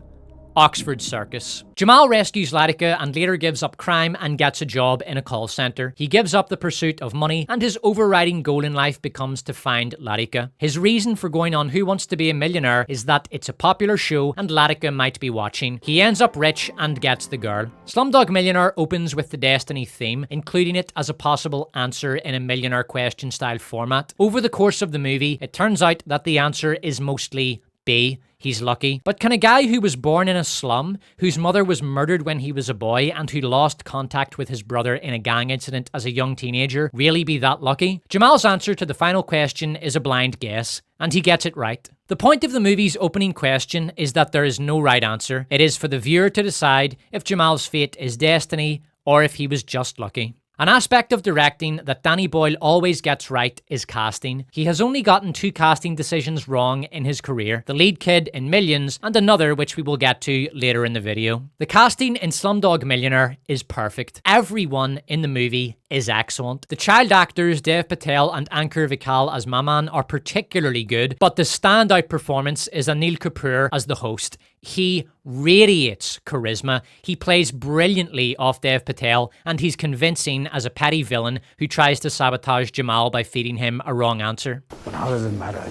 Speaker 1: Oxford Circus? Jamal rescues Latika and later gives up crime and gets a job in a call center. He gives up the pursuit of money and his overriding goal in life becomes to find Latika. His reason for going on Who Wants to Be a Millionaire is that it's a popular show and Latika might be watching. He ends up rich and gets the girl. Slumdog Millionaire opens with the Destiny theme, including it as a possible answer in a millionaire question style format. Over the course of the movie, it turns out that the answer is mostly B. He's lucky. But can a guy who was born in a slum, whose mother was murdered when he was a boy, and who lost contact with his brother in a gang incident as a young teenager, really be that lucky? Jamal's answer to the final question is a blind guess, and he gets it right. The point of the movie's opening question is that there is no right answer. It is for the viewer to decide if Jamal's fate is destiny or if he was just lucky. An aspect of directing that Danny Boyle always gets right is casting. He has only gotten 2 casting decisions wrong in his career, the lead kid in Millions and another which we will get to later in the video. The casting in Slumdog Millionaire is perfect. Everyone in the movie is excellent. The child actors Dev Patel and Ankur Vikal as Maman are particularly good, but the standout performance is Anil Kapoor as the host. He radiates charisma. He plays brilliantly off Dev Patel, and he's convincing as a petty villain who tries to sabotage Jamal by feeding him a wrong answer.
Speaker 11: But how does it matter?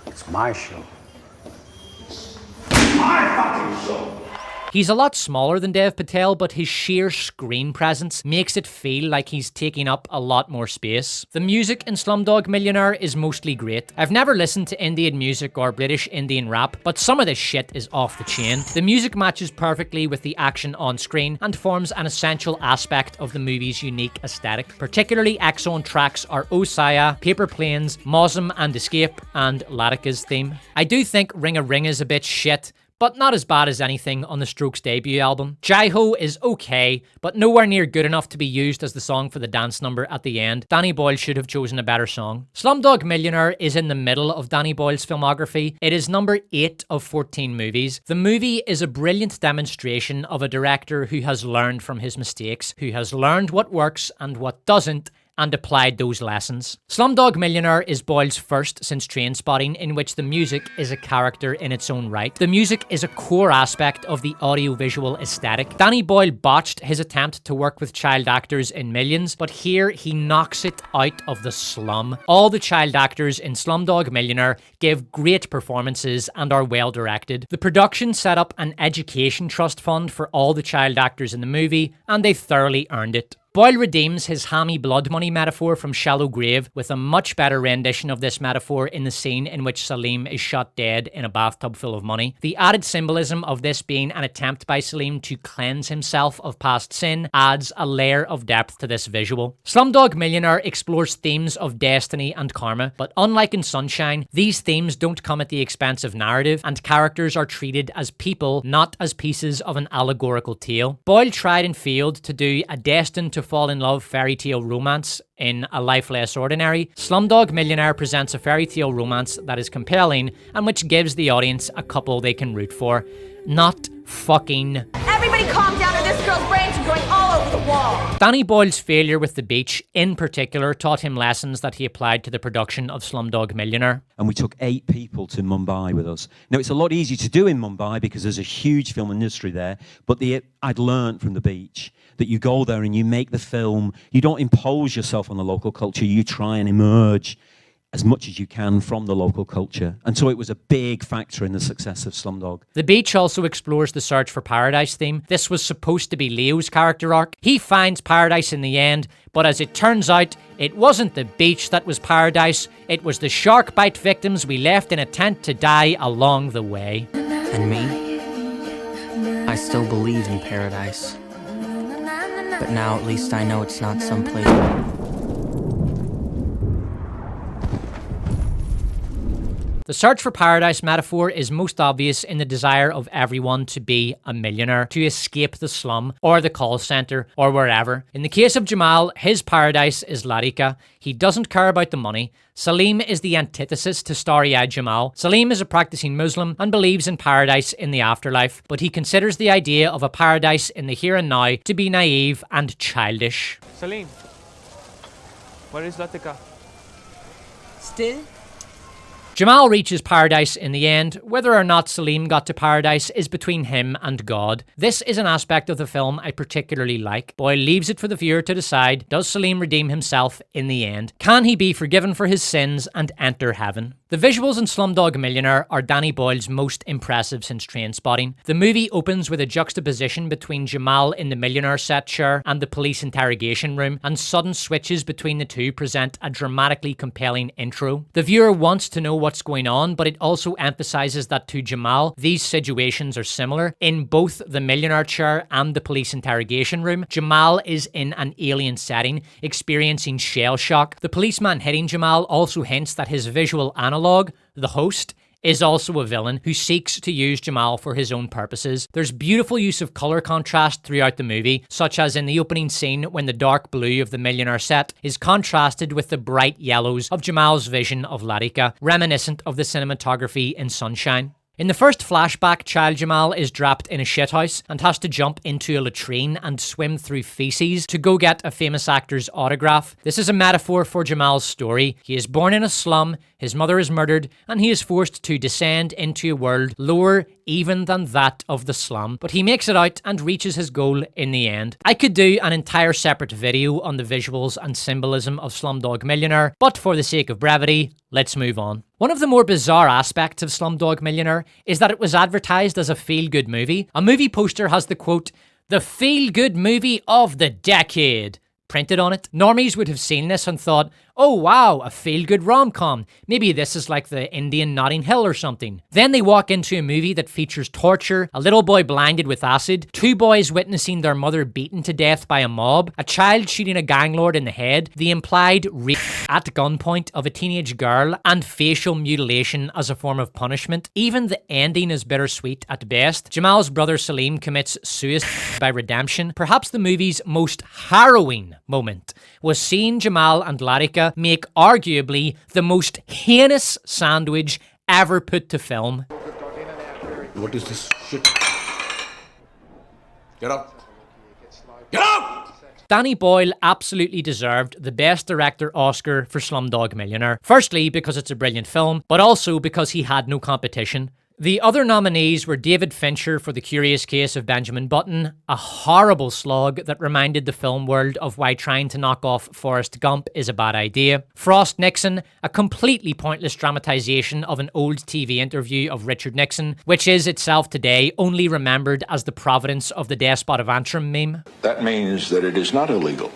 Speaker 11: It's my show. My fucking show!
Speaker 1: He's a lot smaller than Dev Patel, but his sheer screen presence makes it feel like he's taking up a lot more space. The music in Slumdog Millionaire is mostly great. I've never listened to Indian music or British Indian rap, but some of this shit is off the chain. The music matches perfectly with the action on screen and forms an essential aspect of the movie's unique aesthetic. Particularly excellent tracks are Osaya, Paper Planes, Mosm and Escape, and Latika's theme. I do think Ring a Ring is a bit shit, but not as bad as anything on the Strokes' debut album. Jai Ho is okay, but nowhere near good enough to be used as the song for the dance number at the end. Danny Boyle should have chosen a better song. Slumdog Millionaire is in the middle of Danny Boyle's filmography. It is number 8 of 14 movies. The movie is a brilliant demonstration of a director who has learned from his mistakes, who has learned what works and what doesn't, and applied those lessons. Slumdog Millionaire is Boyle's first since Trainspotting, in which the music is a character in its own right. The music is a core aspect of the audiovisual aesthetic. Danny Boyle botched his attempt to work with child actors in Millions, but here he knocks it out of the slum. All the child actors in Slumdog Millionaire give great performances and are well directed. The production set up an education trust fund for all the child actors in the movie, and they thoroughly earned it. Boyle redeems his hammy blood money metaphor from Shallow Grave with a much better rendition of this metaphor in the scene in which Salim is shot dead in a bathtub full of money. The added symbolism of this being an attempt by Salim to cleanse himself of past sin adds a layer of depth to this visual. Slumdog Millionaire explores themes of destiny and karma, but unlike in Sunshine, these themes don't come at the expense of narrative, and characters are treated as people, not as pieces of an allegorical tale. Boyle tried and failed to do a destined to fall in love fairy tale romance in A Life Less Ordinary. Slumdog Millionaire presents a fairy tale romance that is compelling and which gives the audience a couple they can root for. Not fucking...
Speaker 12: Everybody calm down or this girl's brains are going all over the wall.
Speaker 1: Danny Boyle's failure with The Beach, in particular, taught him lessons that he applied to the production of Slumdog Millionaire.
Speaker 5: And we took 8 people to Mumbai with us. Now, it's a lot easier to do in Mumbai because there's a huge film industry there, but I'd learned from The Beach that you go there and you make the film, you don't impose yourself on the local culture, you try and emerge as much as you can from the local culture. And so it was a big factor in the success of Slumdog.
Speaker 1: The Beach also explores the search for paradise theme. This was supposed to be Leo's character arc. He finds paradise in the end, but as it turns out, it wasn't the beach that was paradise, it was the shark bite victims we left in a tent to die along the way.
Speaker 9: And me? I still believe in paradise. But now at least I know it's not someplace.
Speaker 1: The search for paradise metaphor is most obvious in the desire of everyone to be a millionaire, to escape the slum, or the call center, or wherever. In the case of Jamal, his paradise is Larika. He doesn't care about the money. Salim is the antithesis to starry-eyed Jamal. Salim is a practicing Muslim and believes in paradise in the afterlife, but he considers the idea of a paradise in the here and now to be naive and childish.
Speaker 15: Salim, where is Latika?
Speaker 8: Still?
Speaker 1: Jamal reaches paradise in the end. Whether or not Salim got to paradise is between him and God. This is an aspect of the film I particularly like. Boyle leaves it for the viewer to decide, does Salim redeem himself in the end? Can he be forgiven for his sins and enter heaven? The visuals in Slumdog Millionaire are Danny Boyle's most impressive since Trainspotting. The movie opens with a juxtaposition between Jamal in the millionaire set chair and the police interrogation room, and sudden switches between the two present a dramatically compelling intro. The viewer wants to know what's going on, but it also emphasizes that to Jamal, these situations are similar. In both the millionaire chair and the police interrogation room, Jamal is in an alien setting, experiencing shell shock. The policeman hitting Jamal also hints that his visual analog, the host, is also a villain who seeks to use Jamal for his own purposes. There's beautiful use of color contrast throughout the movie, such as in the opening scene when the dark blue of the millionaire set is contrasted with the bright yellows of Jamal's vision of Larika, reminiscent of the cinematography in Sunshine. In the first flashback, child Jamal is trapped in a shithouse and has to jump into a latrine and swim through feces to go get a famous actor's autograph. This is a metaphor for Jamal's story. He is born in a slum, his mother is murdered, and he is forced to descend into a world lower even than that of the slum. But he makes it out and reaches his goal in the end. I could do an entire separate video on the visuals and symbolism of Slumdog Millionaire, but for the sake of brevity, let's move on. One of the more bizarre aspects of Slumdog Millionaire is that it was advertised as a feel-good movie. A movie poster has the quote, "The feel-good movie of the decade," printed on it. Normies would have seen this and thought, oh wow, a feel-good rom-com. Maybe this is like the Indian Notting Hill or something. Then they walk into a movie that features torture, a little boy blinded with acid, 2 boys witnessing their mother beaten to death by a mob, a child shooting a gang lord in the head, the implied rape at gunpoint of a teenage girl, and facial mutilation as a form of punishment. Even the ending is bittersweet at best. Jamal's brother Salim commits suicide by redemption. Perhaps the movie's most harrowing moment was seeing Jamal and Larika make arguably the most heinous sandwich ever put to film.
Speaker 16: What is this shit? Get up.
Speaker 3: Get out!
Speaker 1: Danny Boyle absolutely deserved the Best Director Oscar for Slumdog Millionaire. Firstly, because it's a brilliant film, but also because he had no competition. The other nominees were David Fincher for The Curious Case of Benjamin Button, a horrible slog that reminded the film world of why trying to knock off Forrest Gump is a bad idea. Frost Nixon, a completely pointless dramatization of an old TV interview of Richard Nixon, which is itself today only remembered as the providence of the Despot of Antrim meme.
Speaker 13: That means that it is not illegal.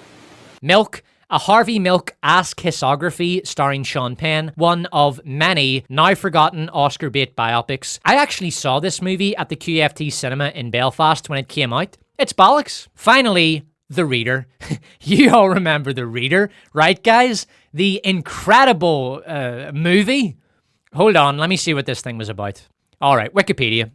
Speaker 1: Milk, a Harvey Milk ass kissography starring Sean Penn, one of many now forgotten Oscar bait biopics. I actually saw this movie at the QFT cinema in Belfast when it came out. It's bollocks. Finally, The Reader. You all remember The Reader, right guys? The incredible movie. Hold on, let me see what this thing was about. Alright, Wikipedia.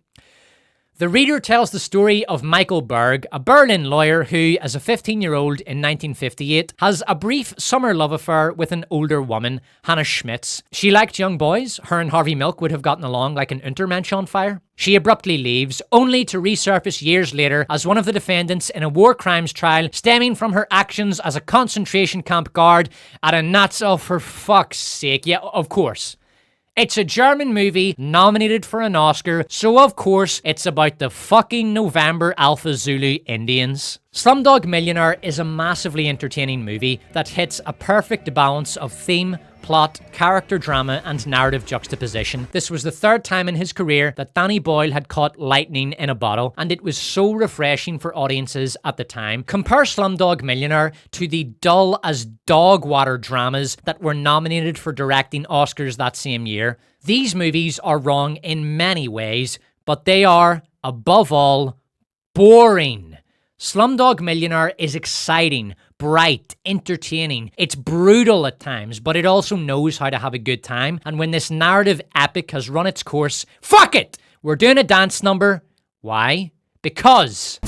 Speaker 1: The Reader tells the story of Michael Berg, a Berlin lawyer who, as a 15-year-old in 1958, has a brief summer love affair with an older woman, Hannah Schmitz. She liked young boys. Her and Harvey Milk would have gotten along like an Untermensch on fire. She abruptly leaves, only to resurface years later as one of the defendants in a war crimes trial stemming from her actions as a concentration camp guard at a Nazi... Oh, for fuck's sake. Yeah, of course. It's a German movie nominated for an Oscar, so of course it's about the fucking November Alpha Zulu Indians. Slumdog Millionaire is a massively entertaining movie that hits a perfect balance of theme, plot, character drama, and narrative juxtaposition. This was the third time in his career that Danny Boyle had caught lightning in a bottle, and it was so refreshing for audiences at the time. Compare Slumdog Millionaire to the dull as dog water dramas that were nominated for directing Oscars that same year. These movies are wrong in many ways, but they are, above all, boring. Slumdog Millionaire is exciting, bright, entertaining. It's brutal at times, but it also knows how to have a good time. And when this narrative epic has run its course, fuck it! We're doing a dance number. Why? Because...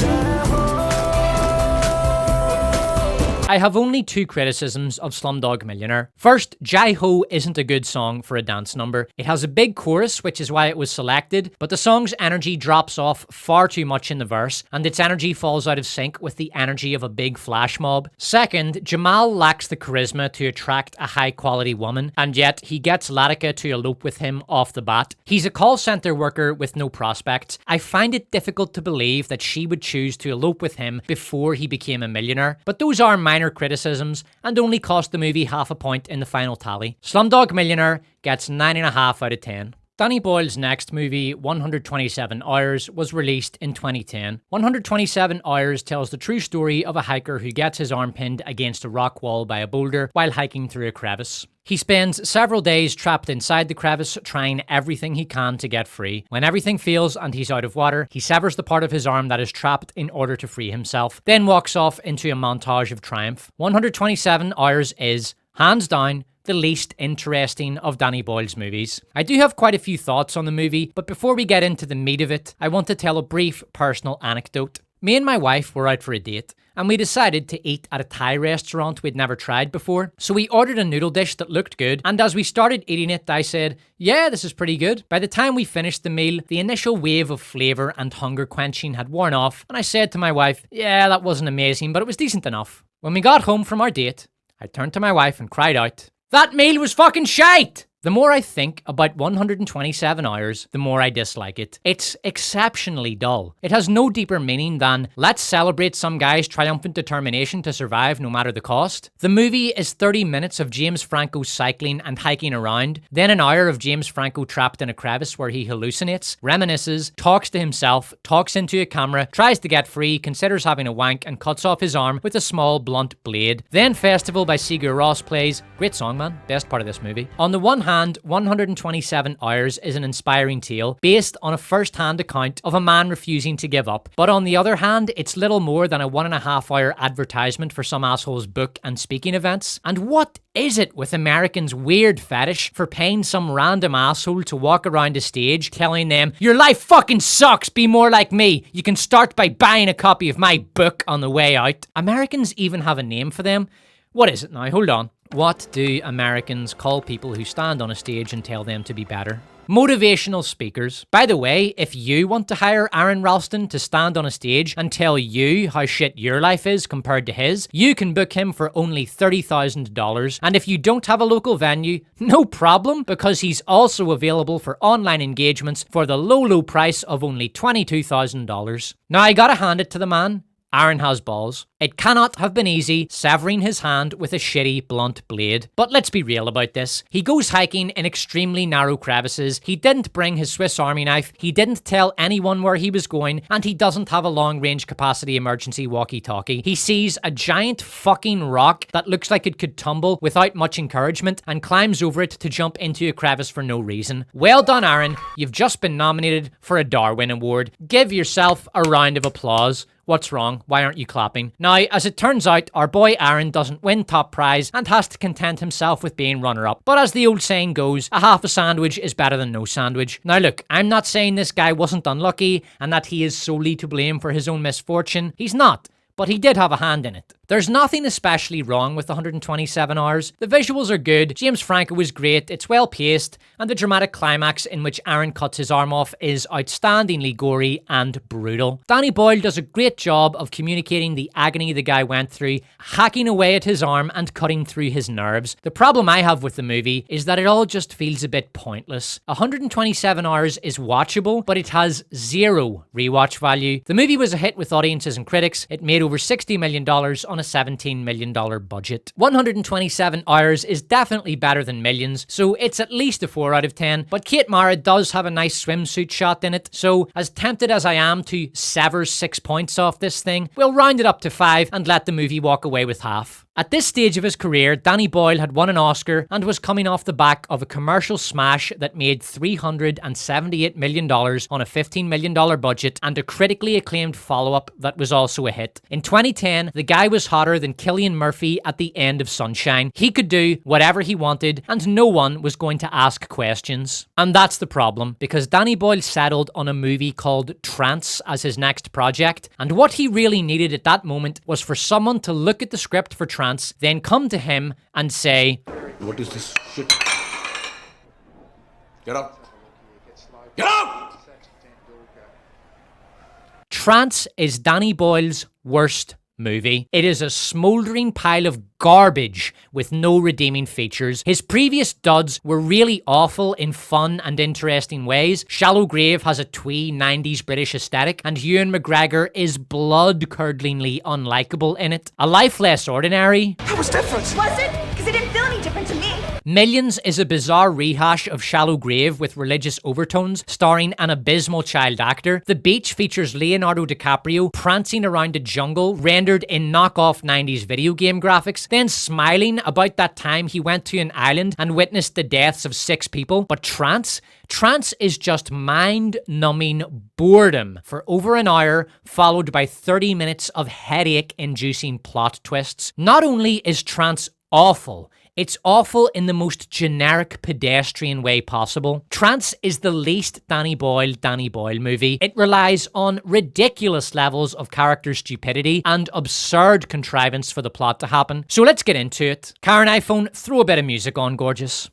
Speaker 1: I have only two criticisms of Slumdog Millionaire. First, Jai Ho isn't a good song for a dance number. It has a big chorus, which is why it was selected, but the song's energy drops off far too much in the verse, and its energy falls out of sync with the energy of a big flash mob. Second, Jamal lacks the charisma to attract a high-quality woman, and yet he gets Latika to elope with him off the bat. He's a call center worker with no prospects. I find it difficult to believe that she would choose to elope with him before he became a millionaire, but those are minor criticisms and only cost the movie half a point in the final tally. Slumdog Millionaire gets 9.5 out of 10. Danny Boyle's next movie, 127 Hours, was released in 2010. 127 Hours tells the true story of a hiker who gets his arm pinned against a rock wall by a boulder while hiking through a crevice. He spends several days trapped inside the crevice, trying everything he can to get free. When everything fails and he's out of water, he severs the part of his arm that is trapped in order to free himself, then walks off into a montage of triumph. 127 Hours is, hands down, the least interesting of Danny Boyle's movies. I do have quite a few thoughts on the movie, but before we get into the meat of it, I want to tell a brief personal anecdote. Me and my wife were out for a date, and we decided to eat at a Thai restaurant we'd never tried before. So we ordered a noodle dish that looked good, and as we started eating it, I said, yeah, this is pretty good. By the time we finished the meal, the initial wave of flavour and hunger quenching had worn off, and I said to my wife, yeah, that wasn't amazing, but it was decent enough. When we got home from our date, I turned to my wife and cried out, that meal was fucking shite! The more I think about 127 Hours, the more I dislike it. It's exceptionally dull. It has no deeper meaning than, let's celebrate some guy's triumphant determination to survive no matter the cost. The movie is 30 minutes of James Franco cycling and hiking around, then an hour of James Franco trapped in a crevice where he hallucinates, reminisces, talks to himself, talks into a camera, tries to get free, considers having a wank, and cuts off his arm with a small blunt blade. Then Festival by Sigur Rós plays. Great song, man. Best part of this movie. On the one hand, 127 Hours is an inspiring tale based on a first-hand account of a man refusing to give up. But on the other hand, it's little more than a 1.5-hour advertisement for some asshole's book and speaking events. And what is it with Americans' weird fetish for paying some random asshole to walk around a stage telling them, your life fucking sucks, be more like me. You can start by buying a copy of my book on the way out. Americans even have a name for them. What is it now? Hold on. What do Americans call people who stand on a stage and tell them to be better? Motivational speakers. By the way, if you want to hire Aaron Ralston to stand on a stage and tell you how shit your life is compared to his, you can book him for only $30,000. And if you don't have a local venue, no problem, because he's also available for online engagements for the low price of only $22,000. Now I gotta hand it to the man. Aaron has balls. It cannot have been easy severing his hand with a shitty blunt blade. But let's be real about this. He goes hiking in extremely narrow crevices, he didn't bring his Swiss Army knife, he didn't tell anyone where he was going, and he doesn't have a long range capacity emergency walkie-talkie. He sees a giant fucking rock that looks like it could tumble without much encouragement and climbs over it to jump into a crevice for no reason. Well done, Aaron. You've just been nominated for a Darwin Award. Give yourself a round of applause. What's wrong? Why aren't you clapping? Now, as it turns out, our boy Aaron doesn't win top prize and has to content himself with being runner-up. But as the old saying goes, a half a sandwich is better than no sandwich. Now look, I'm not saying this guy wasn't unlucky and that he is solely to blame for his own misfortune. He's not. But he did have a hand in it. There's nothing especially wrong with 127 hours. The visuals are good, James Franco is great, it's well paced, and the dramatic climax in which Aaron cuts his arm off is outstandingly gory and brutal. Danny Boyle does a great job of communicating the agony the guy went through, hacking away at his arm and cutting through his nerves. The problem I have with the movie is that it all just feels a bit pointless. 127 hours is watchable, but it has zero rewatch value. The movie was a hit with audiences and critics. It made over $60 million on a $17 million budget. 127 hours is definitely better than Millions, so it's at least a 4 out of 10, but Kate Mara does have a nice swimsuit shot in it, so as tempted as I am to sever 6 points off this thing, we'll round it up to 5 and let the movie walk away with half. At this stage of his career, Danny Boyle had won an Oscar and was coming off the back of a commercial smash that made $378 million on a $15 million budget and a critically acclaimed follow-up that was also a hit. In 2010, the guy was hotter than Cillian Murphy at the end of Sunshine. He could do whatever he wanted and no one was going to ask questions. And that's the problem, because Danny Boyle settled on a movie called Trance as his next project, and what he really needed at that moment was for someone to look at the script for Trance, then come to him and say,
Speaker 11: "What is this shit? Get up! Get up!"
Speaker 1: Trance is Danny Boyle's worst movie. It is a smouldering pile of garbage with no redeeming features. His previous duds were really awful in fun and interesting ways. Shallow Grave has a twee 90s British aesthetic, and Ewan McGregor is blood-curdlingly unlikable in it. A Life Less Ordinary.
Speaker 12: That was different. Was it? Because it didn't feel any different to me.
Speaker 1: Millions is a bizarre rehash of Shallow Grave with religious overtones, starring an abysmal child actor. The Beach features Leonardo DiCaprio prancing around a jungle rendered in knockoff 90s video game graphics, then smiling about that time he went to an island and witnessed the deaths of 6 people. But Trance is just mind-numbing boredom for over an hour, followed by 30 minutes of headache-inducing plot twists. Not only is Trance awful, it's awful in the most generic, pedestrian way possible. Trance is the least Danny Boyle movie. It relies on ridiculous levels of character stupidity and absurd contrivance for the plot to happen. So let's get into it. Karen iPhone, throw a bit of music on, gorgeous.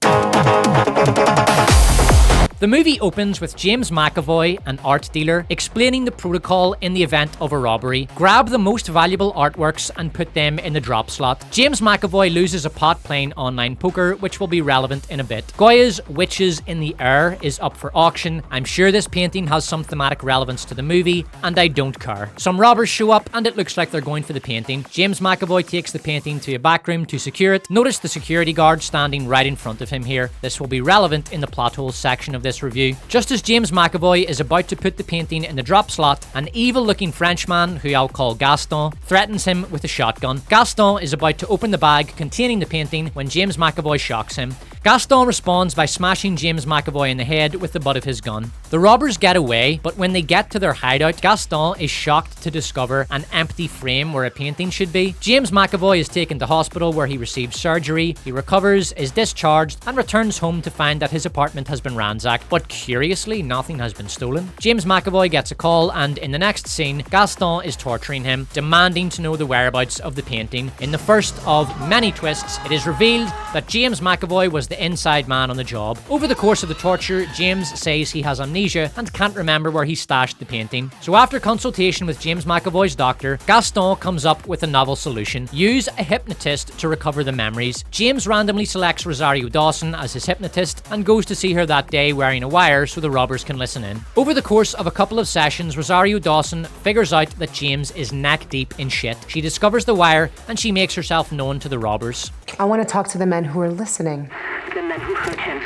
Speaker 1: The movie opens with James McAvoy, an art dealer, explaining the protocol in the event of a robbery. Grab the most valuable artworks and put them in the drop slot. James McAvoy loses a pot playing online poker, which will be relevant in a bit. Goya's Witches in the Air is up for auction. I'm sure this painting has some thematic relevance to the movie, and I don't care. Some robbers show up, and it looks like they're going for the painting. James McAvoy takes the painting to a back room to secure it. Notice the security guard standing right in front of him here. This will be relevant in the plot holes section of this review. Just as James McAvoy is about to put the painting in the drop slot, an evil-looking Frenchman, who I'll call Gaston, threatens him with a shotgun. Gaston is about to open the bag containing the painting when James McAvoy shocks him. Gaston responds by smashing James McAvoy in the head with the butt of his gun. The robbers get away, but when they get to their hideout, Gaston is shocked to discover an empty frame where a painting should be. James McAvoy is taken to hospital where he receives surgery. He recovers, is discharged, and returns home to find that his apartment has been ransacked, but curiously, nothing has been stolen. James McAvoy gets a call, and in the next scene, Gaston is torturing him, demanding to know the whereabouts of the painting. In the first of many twists, it is revealed that James McAvoy was the inside man on the job. Over the course of the torture, James says he has amnesia and can't remember where he stashed the painting. So after consultation with James McAvoy's doctor, Gaston comes up with a novel solution. Use a hypnotist to recover the memories. James randomly selects Rosario Dawson as his hypnotist and goes to see her that day wearing a wire so the robbers can listen in. Over the course of a couple of sessions, Rosario Dawson figures out that James is neck deep in shit. She discovers the wire and she makes herself known to the robbers.
Speaker 17: I want to talk to the men who are listening.
Speaker 18: The men who heard him.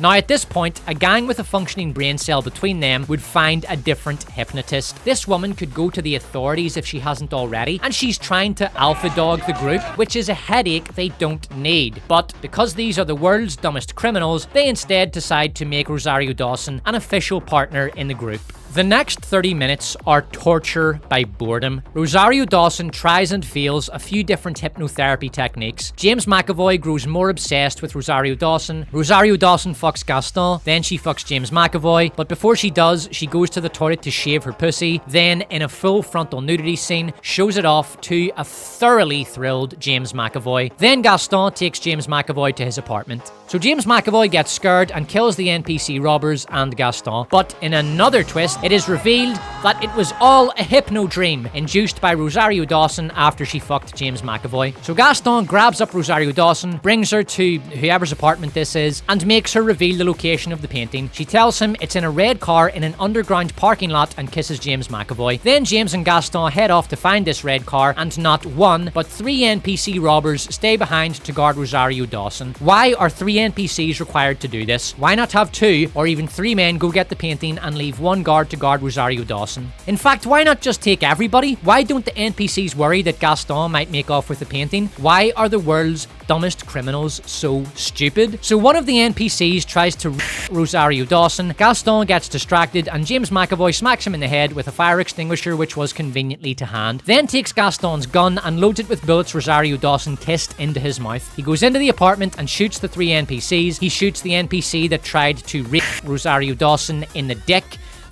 Speaker 1: Now at this point, a gang with a functioning brain cell between them would find a different hypnotist. This woman could go to the authorities if she hasn't already, and she's trying to alpha dog the group, which is a headache they don't need. But because these are the world's dumbest criminals, they instead decide to make Rosario Dawson an official partner in the group. The next 30 minutes are torture by boredom. Rosario Dawson tries and fails a few different hypnotherapy techniques. James McAvoy grows more obsessed with Rosario Dawson. Rosario Dawson fucks Gaston, then she fucks James McAvoy, but before she does, she goes to the toilet to shave her pussy, then in a full frontal nudity scene, shows it off to a thoroughly thrilled James McAvoy. Then Gaston takes James McAvoy to his apartment. So James McAvoy gets scared and kills the NPC robbers and Gaston, but in another twist, it is revealed that it was all a hypno dream induced by Rosario Dawson after she fucked James McAvoy. So Gaston grabs up Rosario Dawson, brings her to whoever's apartment this is, and makes her reveal the location of the painting. She tells him it's in a red car in an underground parking lot and kisses James McAvoy. Then James and Gaston head off to find this red car, and not one, but 3 NPC robbers stay behind to guard Rosario Dawson. Why are 3 NPCs required to do this? Why not have 2 or even 3 men go get the painting and leave 1 guard to guard Rosario Dawson? In fact, why not just take everybody? Why don't the NPCs worry that Gaston might make off with the painting? Why are the world's dumbest criminals so stupid? So one of the NPCs tries to Rosario Dawson, Gaston gets distracted, and James McAvoy smacks him in the head with a fire extinguisher which was conveniently to hand. Then takes Gaston's gun and loads it with bullets Rosario Dawson kissed into his mouth. He goes into the apartment and shoots the 3 NPCs. He shoots the NPC that tried to rape Rosario Dawson in the dick,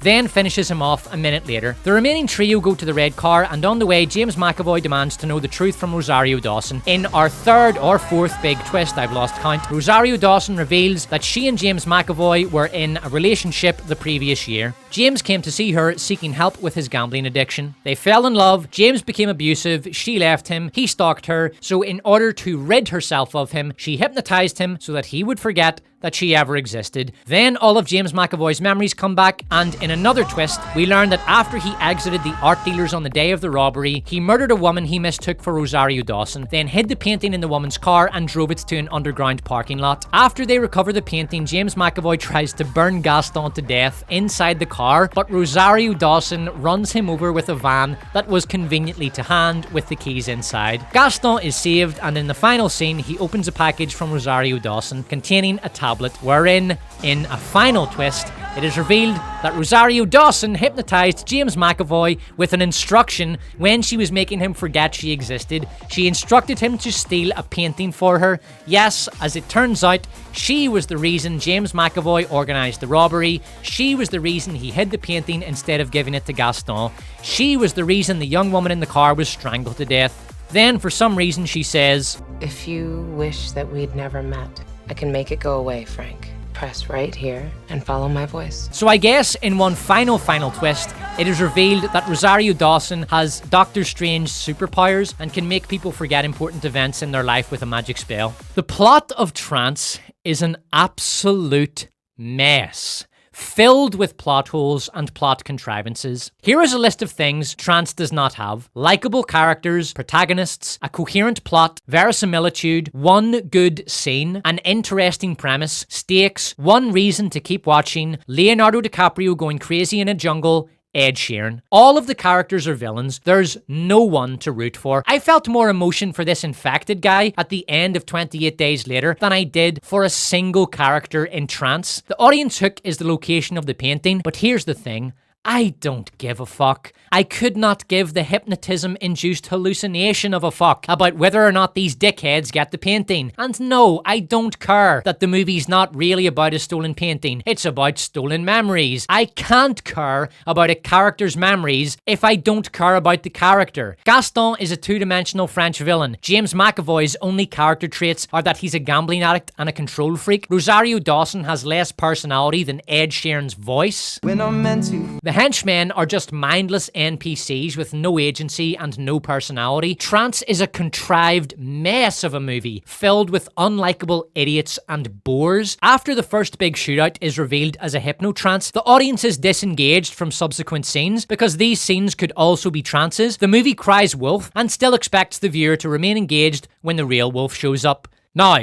Speaker 1: then finishes him off a minute later. The remaining trio go to the red car, and on the way, James McAvoy demands to know the truth from Rosario Dawson. In our 3rd or 4th big twist, I've lost count, Rosario Dawson reveals that she and James McAvoy were in a relationship the previous year. James came to see her seeking help with his gambling addiction. They fell in love, James became abusive, she left him, he stalked her, so in order to rid herself of him, she hypnotized him so that he would forget that she ever existed. Then all of James McAvoy's memories come back, and in another twist, we learn that after he exited the art dealers on the day of the robbery, he murdered a woman he mistook for Rosario Dawson, then hid the painting in the woman's car and drove it to an underground parking lot. After they recover the painting, James McAvoy tries to burn Gaston to death inside the car, but Rosario Dawson runs him over with a van that was conveniently to hand with the keys inside. Gaston is saved, and in the final scene, he opens a package from Rosario Dawson containing a tablet wherein, in a final twist, it is revealed that Rosario Dawson hypnotized James McAvoy with an instruction when she was making him forget she existed. She instructed him to steal a painting for her. Yes, as it turns out, she was the reason James McAvoy organized the robbery. She was the reason he hid the painting instead of giving it to Gaston. She was the reason the young woman in the car was strangled to death. Then, for some reason, she says,
Speaker 17: If you wish that we'd never met, I can make it go away, Frank. Press right here and follow my voice.
Speaker 1: So I guess in one final twist, it is revealed that Rosario Dawson has Doctor Strange superpowers and can make people forget important events in their life with a magic spell. The plot of Trance is an absolute mess, filled with plot holes and plot contrivances. Here is a list of things Trance does not have: likable characters, protagonists, a coherent plot, verisimilitude, one good scene, an interesting premise, stakes, one reason to keep watching, Leonardo DiCaprio going crazy in a jungle, Ed Sheeran. All of the characters are villains. There's no one to root for. I felt more emotion for this infected guy at the end of 28 Days Later than I did for a single character in Trance. The audience hook is the location of the painting, but here's the thing. I don't give a fuck. I could not give the hypnotism-induced hallucination of a fuck about whether or not these dickheads get the painting. And no, I don't care that the movie's not really about a stolen painting. It's about stolen memories. I can't care about a character's memories if I don't care about the character. Gaston is a two-dimensional French villain. James McAvoy's only character traits are that he's a gambling addict and a control freak. Rosario Dawson has less personality than Ed Sheeran's voice. When I'm meant to. The henchmen are just mindless NPCs with no agency and no personality. Trance is a contrived mess of a movie, filled with unlikable idiots and bores. After the first big shootout is revealed as a hypnotrance, the audience is disengaged from subsequent scenes because these scenes could also be trances. The movie cries wolf and still expects the viewer to remain engaged when the real wolf shows up. Now,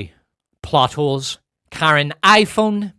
Speaker 1: plot holes. Karen iPhone.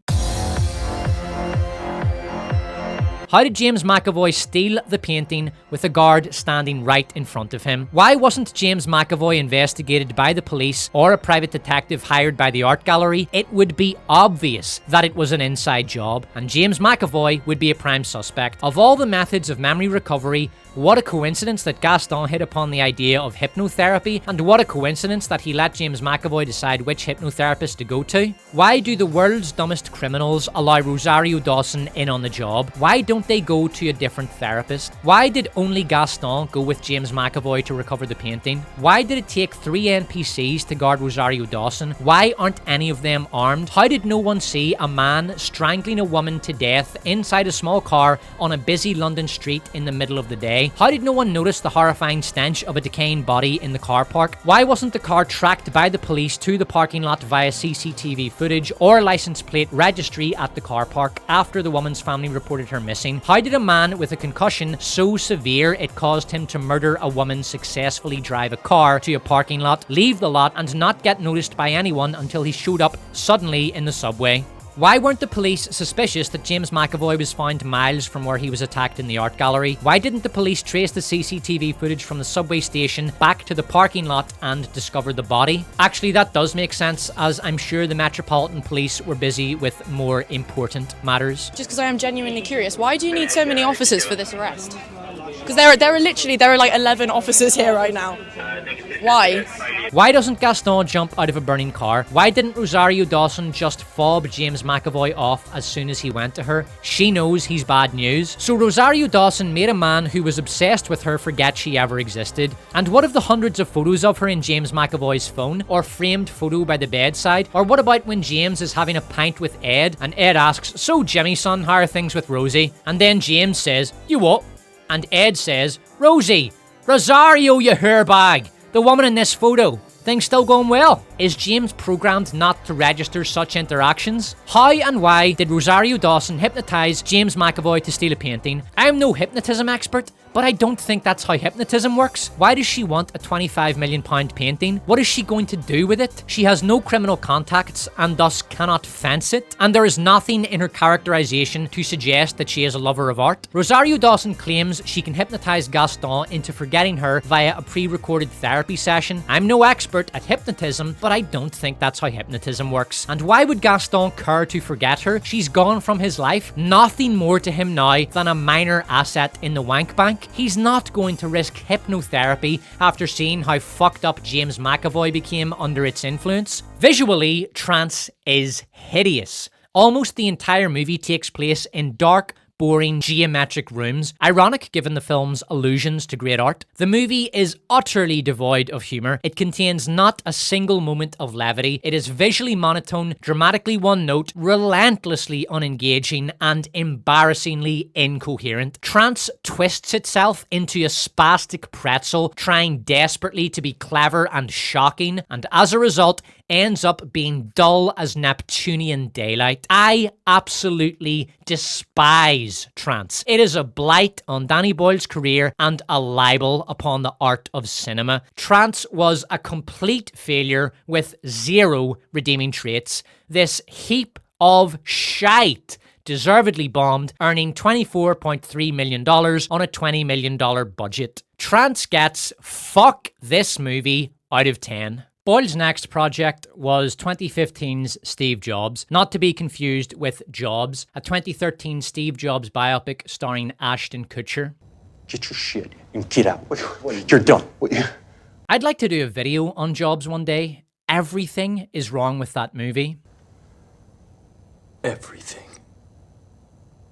Speaker 1: How did James McAvoy steal the painting with a guard standing right in front of him? Why wasn't James McAvoy investigated by the police or a private detective hired by the art gallery? It would be obvious that it was an inside job, and James McAvoy would be a prime suspect. Of all the methods of memory recovery, what a coincidence that Gaston hit upon the idea of hypnotherapy, and what a coincidence that he let James McAvoy decide which hypnotherapist to go to. Why do the world's dumbest criminals allow Rosario Dawson in on the job? Why don't they go to a different therapist? Why did only Gaston go with James McAvoy to recover the painting? Why did it take 3 NPCs to guard Rosario Dawson? Why aren't any of them armed? How did no one see a man strangling a woman to death inside a small car on a busy London street in the middle of the day? How did no one notice the horrifying stench of a decaying body in the car park? Why wasn't the car tracked by the police to the parking lot via CCTV footage or license plate registry at the car park after the woman's family reported her missing? How did a man with a concussion so severe it caused him to murder a woman successfully drive a car to a parking lot, leave the lot, and not get noticed by anyone until he showed up suddenly in the subway? Why weren't the police suspicious that James McAvoy was found miles from where he was attacked in the art gallery? Why didn't the police trace the CCTV footage from the subway station back to the parking lot and discover the body? Actually, that does make sense, as I'm sure the Metropolitan Police were busy with more important matters.
Speaker 18: Just because I am genuinely curious, why do you need so many officers for this arrest? Because there are like 11 officers here right now. Why?
Speaker 1: Why doesn't Gaston jump out of a burning car? Why didn't Rosario Dawson just fob James McAvoy off as soon as he went to her? She knows he's bad news. So Rosario Dawson made a man who was obsessed with her forget she ever existed. And what of the hundreds of photos of her in James McAvoy's phone, or framed photo by the bedside? Or what about when James is having a pint with Ed and Ed asks, "So Jimmy son, how are things with Rosie?" And then James says, "You what?" And Ed says, "Rosie, Rosario, you hairbag, the woman in this photo. Things still going well." Is James programmed not to register such interactions? How and why did Rosario Dawson hypnotize James McAvoy to steal a painting? I'm no hypnotism expert, but I don't think that's how hypnotism works. Why does she want a £25 million painting? What is she going to do with it? She has no criminal contacts and thus cannot fence it. And there is nothing in her characterization to suggest that she is a lover of art. Rosario Dawson claims she can hypnotize Gaston into forgetting her via a pre-recorded therapy session. I'm no expert at hypnotism, but I don't think that's how hypnotism works. And why would Gaston care to forget her? She's gone from his life. Nothing more to him now than a minor asset in the wank bank. He's not going to risk hypnotherapy after seeing how fucked up James McAvoy became under its influence. Visually, Trance is hideous. Almost the entire movie takes place in dark, boring, geometric rooms, ironic given the film's allusions to great art. The movie is utterly devoid of humour. It contains not a single moment of levity. It is visually monotone, dramatically one note, relentlessly unengaging, and embarrassingly incoherent. Trance twists itself into a spastic pretzel, trying desperately to be clever and shocking, and as a result, ends up being dull as Neptunian daylight. I absolutely despise Trance. It is a blight on Danny Boyle's career and a libel upon the art of cinema. Trance was a complete failure with zero redeeming traits. This heap of shite deservedly bombed, earning $24.3 million on a $20 million budget. Trance gets fuck this movie out of 10. Boyle's next project was 2015's Steve Jobs, not to be confused with Jobs, a 2013 Steve Jobs biopic starring Ashton Kutcher.
Speaker 2: Get your shit and get out. You're done.
Speaker 1: I'd like to do a video on Jobs one day. Everything is wrong with that movie.
Speaker 2: Everything.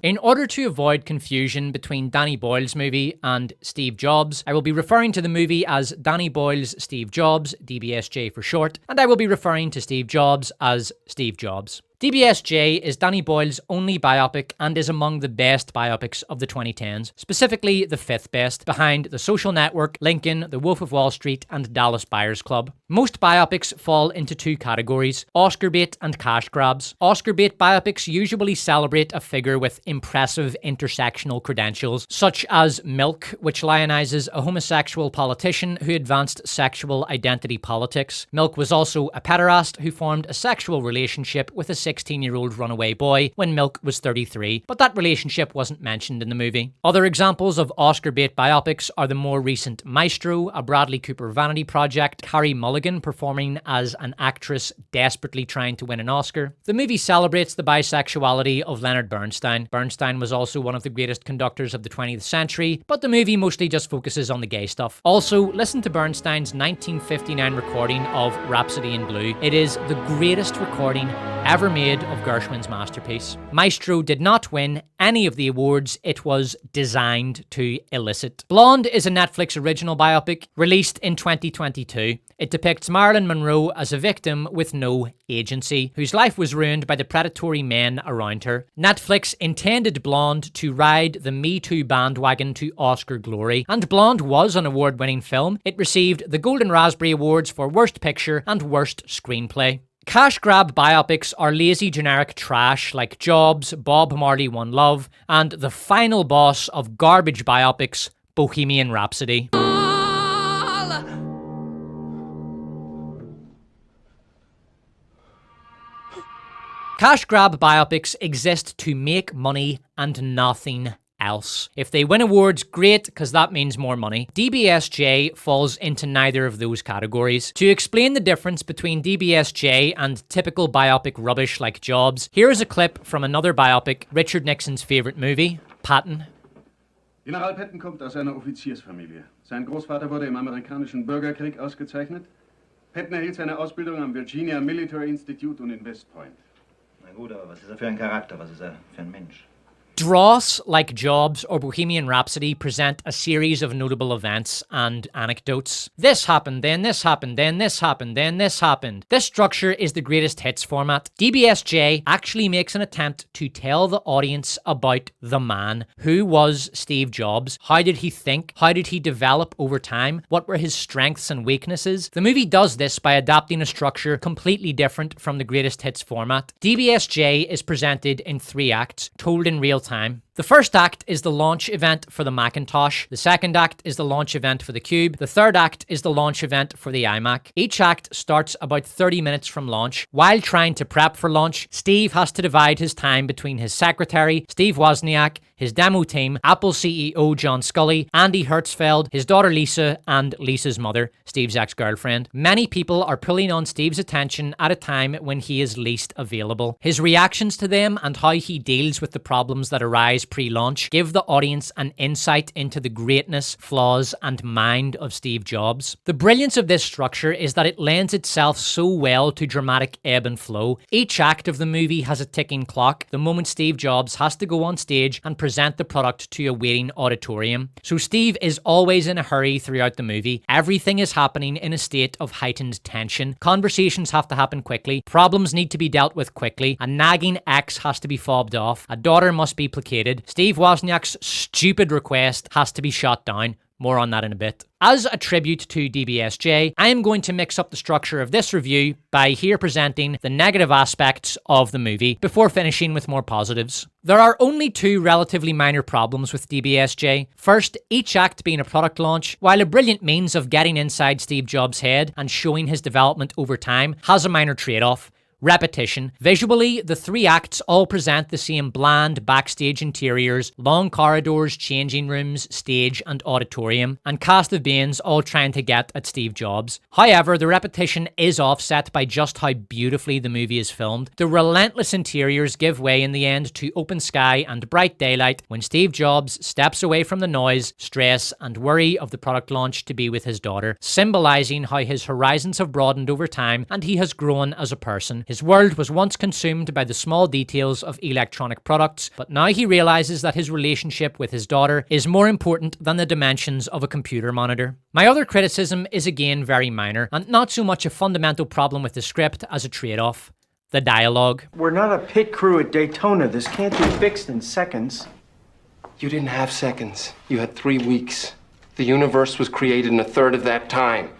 Speaker 1: In order to avoid confusion between Danny Boyle's movie and Steve Jobs, I will be referring to the movie as Danny Boyle's Steve Jobs, DBSJ for short, and I will be referring to Steve Jobs as Steve Jobs. DBSJ is Danny Boyle's only biopic and is among the best biopics of the 2010s, specifically the fifth best, behind The Social Network, Lincoln, The Wolf of Wall Street, and Dallas Buyers Club. Most biopics fall into two categories, Oscar bait and cash grabs. Oscar bait biopics usually celebrate a figure with impressive intersectional credentials, such as Milk, which lionizes a homosexual politician who advanced sexual identity politics. Milk was also a pederast who formed a sexual relationship with a 16-year-old runaway boy when Milk was 33, but that relationship wasn't mentioned in the movie. Other examples of Oscar bait biopics are the more recent Maestro, a Bradley Cooper vanity project, Carey Mulligan performing as an actress desperately trying to win an Oscar. The movie celebrates the bisexuality of Leonard Bernstein. Bernstein was also one of the greatest conductors of the 20th century, but the movie mostly just focuses on the gay stuff. Also, listen to Bernstein's 1959 recording of Rhapsody in Blue. It is the greatest recording ever made of Gershwin's masterpiece. Maestro did not win any of the awards it was designed to elicit. Blonde is a Netflix original biopic released in 2022. It depicts Marilyn Monroe as a victim with no agency, whose life was ruined by the predatory men around her. Netflix intended Blonde to ride the Me Too bandwagon to Oscar glory, and Blonde was an award-winning film. It received the Golden Raspberry Awards for Worst Picture and Worst Screenplay. Cash grab biopics are lazy generic trash like Jobs, Bob Marley One Love, and the final boss of garbage biopics, Bohemian Rhapsody. Cash grab biopics exist to make money and nothing else. If they win awards, great, because that means more money. DBSJ falls into neither of those categories. To explain the difference between DBSJ and typical biopic rubbish like Jobs, here is a clip from another biopic, Richard Nixon's favourite movie, Patton.
Speaker 19: General Patton kommt aus einer Offiziersfamilie. Sein Großvater wurde im amerikanischen Bürgerkrieg ausgezeichnet. Patton erhielt seine Ausbildung am Virginia Military Institute und in West Point.
Speaker 21: Na gut, aber was ist er für ein Charakter? Was ist er für ein Mensch?
Speaker 1: Dross, like Jobs or Bohemian Rhapsody, present a series of notable events and anecdotes. This happened, then this happened, then this happened, then this happened. This structure is the greatest hits format. DBSJ actually makes an attempt to tell the audience about the man. Who was Steve Jobs? How did he think? How did he develop over time? What were his strengths and weaknesses? The movie does this by adapting a structure completely different from the greatest hits format. DBSJ is presented in 3 acts, told in real time. The first act is the launch event for the Macintosh. The second act is the launch event for the Cube. The third act is the launch event for the iMac. Each act starts about 30 minutes from launch. While trying to prep for launch, Steve has to divide his time between his secretary, Steve Wozniak, his demo team, Apple CEO John Scully, Andy Hertzfeld, his daughter Lisa, and Lisa's mother, Steve's ex-girlfriend. Many people are pulling on Steve's attention at a time when he is least available. His reactions to them and how he deals with the problems that arise pre-launch give the audience an insight into the greatness, flaws, and mind of Steve Jobs. The brilliance of this structure is that it lends itself so well to dramatic ebb and flow. Each act of the movie has a ticking clock, the moment Steve Jobs has to go on stage and present the product to a waiting auditorium. So Steve is always in a hurry throughout the movie. Everything is happening in a state of heightened tension. Conversations have to happen quickly. Problems need to be dealt with quickly. A nagging ex has to be fobbed off. A daughter must be placated. Steve Wozniak's stupid request has to be shot down. More on that in a bit. As a tribute to DBSJ, I am going to mix up the structure of this review by here presenting the negative aspects of the movie before finishing with more positives. There are only 2 relatively minor problems with DBSJ. First, each act being a product launch, while a brilliant means of getting inside Steve Jobs' head and showing his development over time, has a minor trade-off. Repetition. Visually, the 3 acts all present the same bland backstage interiors, long corridors, changing rooms, stage and auditorium, and cast of Banes all trying to get at Steve Jobs. However, the repetition is offset by just how beautifully the movie is filmed. The relentless interiors give way in the end to open sky and bright daylight when Steve Jobs steps away from the noise, stress, and worry of the product launch to be with his daughter, symbolizing how his horizons have broadened over time and he has grown as a person. His world was once consumed by the small details of electronic products, but now he realizes that his relationship with his daughter is more important than the dimensions of a computer monitor. My other criticism is again very minor, and not so much a fundamental problem with the script as a trade-off. The dialogue.
Speaker 20: We're not a pit crew at Daytona. This can't be fixed in seconds.
Speaker 22: You didn't have seconds. You had 3 weeks. The universe was created in a third of that time.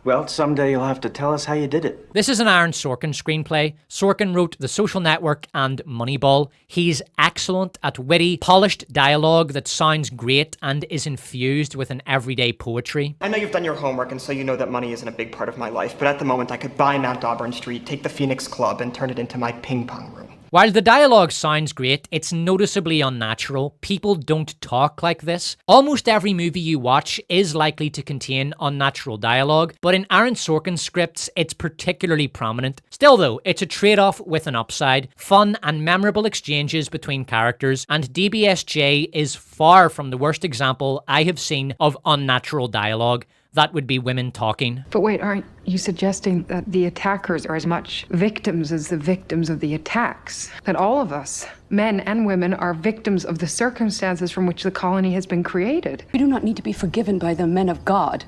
Speaker 20: Well, someday you'll have to tell us how you did it.
Speaker 1: This is an Aaron Sorkin screenplay. Sorkin wrote The Social Network and Moneyball. He's excellent at witty, polished dialogue that sounds great and is infused with an everyday poetry.
Speaker 23: I know you've done your homework and so you know that money isn't a big part of my life, but at the moment I could buy Mount Auburn Street, take the Phoenix Club, and turn it into my ping pong room.
Speaker 1: While the dialogue sounds great, it's noticeably unnatural. People don't talk like this. Almost every movie you watch is likely to contain unnatural dialogue, but in Aaron Sorkin's scripts, it's particularly prominent. Still though, it's a trade-off with an upside. Fun and memorable exchanges between characters, and DBSJ is far from the worst example I have seen of unnatural dialogue. That would be women talking.
Speaker 24: But wait, aren't you suggesting that the attackers are as much victims as the victims of the attacks? That all of us, men and women, are victims of the circumstances from which the colony has been created?
Speaker 25: We do not need to be forgiven by the men of God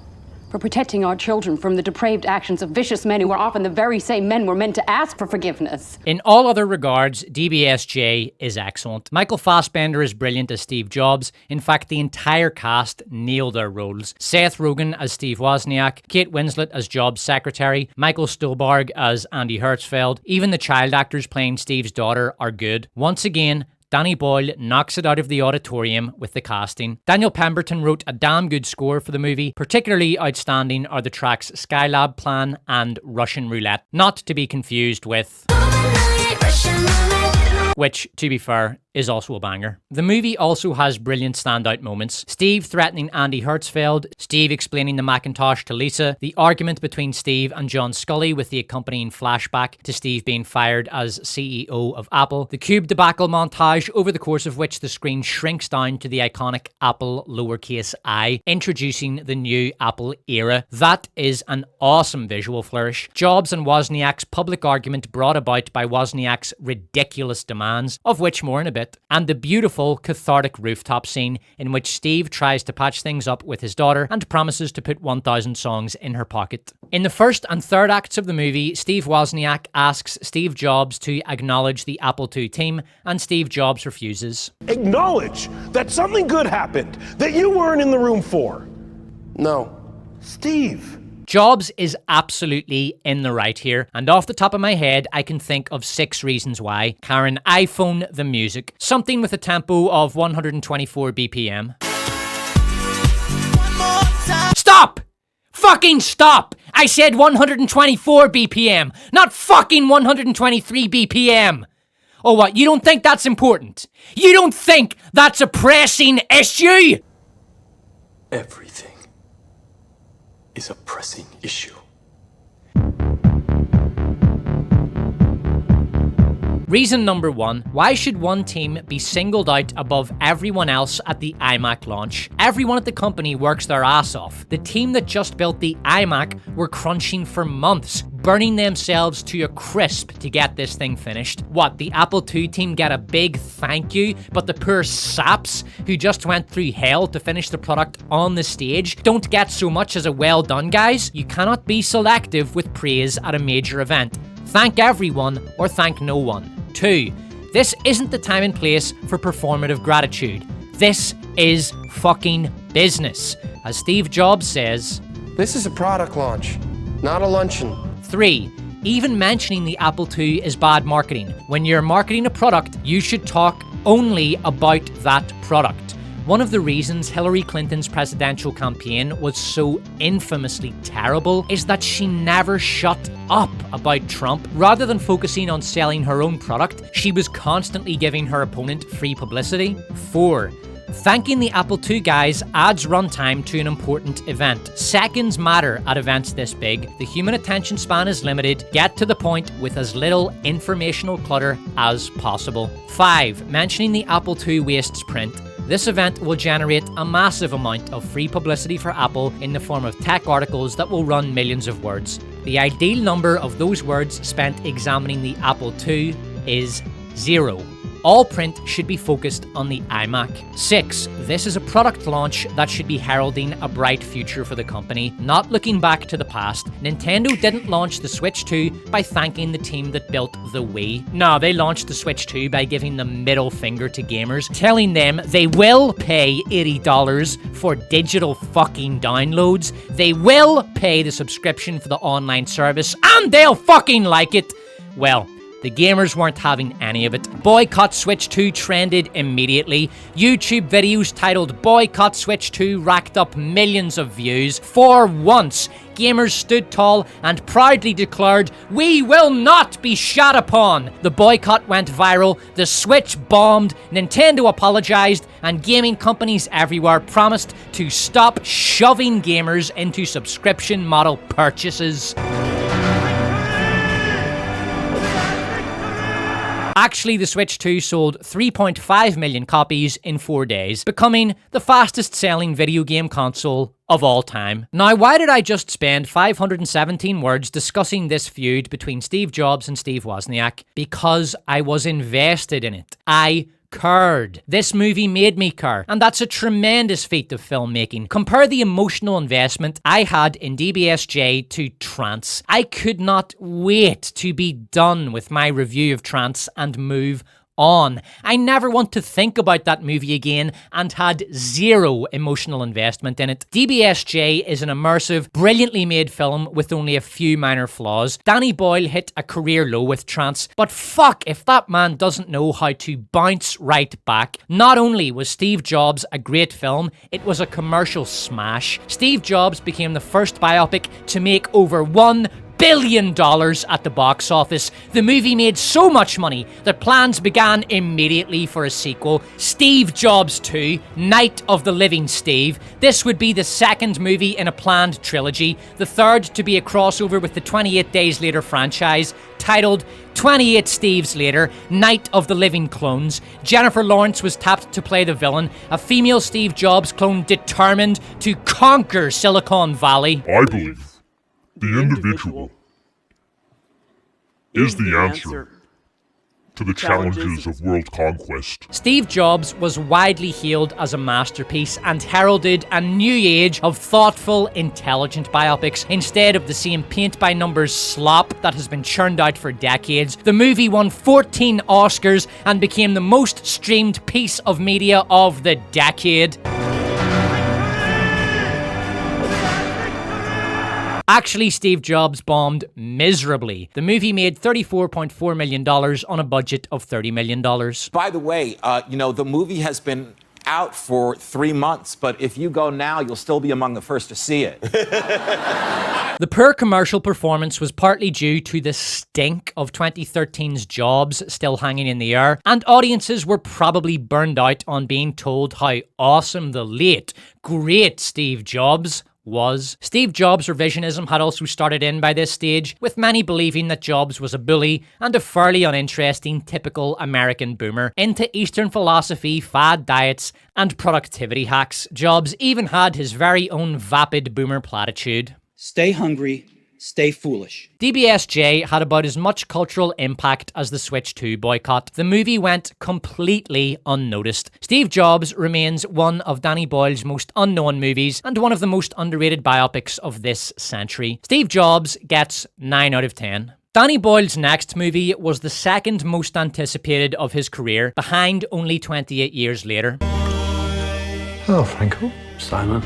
Speaker 25: for protecting our children from the depraved actions of vicious men who are often the very same men we're meant to ask for forgiveness.
Speaker 1: In all other regards, DBSJ is excellent. Michael Fassbender is brilliant as Steve Jobs. In fact, the entire cast nail their roles. Seth Rogen as Steve Wozniak, Kate Winslet as Jobs' secretary, Michael Stuhlbarg as Andy Hertzfeld. Even the child actors playing Steve's daughter are good. Once again, Danny Boyle knocks it out of the auditorium with the casting. Daniel Pemberton wrote a damn good score for the movie. Particularly outstanding are the tracks Skylab Plan and Russian Roulette, not to be confused with... which, to be fair, is also a banger. The movie also has brilliant standout moments. Steve threatening Andy Hertzfeld, Steve explaining the Macintosh to Lisa, the argument between Steve and John Scully with the accompanying flashback to Steve being fired as CEO of Apple, the Cube debacle montage over the course of which the screen shrinks down to the iconic Apple lowercase I, introducing the new Apple era. That is an awesome visual flourish. Jobs and Wozniak's public argument brought about by Wozniak's ridiculous demands, of which more in a bit. And the beautiful, cathartic rooftop scene in which Steve tries to patch things up with his daughter and promises to put 1,000 songs in her pocket. In the first and third acts of the movie, Steve Wozniak asks Steve Jobs to acknowledge the Apple II team, and Steve Jobs refuses.
Speaker 26: Acknowledge that something good happened that you weren't in the room for.
Speaker 22: No.
Speaker 26: Steve.
Speaker 1: Jobs is absolutely in the right here, and off the top of my head, I can think of 6 reasons why. Karen, iPhone the music. Something with a tempo of 124 BPM. Stop! Fucking stop! I said 124 BPM, not fucking 123 BPM! Oh what, you don't think that's important? You don't think that's a pressing issue?
Speaker 22: Everything is a pressing issue.
Speaker 1: Reason number 1, why should one team be singled out above everyone else at the iMac launch? Everyone at the company works their ass off. The team that just built the iMac were crunching for months, burning themselves to a crisp to get this thing finished. What, the Apple II team get a big thank you, but the poor saps who just went through hell to finish the product on the stage don't get so much as a well done, guys? You cannot be selective with praise at a major event. Thank everyone or thank no one. 2, this isn't the time and place for performative gratitude. This is fucking business. As Steve Jobs says,
Speaker 22: This is a product launch, not a luncheon.
Speaker 1: 3, even mentioning the Apple II is bad marketing. When you're marketing a product, you should talk only about that product. One of the reasons Hillary Clinton's presidential campaign was so infamously terrible is that she never shut up about Trump. Rather than focusing on selling her own product, she was constantly giving her opponent free publicity. 4. Thanking the Apple II guys adds runtime to an important event. Seconds matter at events this big. The human attention span is limited. Get to the point with as little informational clutter as possible. 5. Mentioning the Apple II wastes print. This event will generate a massive amount of free publicity for Apple in the form of tech articles that will run millions of words. The ideal number of those words spent examining the Apple II is 0. All print should be focused on the iMac. 6. This is a product launch that should be heralding a bright future for the company, not looking back to the past. Nintendo didn't launch the Switch 2 by thanking the team that built the Wii. No, they launched the Switch 2 by giving the middle finger to gamers, telling them they will pay $80 for digital fucking downloads, they will pay the subscription for the online service, and they'll fucking like it. Well, the gamers weren't having any of it. Boycott Switch 2 trended immediately. YouTube videos titled Boycott Switch 2 racked up millions of views. For once, gamers stood tall and proudly declared, "We will not be shat upon." The boycott went viral, the Switch bombed, Nintendo apologized, and gaming companies everywhere promised to stop shoving gamers into subscription model purchases. Actually, the Switch 2 sold 3.5 million copies in 4 days, becoming the fastest selling video game console of all time. Now, why did I just spend 517 words discussing this feud between Steve Jobs and Steve Wozniak? Because I was invested in it. I cared. This movie made me care, and that's a tremendous feat of filmmaking. Compare the emotional investment I had in DBSJ to Trance. I could not wait to be done with my review of Trance and move on. I never want to think about that movie again and had zero emotional investment in it. DBSJ is an immersive, brilliantly made film with only a few minor flaws. Danny Boyle hit a career low with Trance, but fuck if that man doesn't know how to bounce right back. Not only was Steve Jobs a great film, it was a commercial smash. Steve Jobs became the first biopic to make over $1 billion at the box office. The movie made so much money that plans began immediately for a sequel, Steve Jobs 2, Night of the Living Steve. This would be the second movie in a planned trilogy, the third to be a crossover with the 28 Days Later franchise, titled 28 Steves Later, Night of the Living Clones. Jennifer Lawrence was tapped to play the villain, a female Steve Jobs clone determined to conquer Silicon Valley.
Speaker 4: I believe the individual is the answer to the challenges of world conquest.
Speaker 1: Steve Jobs was widely hailed as a masterpiece and heralded a new age of thoughtful, intelligent biopics instead of the same paint-by-numbers slop that has been churned out for decades. The movie won 14 Oscars and became the most streamed piece of media of the decade. Actually, Steve Jobs bombed miserably. The movie made $34.4 million on a budget of $30 million.
Speaker 5: By the way, the movie has been out for 3 months, but if you go now, you'll still be among the first to see it.
Speaker 1: The poor commercial performance was partly due to the stink of 2013's Jobs still hanging in the air, and audiences were probably burned out on being told how awesome the late, great Steve Jobs was. Steve Jobs' revisionism had also started in by this stage, with many believing that Jobs was a bully and a fairly uninteresting typical American boomer into Eastern philosophy, fad diets, and productivity hacks. Jobs even had his very own vapid boomer platitude.
Speaker 6: Stay hungry, stay foolish.
Speaker 1: DBSJ had about as much cultural impact as the Switch 2 boycott. The movie went completely unnoticed. Steve Jobs remains one of Danny Boyle's most unknown movies and one of the most underrated biopics of this century. Steve Jobs gets 9 out of 10. Danny Boyle's next movie was the second most anticipated of his career, behind only 28 years later.
Speaker 7: Hello, Franco. Simon.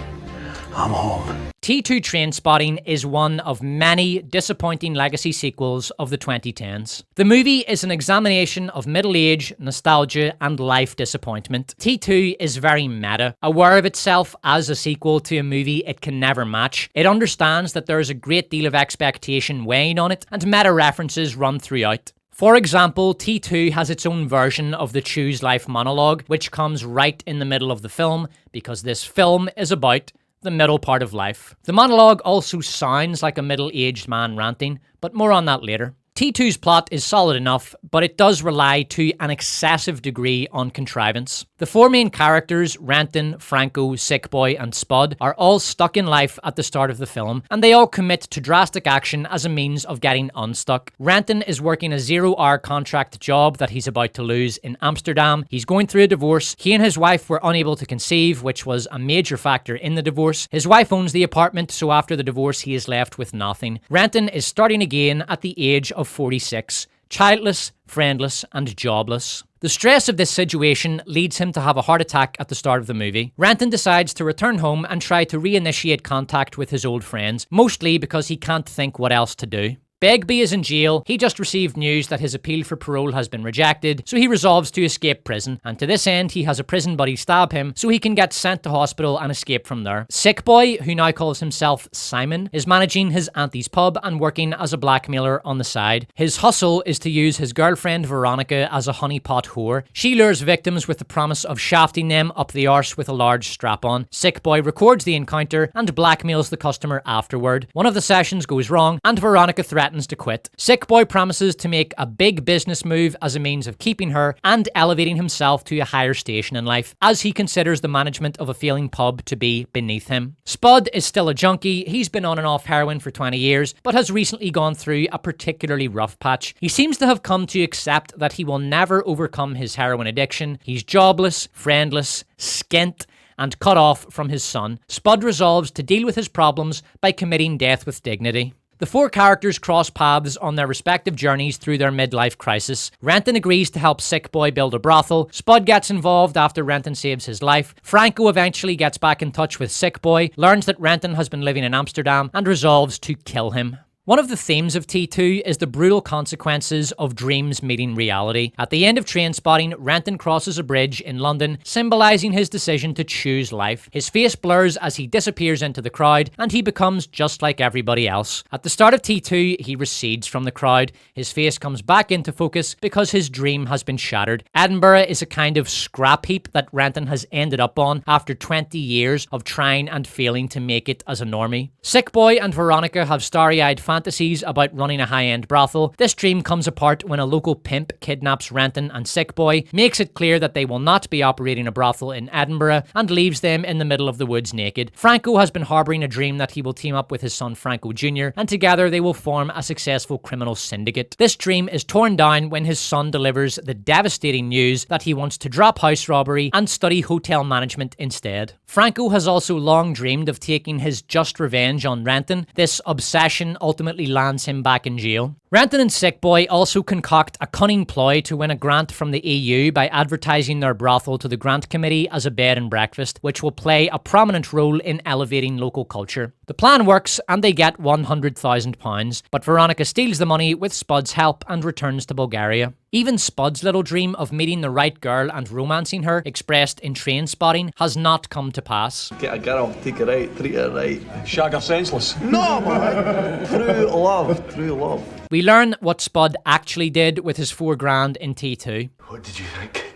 Speaker 7: I'm home.
Speaker 1: T2 Trainspotting is one of many disappointing legacy sequels of the 2010s. The movie is an examination of middle age, nostalgia, and life disappointment. T2 is very meta, aware of itself as a sequel to a movie it can never match. It understands that there is a great deal of expectation weighing on it, and meta references run throughout. For example, T2 has its own version of the Choose Life monologue, which comes right in the middle of the film, because this film is about the middle part of life. The monologue also sounds like a middle-aged man ranting, but more on that later. T2's plot is solid enough, but it does rely to an excessive degree on contrivance. The four main characters, Renton, Franco, Sickboy, and Spud, are all stuck in life at the start of the film, and they all commit to drastic action as a means of getting unstuck. Renton is working a 0-hour contract job that he's about to lose in Amsterdam. He's going through a divorce. He and his wife were unable to conceive, which was a major factor in the divorce. His wife owns the apartment, so after the divorce, he is left with nothing. Renton is starting again at the age of 46, childless, friendless, and jobless. The stress of this situation leads him to have a heart attack at the start of the movie. Renton decides to return home and try to reinitiate contact with his old friends, mostly because he can't think what else to do. Begbie is in jail. He just received news that his appeal for parole has been rejected, so he resolves to escape prison, and to this end he has a prison buddy stab him so he can get sent to hospital and escape from there. Sickboy, who now calls himself Simon, is managing his auntie's pub and working as a blackmailer on the side. His hustle is to use his girlfriend Veronica as a honeypot whore. She lures victims with the promise of shafting them up the arse with a large strap-on. Sickboy records the encounter and blackmails the customer afterward. One of the sessions goes wrong and Veronica threatens to quit. Sickboy promises to make a big business move as a means of keeping her and elevating himself to a higher station in life, as he considers the management of a failing pub to be beneath him. Spud is still a junkie. He's been on and off heroin for 20 years, but has recently gone through a particularly rough patch. He seems to have come to accept that he will never overcome his heroin addiction. He's jobless, friendless, skint, and cut off from his son. Spud resolves to deal with his problems by committing death with dignity. The four characters cross paths on their respective journeys through their midlife crisis. Renton agrees to help Sickboy build a brothel. Spud gets involved after Renton saves his life. Franco eventually gets back in touch with Sickboy, learns that Renton has been living in Amsterdam, and resolves to kill him. One of the themes of T2 is the brutal consequences of dreams meeting reality. At the end of Trainspotting, Renton crosses a bridge in London, symbolising his decision to choose life. His face blurs as he disappears into the crowd, and he becomes just like everybody else. At the start of T2, he recedes from the crowd. His face comes back into focus because his dream has been shattered. Edinburgh is a kind of scrap heap that Renton has ended up on after 20 years of trying and failing to make it as a normie. Sickboy and Veronica have starry-eyed fantasies about running a high-end brothel. This dream comes apart when a local pimp kidnaps Renton and Sickboy, makes it clear that they will not be operating a brothel in Edinburgh, and leaves them in the middle of the woods naked. Franco has been harbouring a dream that he will team up with his son Franco Jr., and together they will form a successful criminal syndicate. This dream is torn down when his son delivers the devastating news that he wants to drop house robbery and study hotel management instead. Franco has also long dreamed of taking his just revenge on Renton. This obsession ultimately lands him back in jail. Renton and Sickboy also concoct a cunning ploy to win a grant from the EU by advertising their brothel to the grant committee as a bed and breakfast, which will play a prominent role in elevating local culture. The plan works and they get £100,000, but Veronica steals the money with Spud's help and returns to Bulgaria. Even Spud's little dream of meeting the right girl and romancing her, expressed in Trainspotting, has not come to pass.
Speaker 21: Get a girl, take her out, treat her right.
Speaker 11: Shag her senseless.
Speaker 21: No, man! True love, true love.
Speaker 1: We learn what Spud actually did with his £4,000 in T2.
Speaker 22: What did you think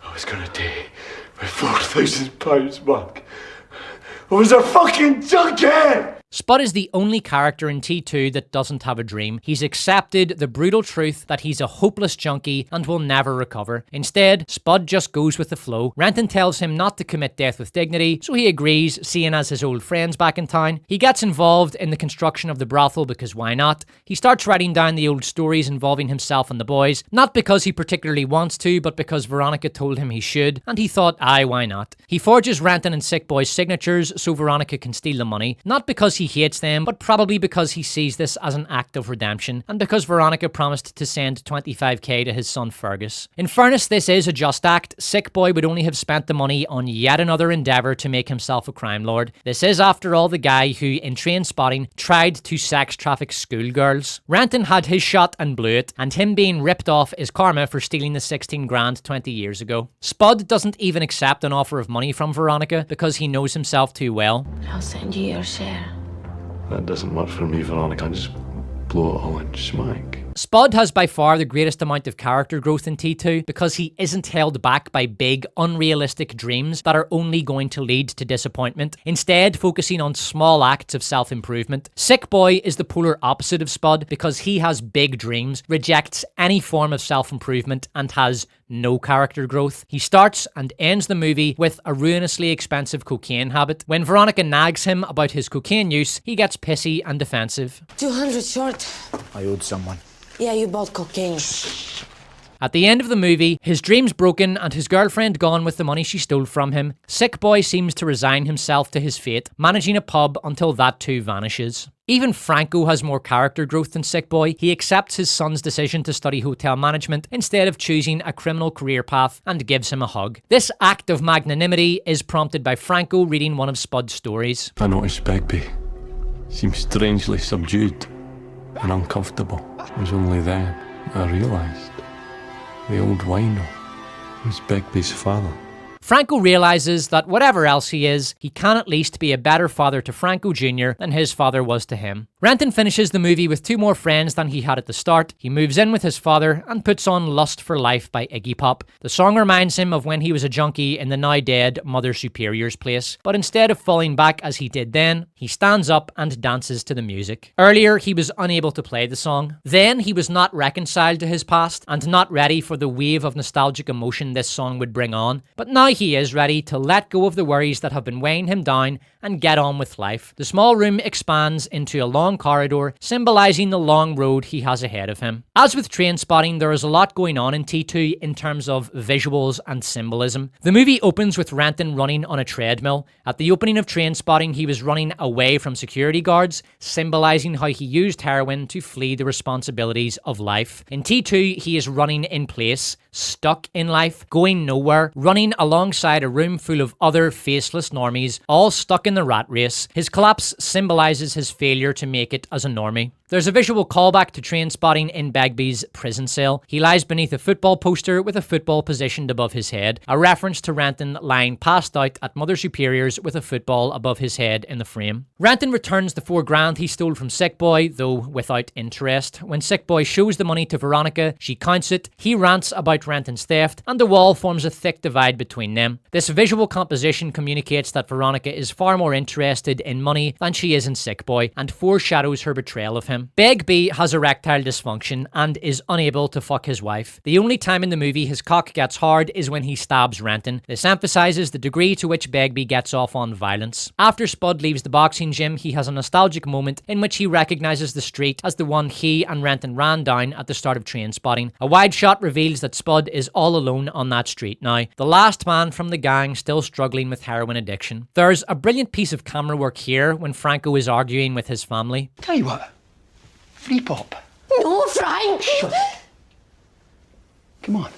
Speaker 22: I was gonna do with £4,000 back? I was a fucking junkie!
Speaker 1: Spud is the only character in T2 that doesn't have a dream. He's accepted the brutal truth that he's a hopeless junkie and will never recover. Instead, Spud just goes with the flow. Renton tells him not to commit death with dignity, so he agrees, seeing as his old friend's back in town. He gets involved in the construction of the brothel because why not? He starts writing down the old stories involving himself and the boys, not because he particularly wants to, but because Veronica told him he should, and he thought, aye, why not? He forges Renton and Sickboy's signatures so Veronica can steal the money, not because he hates them, but probably because he sees this as an act of redemption, and because Veronica promised to send 25k to his son Fergus. In fairness, this is a just act. Sick Boy would only have spent the money on yet another endeavour to make himself a crime lord. This is, after all, the guy who, in Trainspotting, tried to sex traffic schoolgirls. Renton had his shot and blew it, and him being ripped off is karma for stealing the 16 grand 20 years ago. Spud doesn't even accept an offer of money from Veronica because he knows himself too well.
Speaker 7: I'll send you your share.
Speaker 22: That doesn't work for me, Veronica. I just blow it all in smack.
Speaker 1: Spud has by far the greatest amount of character growth in T2 because he isn't held back by big, unrealistic dreams that are only going to lead to disappointment, instead focusing on small acts of self-improvement. Sick Boy is the polar opposite of Spud because he has big dreams, rejects any form of self-improvement, and has no character growth. He starts and ends the movie with a ruinously expensive cocaine habit. When Veronica nags him about his cocaine use, he gets pissy and defensive.
Speaker 7: 200 short.
Speaker 3: I owed someone.
Speaker 7: Yeah, you bought cocaine.
Speaker 1: At the end of the movie, his dreams broken and his girlfriend gone with the money she stole from him, Sick Boy seems to resign himself to his fate, managing a pub until that too vanishes. Even Franco has more character growth than Sick Boy. He accepts his son's decision to study hotel management instead of choosing a criminal career path and gives him a hug. This act of magnanimity is prompted by Franco reading one of Spud's stories.
Speaker 22: I noticed Begbie seemed strangely subdued and uncomfortable. It was only then I realised the old wino was Begbie's father.
Speaker 1: Franco realises that whatever else he is, he can at least be a better father to Franco Jr. than his father was to him. Renton finishes the movie with 2 more friends than he had at the start. He moves in with his father and puts on Lust for Life by Iggy Pop. The song reminds him of when he was a junkie in the now dead Mother Superior's place, but instead of falling back as he did then, he stands up and dances to the music. Earlier, he was unable to play the song. Then, he was not reconciled to his past and not ready for the wave of nostalgic emotion this song would bring on, but now he is ready to let go of the worries that have been weighing him down and get on with life. The small room expands into a long corridor, symbolising the long road he has ahead of him. As with Trainspotting, there is a lot going on in T2 in terms of visuals and symbolism. The movie opens with Renton running on a treadmill. At the opening of Trainspotting, he was running away from security guards, symbolising how he used heroin to flee the responsibilities of life. In T2, he is running in place, stuck in life, going nowhere, running alongside a room full of other faceless normies, all stuck in the rat race. His collapse symbolises his failure to make it as a normie. There's a visual callback to Trainspotting in Begbie's prison cell. He lies beneath a football poster with a football positioned above his head, a reference to Renton lying passed out at Mother Superior's with a football above his head in the frame. Renton returns the £4,000 he stole from Sick Boy, though without interest. When Sick Boy shows the money to Veronica, she counts it, he rants about Renton's theft, and the wall forms a thick divide between them. This visual composition communicates that Veronica is far more interested in money than she is in Sick Boy, and foreshadows her betrayal of him. Begbie has erectile dysfunction and is unable to fuck his wife. The only time in the movie his cock gets hard is when he stabs Renton. This emphasises the degree to which Begbie gets off on violence. After Spud leaves the boxing gym, he has a nostalgic moment in which he recognises the street as the one he and Renton ran down at the start of Trainspotting. A wide shot reveals that Spud is all alone on that street now, the last man from the gang still struggling with heroin addiction. There's a brilliant piece of camera work here when Franco is arguing with his family.
Speaker 11: Tell you what, free pop.
Speaker 7: No, Frank!
Speaker 11: Shut it. Come on.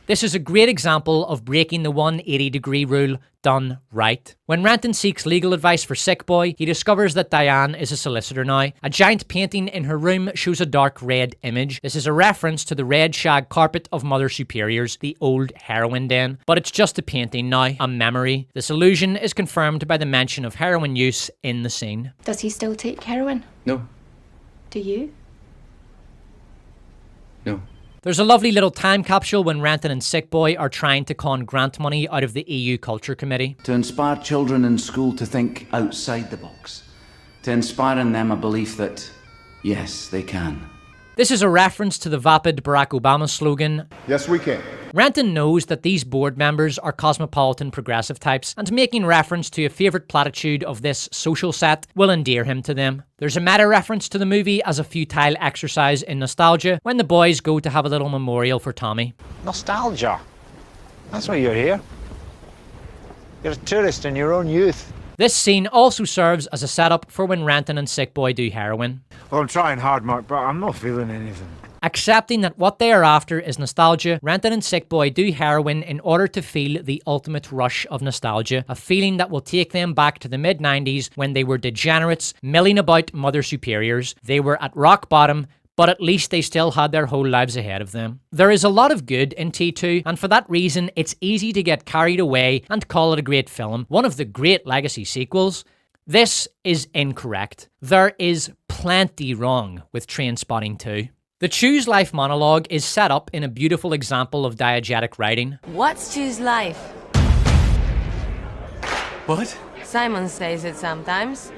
Speaker 1: This is a great example of breaking the 180-degree rule done right. When Renton seeks legal advice for Sick Boy, he discovers that Diane is a solicitor now. A giant painting in her room shows a dark red image. This is a reference to the red shag carpet of Mother Superior's, the old heroin den. But it's just a painting now, a memory. This illusion is confirmed by the mention of heroin use in the scene.
Speaker 25: Does he still take heroin?
Speaker 11: No.
Speaker 25: Do you?
Speaker 11: No.
Speaker 1: There's a lovely little time capsule when Renton and Sick Boy are trying to con grant money out of the EU Culture Committee.
Speaker 3: To inspire children in school to think outside the box. To inspire in them a belief that, yes, they can.
Speaker 1: This is a reference to the vapid Barack Obama slogan,
Speaker 8: "Yes, we can."
Speaker 1: Renton knows that these board members are cosmopolitan progressive types, and making reference to a favourite platitude of this social set will endear him to them. There's a meta-reference to the movie as a futile exercise in nostalgia when the boys go to have a little memorial for Tommy.
Speaker 9: Nostalgia. That's why you're here. You're a tourist in your own youth.
Speaker 1: This scene also serves as a setup for when Renton and Sick Boy do heroin.
Speaker 8: Well, I'm trying hard, Mark, but I'm not feeling anything.
Speaker 1: Accepting that what they are after is nostalgia, Renton and Sick Boy do heroin in order to feel the ultimate rush of nostalgia, a feeling that will take them back to the mid-90s when they were degenerates, milling about mother superiors. They were at rock bottom, but at least they still had their whole lives ahead of them. There is a lot of good in T2, and for that reason, it's easy to get carried away and call it a great film, one of the great legacy sequels. This is incorrect. There is plenty wrong with Trainspotting 2. The Choose Life monologue is set up in a beautiful example of diegetic writing.
Speaker 7: What's Choose Life?
Speaker 8: What?
Speaker 7: Simon says it sometimes.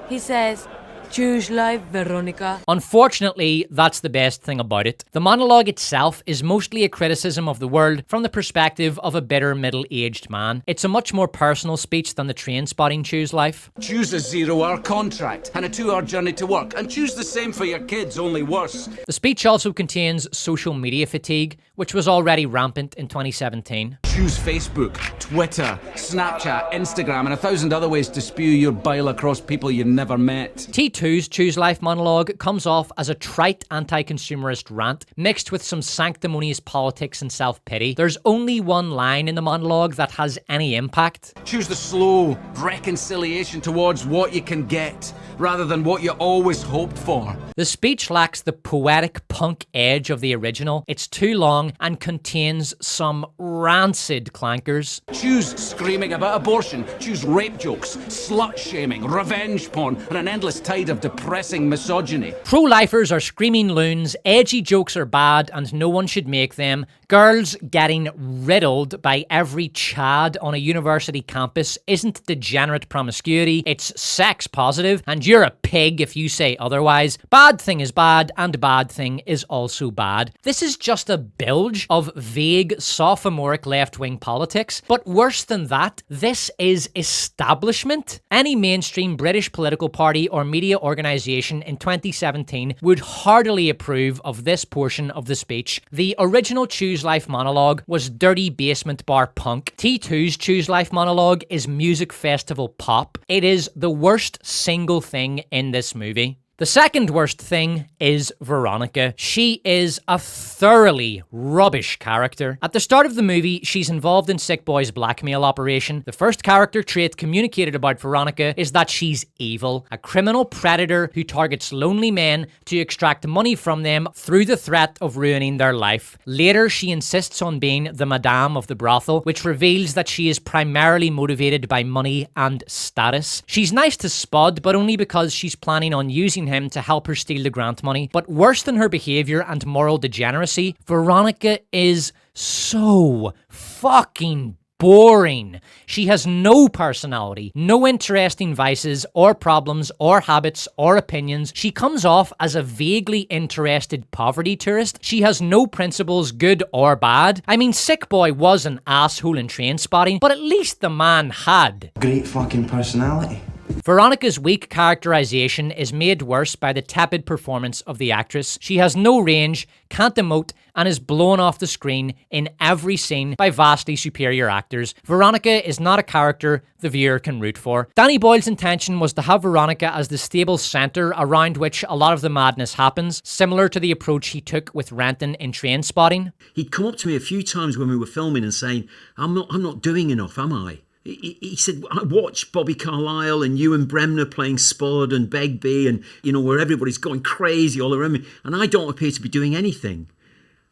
Speaker 7: He says, Choose Life, Veronica.
Speaker 1: Unfortunately, that's the best thing about it. The monologue itself is mostly a criticism of the world from the perspective of a bitter middle-aged man. It's a much more personal speech than the Trainspotting Choose Life.
Speaker 3: Choose a 0-hour contract and a 2-hour journey to work, and choose the same for your kids, only worse.
Speaker 1: The speech also contains social media fatigue, which was already rampant in 2017.
Speaker 3: Choose Facebook, Twitter, Snapchat, Instagram, and 1,000 other ways to spew your bile across people you never met.
Speaker 1: T2's Choose Life monologue comes off as a trite anti-consumerist rant mixed with some sanctimonious politics and self-pity. There's only one line in the monologue that has any impact.
Speaker 3: Choose the slow reconciliation towards what you can get, rather than what you always hoped for.
Speaker 1: The speech lacks the poetic punk edge of the original. It's too long and contains some rancid clankers.
Speaker 3: Choose screaming about abortion, choose rape jokes, slut-shaming, revenge porn, and an endless tide of depressing misogyny.
Speaker 1: Pro-lifers are screaming loons, edgy jokes are bad and no one should make them, girls getting riddled by every Chad on a university campus isn't degenerate promiscuity, it's sex positive, and you're a pig if you say otherwise. Bad thing is bad, and bad thing is also bad. This is just a bilge of vague, sophomoric left-wing politics, but worse than that, this is establishment. Any mainstream British political party or media organisation in 2017 would heartily approve of this portion of the speech. The original Choose Life monologue was dirty basement bar punk. T2's Choose Life monologue is music festival pop. It is the worst single thing in this movie. The second worst thing is Veronica. She is a thoroughly rubbish character. At the start of the movie, she's involved in Sick Boy's blackmail operation. The first character trait communicated about Veronica is that she's evil, a criminal predator who targets lonely men to extract money from them through the threat of ruining their life. Later, she insists on being the madame of the brothel, which reveals that she is primarily motivated by money and status. She's nice to Spud, but only because she's planning on using him to help her steal the grant money. But worse than her behavior and moral degeneracy, Veronica is so fucking boring. She has no personality, no interesting vices or problems or habits or opinions. She comes off as a vaguely interested poverty tourist. She has no principles, good or bad. I mean, Sick Boy was an asshole in Trainspotting, but at least the man had
Speaker 2: great fucking personality.
Speaker 1: Veronica's weak characterization is made worse by the tepid performance of the actress. She has no range, can't emote, and is blown off the screen in every scene by vastly superior actors. Veronica is not a character the viewer can root for. Danny Boyle's intention was to have Veronica as the stable centre around which a lot of the madness happens, similar to the approach he took with Renton in Trainspotting.
Speaker 9: He'd come up to me a few times when we were filming and saying, I'm not doing enough, am I? He said, I watch Bobby Carlyle and Ewan Bremner playing Spud and Begbie and, where everybody's going crazy all around me, and I don't appear to be doing anything.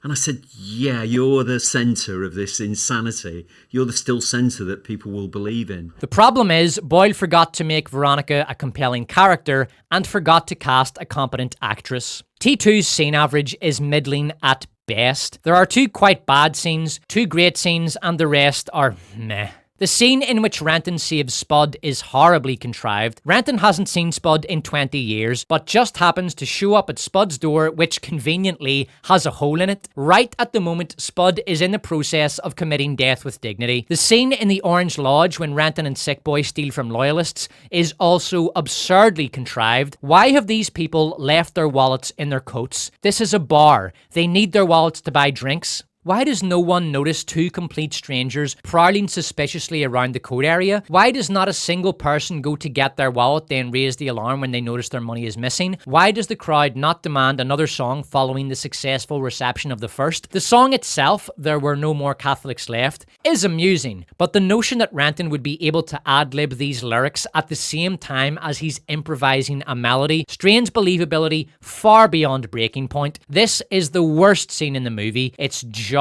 Speaker 9: And I said, yeah, you're the centre of this insanity. You're the still centre that people will believe in.
Speaker 1: The problem is, Boyle forgot to make Veronica a compelling character and forgot to cast a competent actress. T2's scene average is middling at best. There are 2 quite bad scenes, 2 great scenes, and the rest are meh. The scene in which Renton saves Spud is horribly contrived. Renton hasn't seen Spud in 20 years, but just happens to show up at Spud's door, which conveniently has a hole in it, right at the moment Spud is in the process of committing death with dignity. The scene in the Orange Lodge when Renton and Sick Boy steal from loyalists is also absurdly contrived. Why have these people left their wallets in their coats? This is a bar. They need their wallets to buy drinks. Why does no one notice two complete strangers prowling suspiciously around the code area? Why does not a single person go to get their wallet then raise the alarm when they notice their money is missing? Why does the crowd not demand another song following the successful reception of the first? The song itself, There Were No More Catholics Left, is amusing, but the notion that Renton would be able to ad-lib these lyrics at the same time as he's improvising a melody strains believability far beyond breaking point. This is the worst scene in the movie. It's jarring,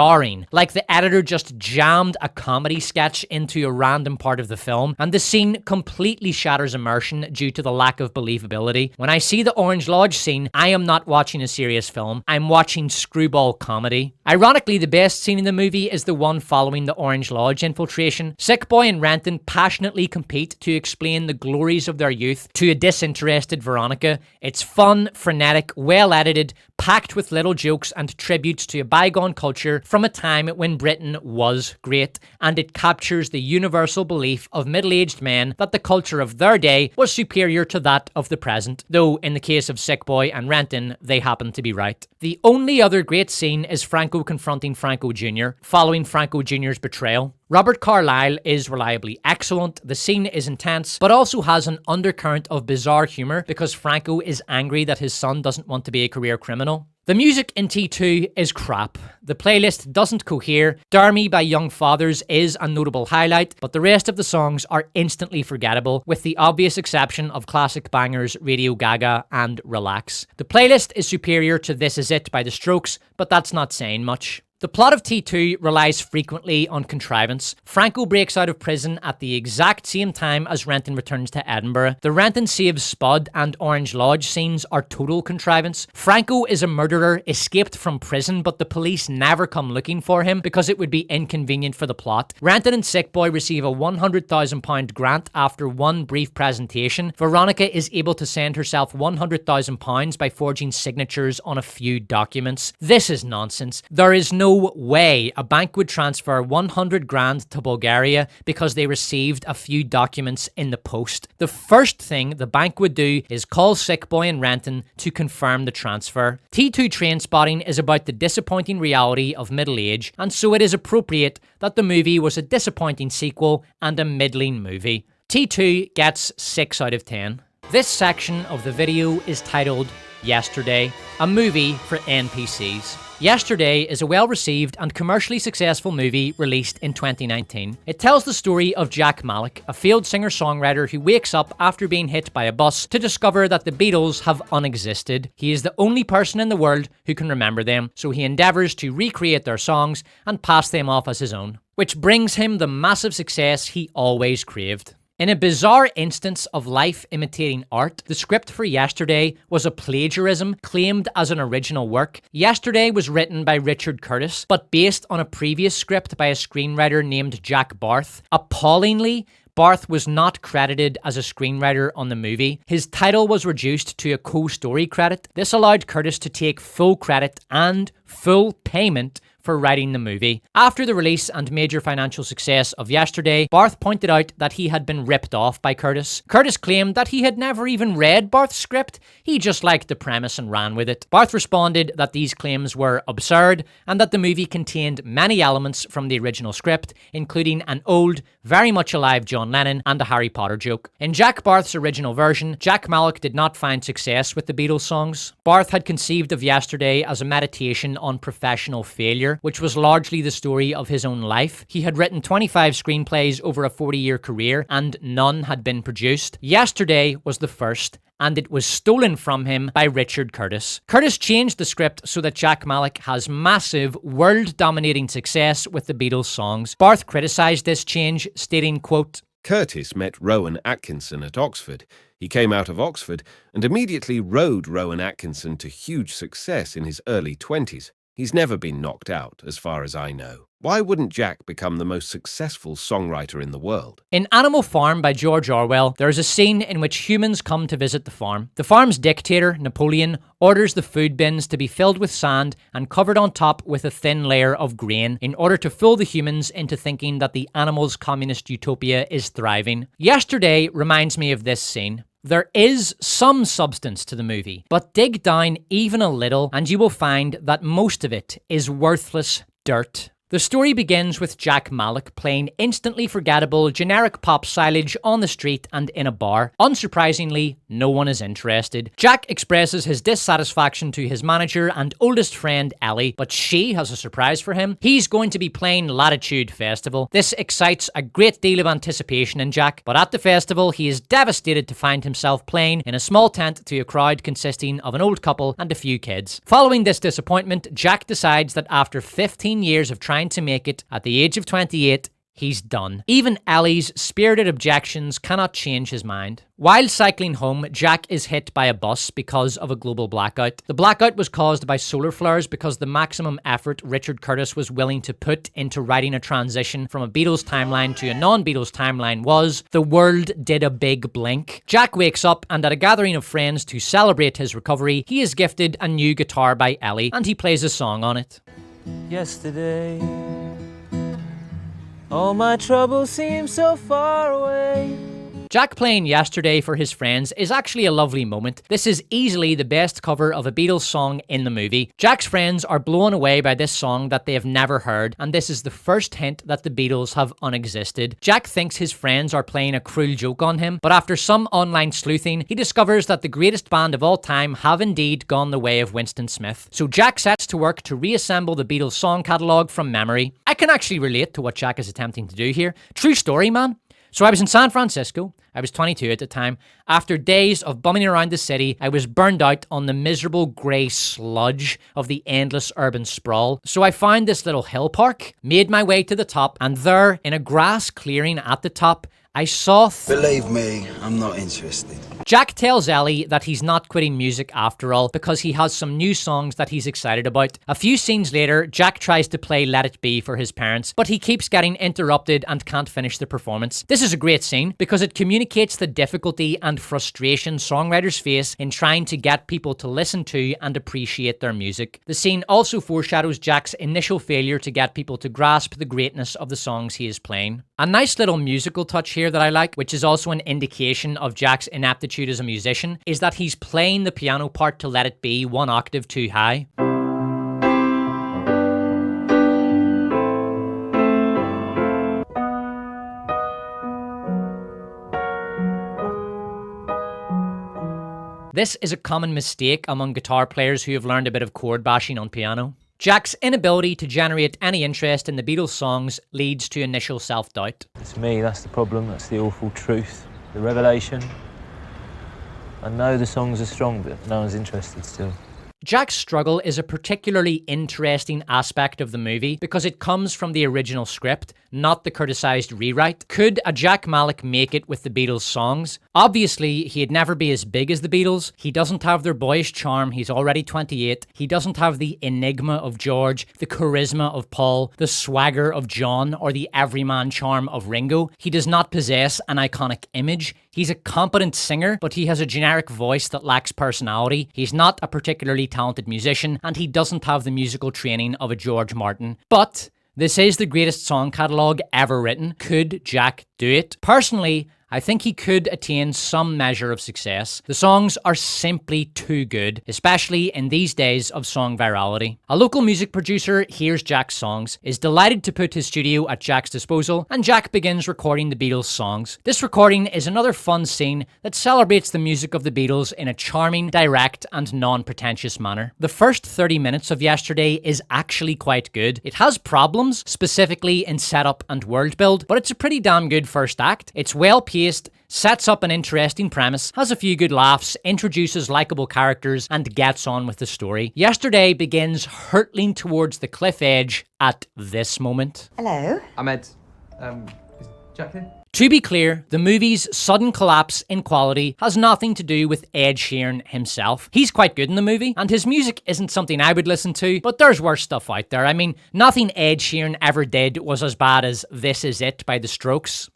Speaker 1: like the editor just jammed a comedy sketch into a random part of the film, and the scene completely shatters immersion due to the lack of believability. When I see the Orange Lodge scene, I am not watching a serious film, I'm watching screwball comedy. Ironically, the best scene in the movie is the one following the Orange Lodge infiltration. Sick Boy and Renton passionately compete to explain the glories of their youth to a disinterested Veronica. It's fun, frenetic, well edited, packed with little jokes and tributes to a bygone culture from a time when Britain was great, and it captures the universal belief of middle-aged men that the culture of their day was superior to that of the present, though in the case of Sick Boy and Renton, they happen to be right. The only other great scene is Franco confronting Franco Jr., following Franco Jr.'s betrayal. Robert Carlyle is reliably excellent, the scene is intense, but also has an undercurrent of bizarre humour because Franco is angry that his son doesn't want to be a career criminal. The music in T2 is crap. The playlist doesn't cohere. Dare Me by Young Fathers is a notable highlight, but the rest of the songs are instantly forgettable, with the obvious exception of classic bangers Radio Gaga and Relax. The playlist is superior to This Is It by The Strokes, but that's not saying much. The plot of T2 relies frequently on contrivance. Franco breaks out of prison at the exact same time as Renton returns to Edinburgh. The Renton saves Spud and Orange Lodge scenes are total contrivance. Franco is a murderer, escaped from prison, but the police never come looking for him because it would be inconvenient for the plot. Renton and Sick Boy receive a £100,000 grant after one brief presentation. Veronica is able to send herself £100,000 by forging signatures on a few documents. This is nonsense. There is no way a bank would transfer 100 grand to Bulgaria because they received a few documents in the post. The first thing the bank would do is call Sick Boy and Renton to confirm the transfer. T2 Trainspotting is about the disappointing reality of middle age, and so it is appropriate that the movie was a disappointing sequel and a middling movie. T2 gets 6 out of 10. This section of the video is titled Yesterday, a movie for NPCs. Yesterday is a well-received and commercially successful movie released in 2019. It tells the story of Jack Malik, a failed singer-songwriter who wakes up after being hit by a bus to discover that the Beatles have unexisted. He is the only person in the world who can remember them, so he endeavours to recreate their songs and pass them off as his own, which brings him the massive success he always craved. In a bizarre instance of life imitating art, the script for Yesterday was a plagiarism claimed as an original work. Yesterday was written by Richard Curtis, but based on a previous script by a screenwriter named Jack Barth. Appallingly, Barth was not credited as a screenwriter on the movie. His title was reduced to a co-story credit. This allowed Curtis to take full credit and full payment for writing the movie. After the release and major financial success of Yesterday, Barth pointed out that he had been ripped off by Curtis. Curtis claimed that he had never even read Barth's script, he just liked the premise and ran with it. Barth responded that these claims were absurd and that the movie contained many elements from the original script, including an old, very much alive John Lennon and a Harry Potter joke. In Jack Barth's original version, Jack Malik did not find success with the Beatles songs. Barth had conceived of Yesterday as a meditation on professional failure, which was largely the story of his own life. He had written 25 screenplays over a 40-year career, and none had been produced. Yesterday was the first, and it was stolen from him by Richard Curtis. Curtis changed the script so that Jack Malik has massive, world-dominating success with the Beatles songs. Barth criticised this change, stating, quote,
Speaker 10: Curtis met Rowan Atkinson at Oxford. He came out of Oxford and immediately rode Rowan Atkinson to huge success in his early 20s. He's never been knocked out, as far as I know. Why wouldn't Jack become the most successful songwriter in the world?
Speaker 1: In Animal Farm by George Orwell, there is a scene in which humans come to visit the farm. The farm's dictator, Napoleon, orders the food bins to be filled with sand and covered on top with a thin layer of grain in order to fool the humans into thinking that the animals' communist utopia is thriving. Yesterday reminds me of this scene. There is some substance to the movie, but dig down even a little and you will find that most of it is worthless Dirt. The story begins with Jack Malik playing instantly forgettable generic pop silage on the street and in a bar. Unsurprisingly, no one is interested. Jack expresses his dissatisfaction to his manager and oldest friend Ellie, but she has a surprise for him. He's going to be playing Latitude Festival. This excites a great deal of anticipation in Jack, but at the festival he is devastated to find himself playing in a small tent to a crowd consisting of an old couple and a few kids. Following this disappointment, Jack decides that after 15 years of trying to make it, at the age of 28, he's done. Even Ellie's spirited objections cannot change his mind. While cycling home, Jack is hit by a bus because of a global blackout. The blackout was caused by solar flares because the maximum effort Richard Curtis was willing to put into writing a transition from a Beatles timeline to a non-Beatles timeline was, the world did a big blink. Jack wakes up, and at a gathering of friends to celebrate his recovery, he is gifted a new guitar by Ellie, and he plays a song on it.
Speaker 12: Yesterday, all my troubles seem so far away.
Speaker 1: Jack playing Yesterday for his friends is actually a lovely moment. This is easily the best cover of a Beatles song in the movie. Jack's friends are blown away by this song that they have never heard, and this is the first hint that the Beatles have unexisted. Jack thinks his friends are playing a cruel joke on him, but after some online sleuthing, he discovers that the greatest band of all time have indeed gone the way of Winston Smith. So Jack sets to work to reassemble the Beatles song catalogue from memory. I can actually relate to what Jack is attempting to do here. True story, man. So I was in San Francisco, I was 22 at the time. After days of bumming around the city, I was burned out on the miserable grey sludge of the endless urban sprawl. So I found this little hill park, made my way to the top, and there, in a grass clearing at the top, I saw...
Speaker 13: Believe me, I'm not interested.
Speaker 1: Jack tells Ellie that he's not quitting music after all because he has some new songs that he's excited about. A few scenes later, Jack tries to play Let It Be for his parents, but he keeps getting interrupted and can't finish the performance. This is a great scene because it communicates the difficulty and frustration songwriters face in trying to get people to listen to and appreciate their music. The scene also foreshadows Jack's initial failure to get people to grasp the greatness of the songs he is playing. A nice little musical touch here that I like, which is also an indication of Jack's inaptitude as a musician, is that he's playing the piano part to Let It Be one octave too high. This is a common mistake among guitar players who have learned a bit of chord bashing on piano. Jack's inability to generate any interest in the Beatles songs leads to initial self-doubt.
Speaker 12: It's me, that's the problem, that's the awful truth, the revelation. I know the songs are strong, but no one's interested still.
Speaker 1: Jack's struggle is a particularly interesting aspect of the movie because it comes from the original script, not the criticised rewrite. Could a Jack Malik make it with the Beatles songs? Obviously, he'd never be as big as the Beatles. He doesn't have their boyish charm, he's already 28. He doesn't have the enigma of George, the charisma of Paul, the swagger of John, or the everyman charm of Ringo. He does not possess an iconic image. He's a competent singer, but he has a generic voice that lacks personality. He's not a particularly talented musician, and he doesn't have the musical training of a George Martin. But this is the greatest song catalogue ever written. Could Jack do it? Personally, I think he could attain some measure of success. The songs are simply too good, especially in these days of song virality. A local music producer hears Jack's songs, is delighted to put his studio at Jack's disposal, and Jack begins recording the Beatles songs. This recording is another fun scene that celebrates the music of the Beatles in a charming, direct, and non-pretentious manner. The first 30 minutes of Yesterday is actually quite good. It has problems, specifically in setup and world build, but it's a pretty damn good first act. It's well paced, sets up an interesting premise, has a few good laughs, introduces likable characters, and gets on with the story. Yesterday begins hurtling towards the cliff edge at this moment.
Speaker 14: Hello.
Speaker 15: Ahmed, is Jack here?
Speaker 1: To be clear, the movie's sudden collapse in quality has nothing to do with Ed Sheeran himself. He's quite good in the movie, and his music isn't something I would listen to, but there's worse stuff out there. I mean, nothing Ed Sheeran ever did was as bad as This Is It by The Strokes.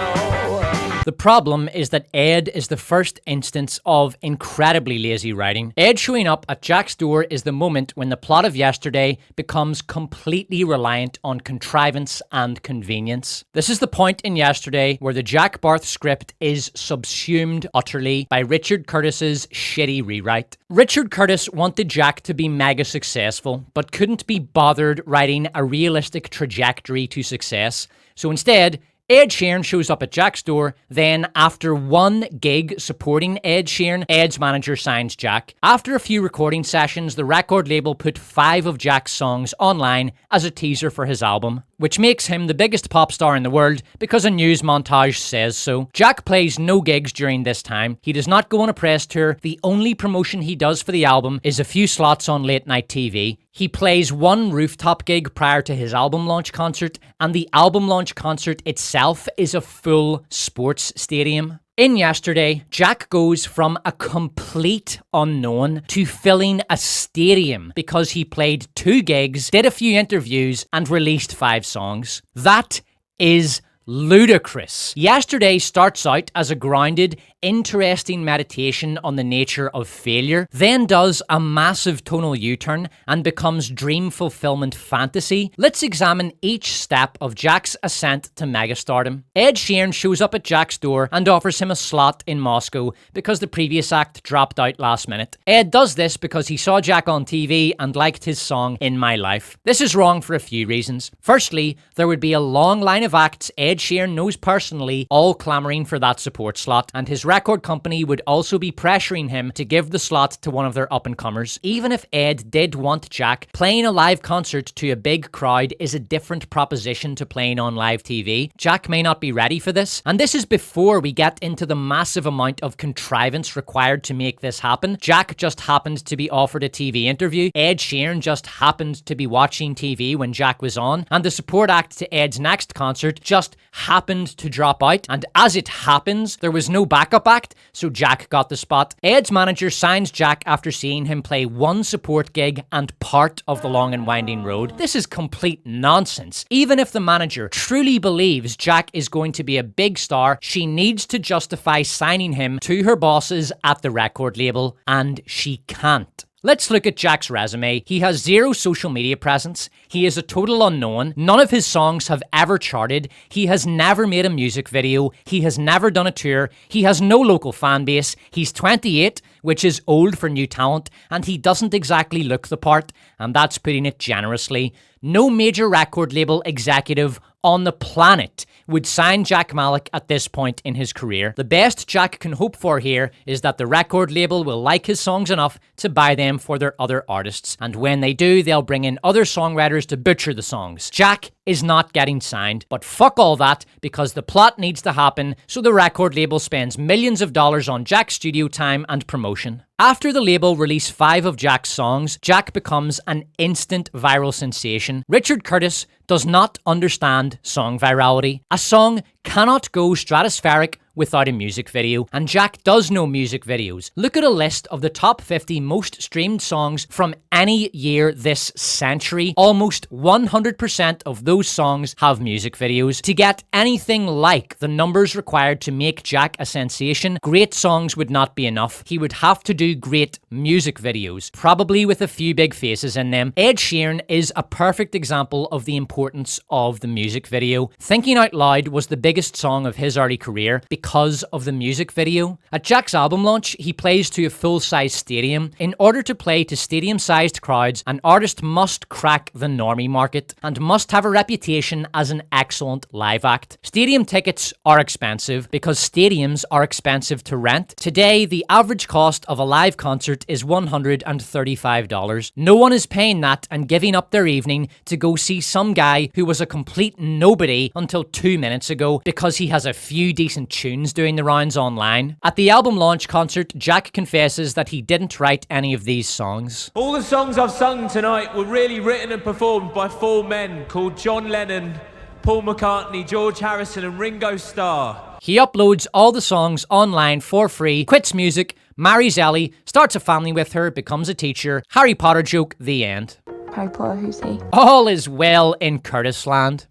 Speaker 1: The problem is that Ed is the first instance of incredibly lazy writing. Ed showing up at Jack's door is the moment when the plot of Yesterday becomes completely reliant on contrivance and convenience. This is the point in Yesterday where the Jack Barth script is subsumed utterly by Richard Curtis's shitty rewrite. Richard Curtis wanted Jack to be mega successful, but couldn't be bothered writing a realistic trajectory to success. So instead, Ed Sheeran shows up at Jack's door, then after one gig supporting Ed Sheeran, Ed's manager signs Jack. After a few recording sessions, the record label put 5 of Jack's songs online as a teaser for his album, which makes him the biggest pop star in the world because a news montage says so. Jack plays no gigs during this time. He does not go on a press tour. The only promotion he does for the album is a few slots on late night TV. He plays one rooftop gig prior to his album launch concert, and the album launch concert itself is a full sports stadium. In Yesterday, Jack goes from a complete unknown to filling a stadium because he played 2 gigs, did a few interviews, and released 5 songs. That is ludicrous. Yesterday starts out as a grounded, interesting meditation on the nature of failure, then does a massive tonal U-turn and becomes dream fulfillment fantasy. Let's examine each step of Jack's ascent to megastardom. Ed Sheeran shows up at Jack's door and offers him a slot in Moscow because the previous act dropped out last minute. Ed does this because he saw Jack on TV and liked his song In My Life. This is wrong for a few reasons. Firstly, there would be a long line of acts Ed Sheeran knows personally, all clamoring for that support slot, and his record company would also be pressuring him to give the slot to one of their up-and-comers. Even if Ed did want Jack, playing a live concert to a big crowd is a different proposition to playing on live TV. Jack may not be ready for this, and this is before we get into the massive amount of contrivance required to make this happen. Jack just happened to be offered a TV interview, Ed Sheeran just happened to be watching TV when Jack was on, and the support act to Ed's next concert just happened to drop out, and as it happens, there was no backup act, so Jack got the spot. Ed's manager signs Jack after seeing him play one support gig and part of the Long and Winding Road. This is complete nonsense. Even if the manager truly believes Jack is going to be a big star, she needs to justify signing him to her bosses at the record label, and she can't. Let's look at Jack's resume. He has 0 social media presence. He is a total unknown. None of his songs have ever charted. He has never made a music video. He has never done a tour. He has no local fan base. He's 28, which is old for new talent, and he doesn't exactly look the part, and that's putting it generously. No major record label executive on the planet would sign Jack Malik at this point in his career. The best Jack can hope for here is that the record label will like his songs enough to buy them for their other artists, and when they do, they'll bring in other songwriters to butcher the songs. Jack is not getting signed, but fuck all that, because the plot needs to happen, so the record label spends millions of dollars on Jack's studio time and promotion. After the label release 5 of Jack's songs, Jack becomes an instant viral sensation. Richard Curtis does not understand song virality. A song cannot go stratospheric without a music video, and Jack does know music videos. Look at a list of the top 50 most streamed songs from any year this century. Almost 100% of those songs have music videos. To get anything like the numbers required to make Jack a sensation, great songs would not be enough. He would have to do great music videos, probably with a few big faces in them. Ed Sheeran is a perfect example of the importance of the music video. Thinking Out Loud was the biggest song of his early career because of the music video. At Jack's album launch, he plays to a full-size stadium. In order to play to stadium-sized crowds, an artist must crack the normie market and must have a reputation as an excellent live act. Stadium tickets are expensive because stadiums are expensive to rent. Today, the average cost of a live concert is $135. No one is paying that and giving up their evening to go see some guy who was a complete nobody until 2 minutes ago because he has a few decent tunes doing the rounds online. At the album launch concert, Jack confesses that he didn't write any of these songs.
Speaker 12: All the songs I've sung tonight were really written and performed by 4 men called John Lennon, Paul McCartney, George Harrison and Ringo Starr.
Speaker 1: He uploads all the songs online for free, quits music, marries Ellie, starts a family with her, becomes a teacher. Harry Potter joke, the end.
Speaker 14: Harry Potter, who's he?
Speaker 1: All is well in Curtis land.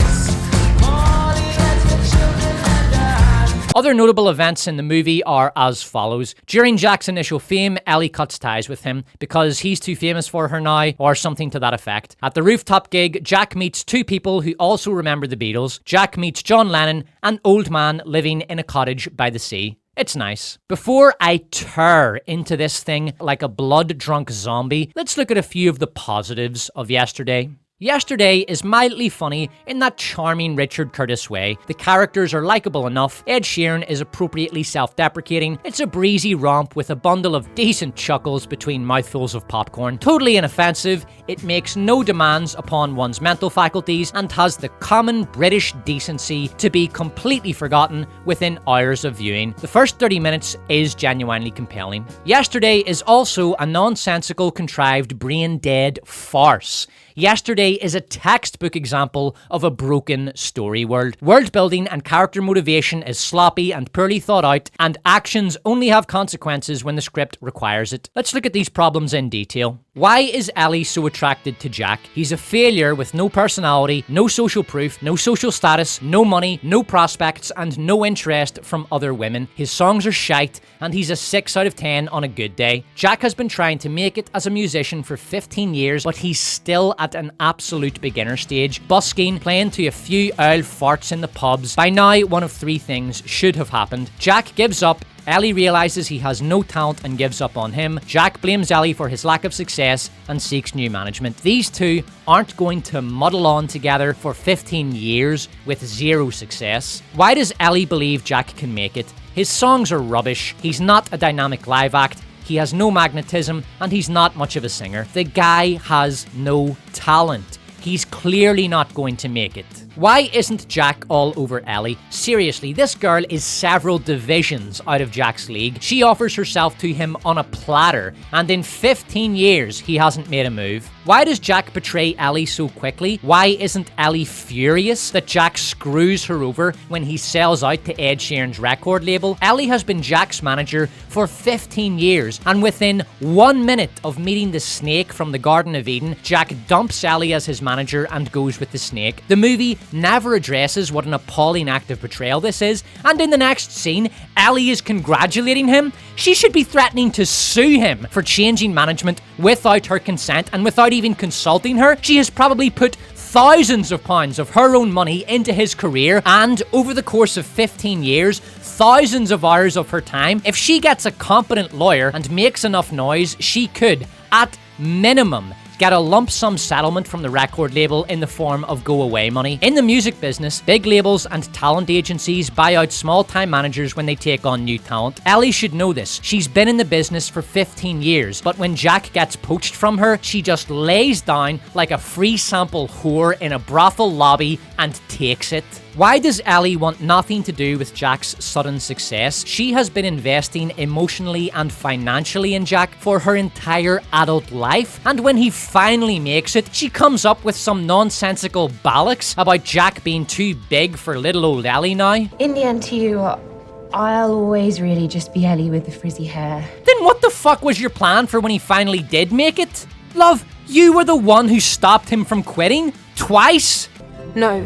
Speaker 1: Other notable events in the movie are as follows. During Jack's initial fame, Ellie cuts ties with him because he's too famous for her now, or something to that effect. At the rooftop gig, Jack meets two people who also remember the Beatles. Jack meets John Lennon, an old man living in a cottage by the sea. It's nice. Before I tear into this thing like a blood-drunk zombie, let's look at a few of the positives of yesterday. Yesterday is mildly funny in that charming Richard Curtis way. The characters are likeable enough, Ed Sheeran is appropriately self-deprecating, it's a breezy romp with a bundle of decent chuckles between mouthfuls of popcorn. Totally inoffensive, it makes no demands upon one's mental faculties, and has the common British decency to be completely forgotten within hours of viewing. The first 30 minutes is genuinely compelling. Yesterday is also a nonsensical, contrived, brain-dead farce. Yesterday is a textbook example of a broken story world. World building and character motivation is sloppy and poorly thought out, and actions only have consequences when the script requires it. Let's look at these problems in detail. Why is Ellie so attracted to Jack? He's a failure with no personality, no social proof, no social status, no money, no prospects, and no interest from other women. His songs are shite, and he's a 6 out of 10 on a good day. Jack has been trying to make it as a musician for 15 years, but he's still at an absolute beginner stage, busking, playing to a few owl farts in the pubs. By now, one of three things should have happened. Jack gives up, Ellie realizes he has no talent and gives up on him. Jack blames Ellie for his lack of success and seeks new management. These two aren't going to muddle on together for 15 years with zero success. Why does Ellie believe Jack can make it? His songs are rubbish, he's not a dynamic live act, he has no magnetism, and he's not much of a singer. The guy has no talent. He's clearly not going to make it. Why isn't Jack all over Ellie? Seriously, this girl is several divisions out of Jack's league. She offers herself to him on a platter, and in 15 years, he hasn't made a move. Why does Jack betray Ellie so quickly? Why isn't Ellie furious that Jack screws her over when he sells out to Ed Sheeran's record label? Ellie has been Jack's manager for 15 years, and within 1 minute of meeting the snake from the Garden of Eden, Jack dumps Ellie as his manager and goes with the snake. The movie never addresses what an appalling act of betrayal this is, and in the next scene, Ellie is congratulating him. She should be threatening to sue him for changing management without her consent and without even consulting her. She has probably put thousands of pounds of her own money into his career, and over the course of 15 years, thousands of hours of her time. If she gets a competent lawyer and makes enough noise, she could, at minimum, get a lump sum settlement from the record label in the form of go-away money. In the music business, big labels and talent agencies buy out small-time managers when they take on new talent. Ellie should know this. She's been in the business for 15 years, but when Jack gets poached from her, she just lays down like a free sample whore in a brothel lobby and takes it. Why does Ellie want nothing to do with Jack's sudden success? She has been investing emotionally and financially in Jack for her entire adult life, and when he finally makes it, she comes up with some nonsensical bollocks about Jack being too big for little old Ellie now.
Speaker 14: In the end to you, I'll always really just be Ellie with the frizzy hair.
Speaker 1: Then what the fuck was your plan for when he finally did make it? Love, you were the one who stopped him from quitting? Twice?
Speaker 14: No.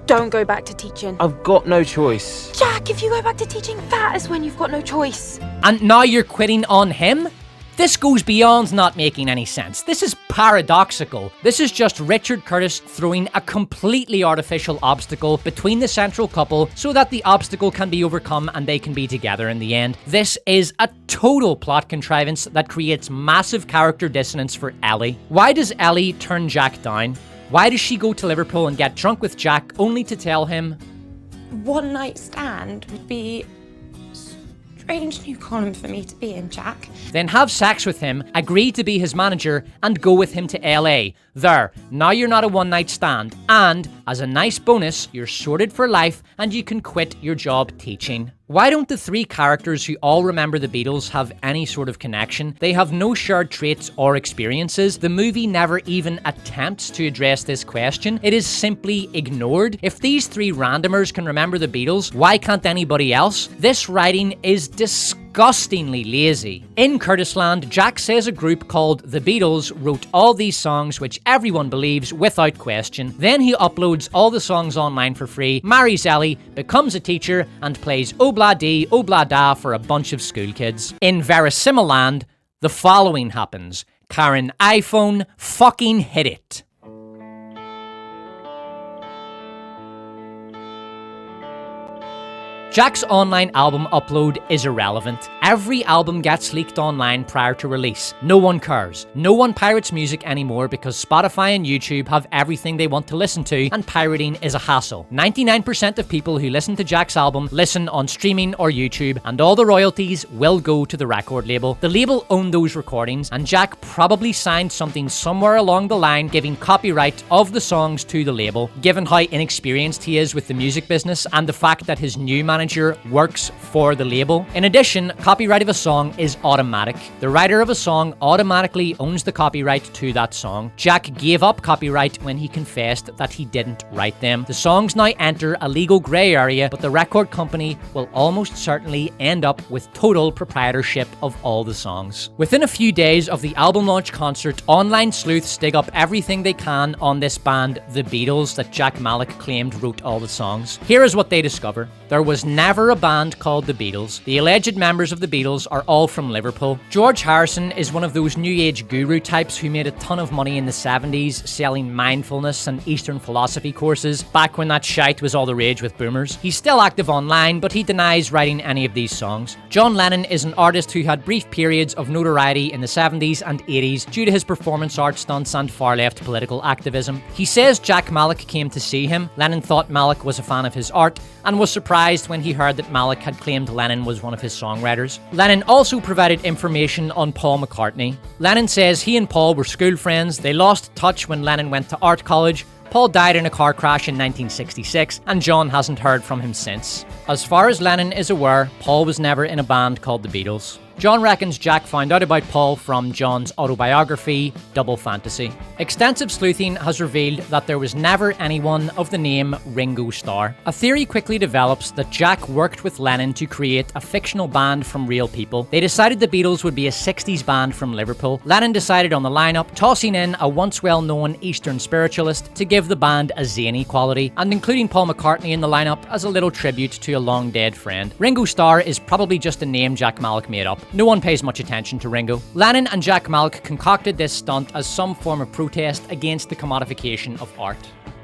Speaker 14: Don't go back to teaching.
Speaker 12: I've got no choice.
Speaker 14: Jack, if you go back to teaching, that is when you've got no choice.
Speaker 1: And now you're quitting on him? This goes beyond not making any sense. This is paradoxical. This is just Richard Curtis throwing a completely artificial obstacle between the central couple so that the obstacle can be overcome and they can be together in the end. This is a total plot contrivance that creates massive character dissonance for Ellie. Why does Ellie turn Jack down? Why does she go to Liverpool and get drunk with Jack only to tell him,
Speaker 14: "One night stand would be strange new column for me to be in, Jack."
Speaker 1: Then have sex with him, agree to be his manager, and go with him to LA. There, now you're not a one-night stand, and as a nice bonus, you're sorted for life and you can quit your job teaching. Why don't the three characters who all remember the Beatles have any sort of connection? They have no shared traits or experiences. The movie never even attempts to address this question. It is simply ignored. If these three randomers can remember the Beatles, why can't anybody else? This writing is disgusting. disgustingly lazy. In Kurdisland, Jack says a group called The Beatles wrote all these songs which everyone believes without question. Then he uploads all the songs online for free, marries Ellie, becomes a teacher, and plays Obla Dee, Obla Da for a bunch of school kids. In Verosimiland, the following happens. Karen iPhone, fucking hit it. Jack's online album upload is irrelevant. Every album gets leaked online prior to release. No one cares. No one pirates music anymore because Spotify and YouTube have everything they want to listen to, and pirating is a hassle. 99% of people who listen to Jack's album listen on streaming or YouTube, and all the royalties will go to the record label. The label owned those recordings, and Jack probably signed something somewhere along the line giving copyright of the songs to the label. Given how inexperienced he is with the music business and the fact that his new manager works for the label. In addition, copyright of a song is automatic. The writer of a song automatically owns the copyright to that song. Jack gave up copyright when he confessed that he didn't write them. The songs now enter a legal grey area, but the record company will almost certainly end up with total proprietorship of all the songs. Within a few days of the album launch concert, online sleuths dig up everything they can on this band, The Beatles, that Jack Malik claimed wrote all the songs. Here is what they discover. There was never a band called The Beatles. The alleged members of The Beatles are all from Liverpool. George Harrison is one of those new age guru types who made a ton of money in the 70s selling mindfulness and Eastern philosophy courses, back when that shite was all the rage with boomers. He's still active online, but he denies writing any of these songs. John Lennon is an artist who had brief periods of notoriety in the 70s and 80s due to his performance art stunts and far-left political activism. He says Jack Malik came to see him. Lennon thought Malik was a fan of his art and was surprised when he heard that Malik had claimed Lennon was one of his songwriters. Lennon also provided information on Paul McCartney. Lennon says he and Paul were school friends. They lost touch when Lennon went to art college. Paul died in a car crash in 1966, and John hasn't heard from him since. As far as Lennon is aware, Paul was never in a band called The Beatles. John reckons Jack found out about Paul from John's autobiography, Double Fantasy. Extensive sleuthing has revealed that there was never anyone of the name Ringo Starr. A theory quickly develops that Jack worked with Lennon to create a fictional band from real people. They decided the Beatles would be a 60s band from Liverpool. Lennon decided on the lineup, tossing in a once well-known Eastern spiritualist to give the band a zany quality, and including Paul McCartney in the lineup as a little tribute to a long-dead friend. Ringo Starr is probably just a name Jack Malik made up. No one pays much attention to Ringo. Lennon and Jack Malik concocted this stunt as some form of protest against the commodification of art.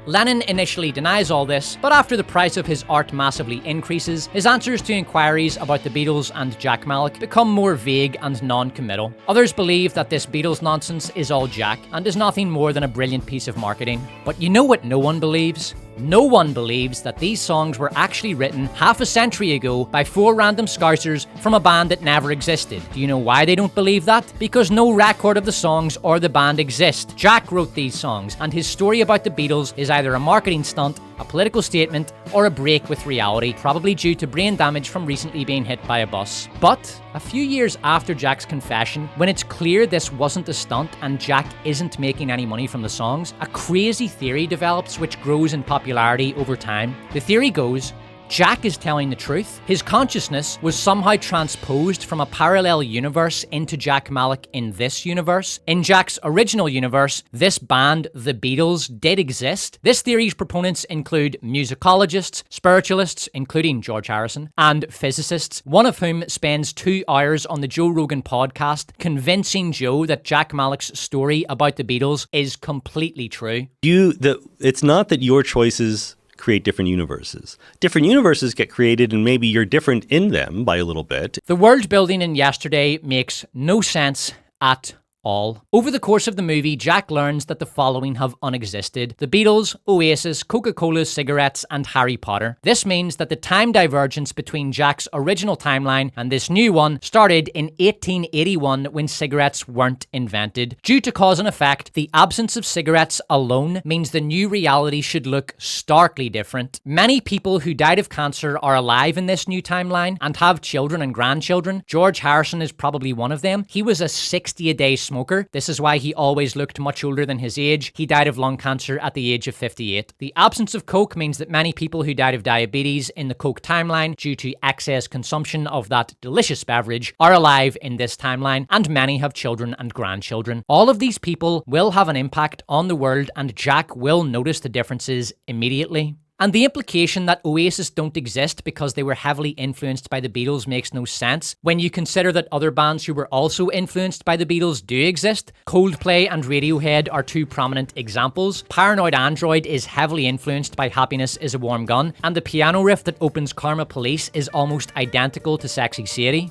Speaker 1: Lennon initially denies all this, but after the price of his art massively increases, his answers to inquiries about the Beatles and Jack Malik become more vague and non-committal. Others believe that this Beatles nonsense is all Jack and is nothing more than a brilliant piece of marketing. But you know what no one believes? No one believes that these songs were actually written half a century ago by 4 random Scousers from a band that never existed. Do you know why they don't believe that? Because no record of the songs or the band exist. Jack wrote these songs, and his story about the Beatles is either a marketing stunt, a political statement, or a break with reality, probably due to brain damage from recently being hit by a bus. But a few years after Jack's confession, when it's clear this wasn't a stunt and Jack isn't making any money from the songs, a crazy theory develops which grows in popularity over time. The theory goes, Jack is telling the truth. His consciousness was somehow transposed from a parallel universe into Jack Malik in this universe. In Jack's original universe, this band, The Beatles, did exist. This theory's proponents include musicologists, spiritualists, including George Harrison, and physicists, one of whom spends 2 hours on the Joe Rogan podcast convincing Joe that Jack Malik's story about the Beatles is completely true.
Speaker 16: It's not that your choices create different universes. Different universes get created and maybe you're different in them by a little bit.
Speaker 1: The world building in Yesterday makes no sense at all. Over the course of the movie, Jack learns that the following have unexisted: the Beatles, Oasis, Coca-Cola, cigarettes, and Harry Potter. This means that the time divergence between Jack's original timeline and this new one started in 1881 when cigarettes weren't invented. Due to cause and effect, the absence of cigarettes alone means the new reality should look starkly different. Many people who died of cancer are alive in this new timeline and have children and grandchildren. George Harrison is probably one of them. He was a 60-a-day smoker smoker. This is why he always looked much older than his age. He died of lung cancer at the age of 58. The absence of coke means that many people who died of diabetes in the coke timeline due to excess consumption of that delicious beverage are alive in this timeline, and many have children and grandchildren. All of these people will have an impact on the world, and Jack will notice the differences immediately. And the implication that Oasis don't exist because they were heavily influenced by the Beatles makes no sense when you consider that other bands who were also influenced by the Beatles do exist. Coldplay and Radiohead are two prominent examples. Paranoid Android is heavily influenced by Happiness is a Warm Gun, and the piano riff that opens Karma Police is almost identical to Sexy Sadie.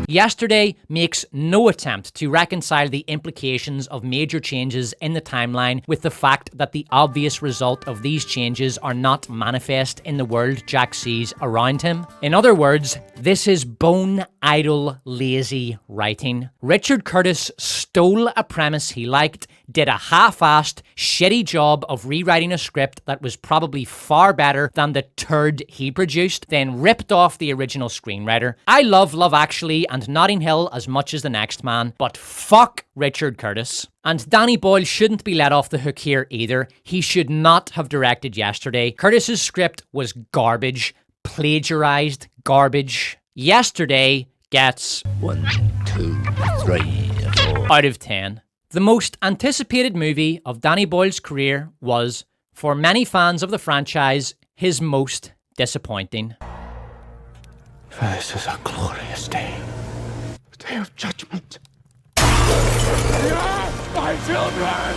Speaker 1: Yesterday makes no attempt to reconcile the implications of major changes in the timeline with the fact that the obvious result of these changes are not manifest in the world Jack sees around him. In other words, this is bone idle, lazy writing. Richard Curtis stole a premise he liked, did a half-assed, shitty job of rewriting a script that was probably far better than the turd he produced, then ripped off the original screenwriter. I love Love Actually and Notting Hill as much as the next man, but fuck Richard Curtis. And Danny Boyle shouldn't be let off the hook here either. He should not have directed Yesterday. Curtis's script was garbage, plagiarized garbage. Yesterday gets 1, 2, 3, 4 out of 10. The most anticipated movie of Danny Boyle's career was, for many fans of the franchise, his most disappointing.
Speaker 22: This is a glorious day. A day of judgment.
Speaker 17: My children!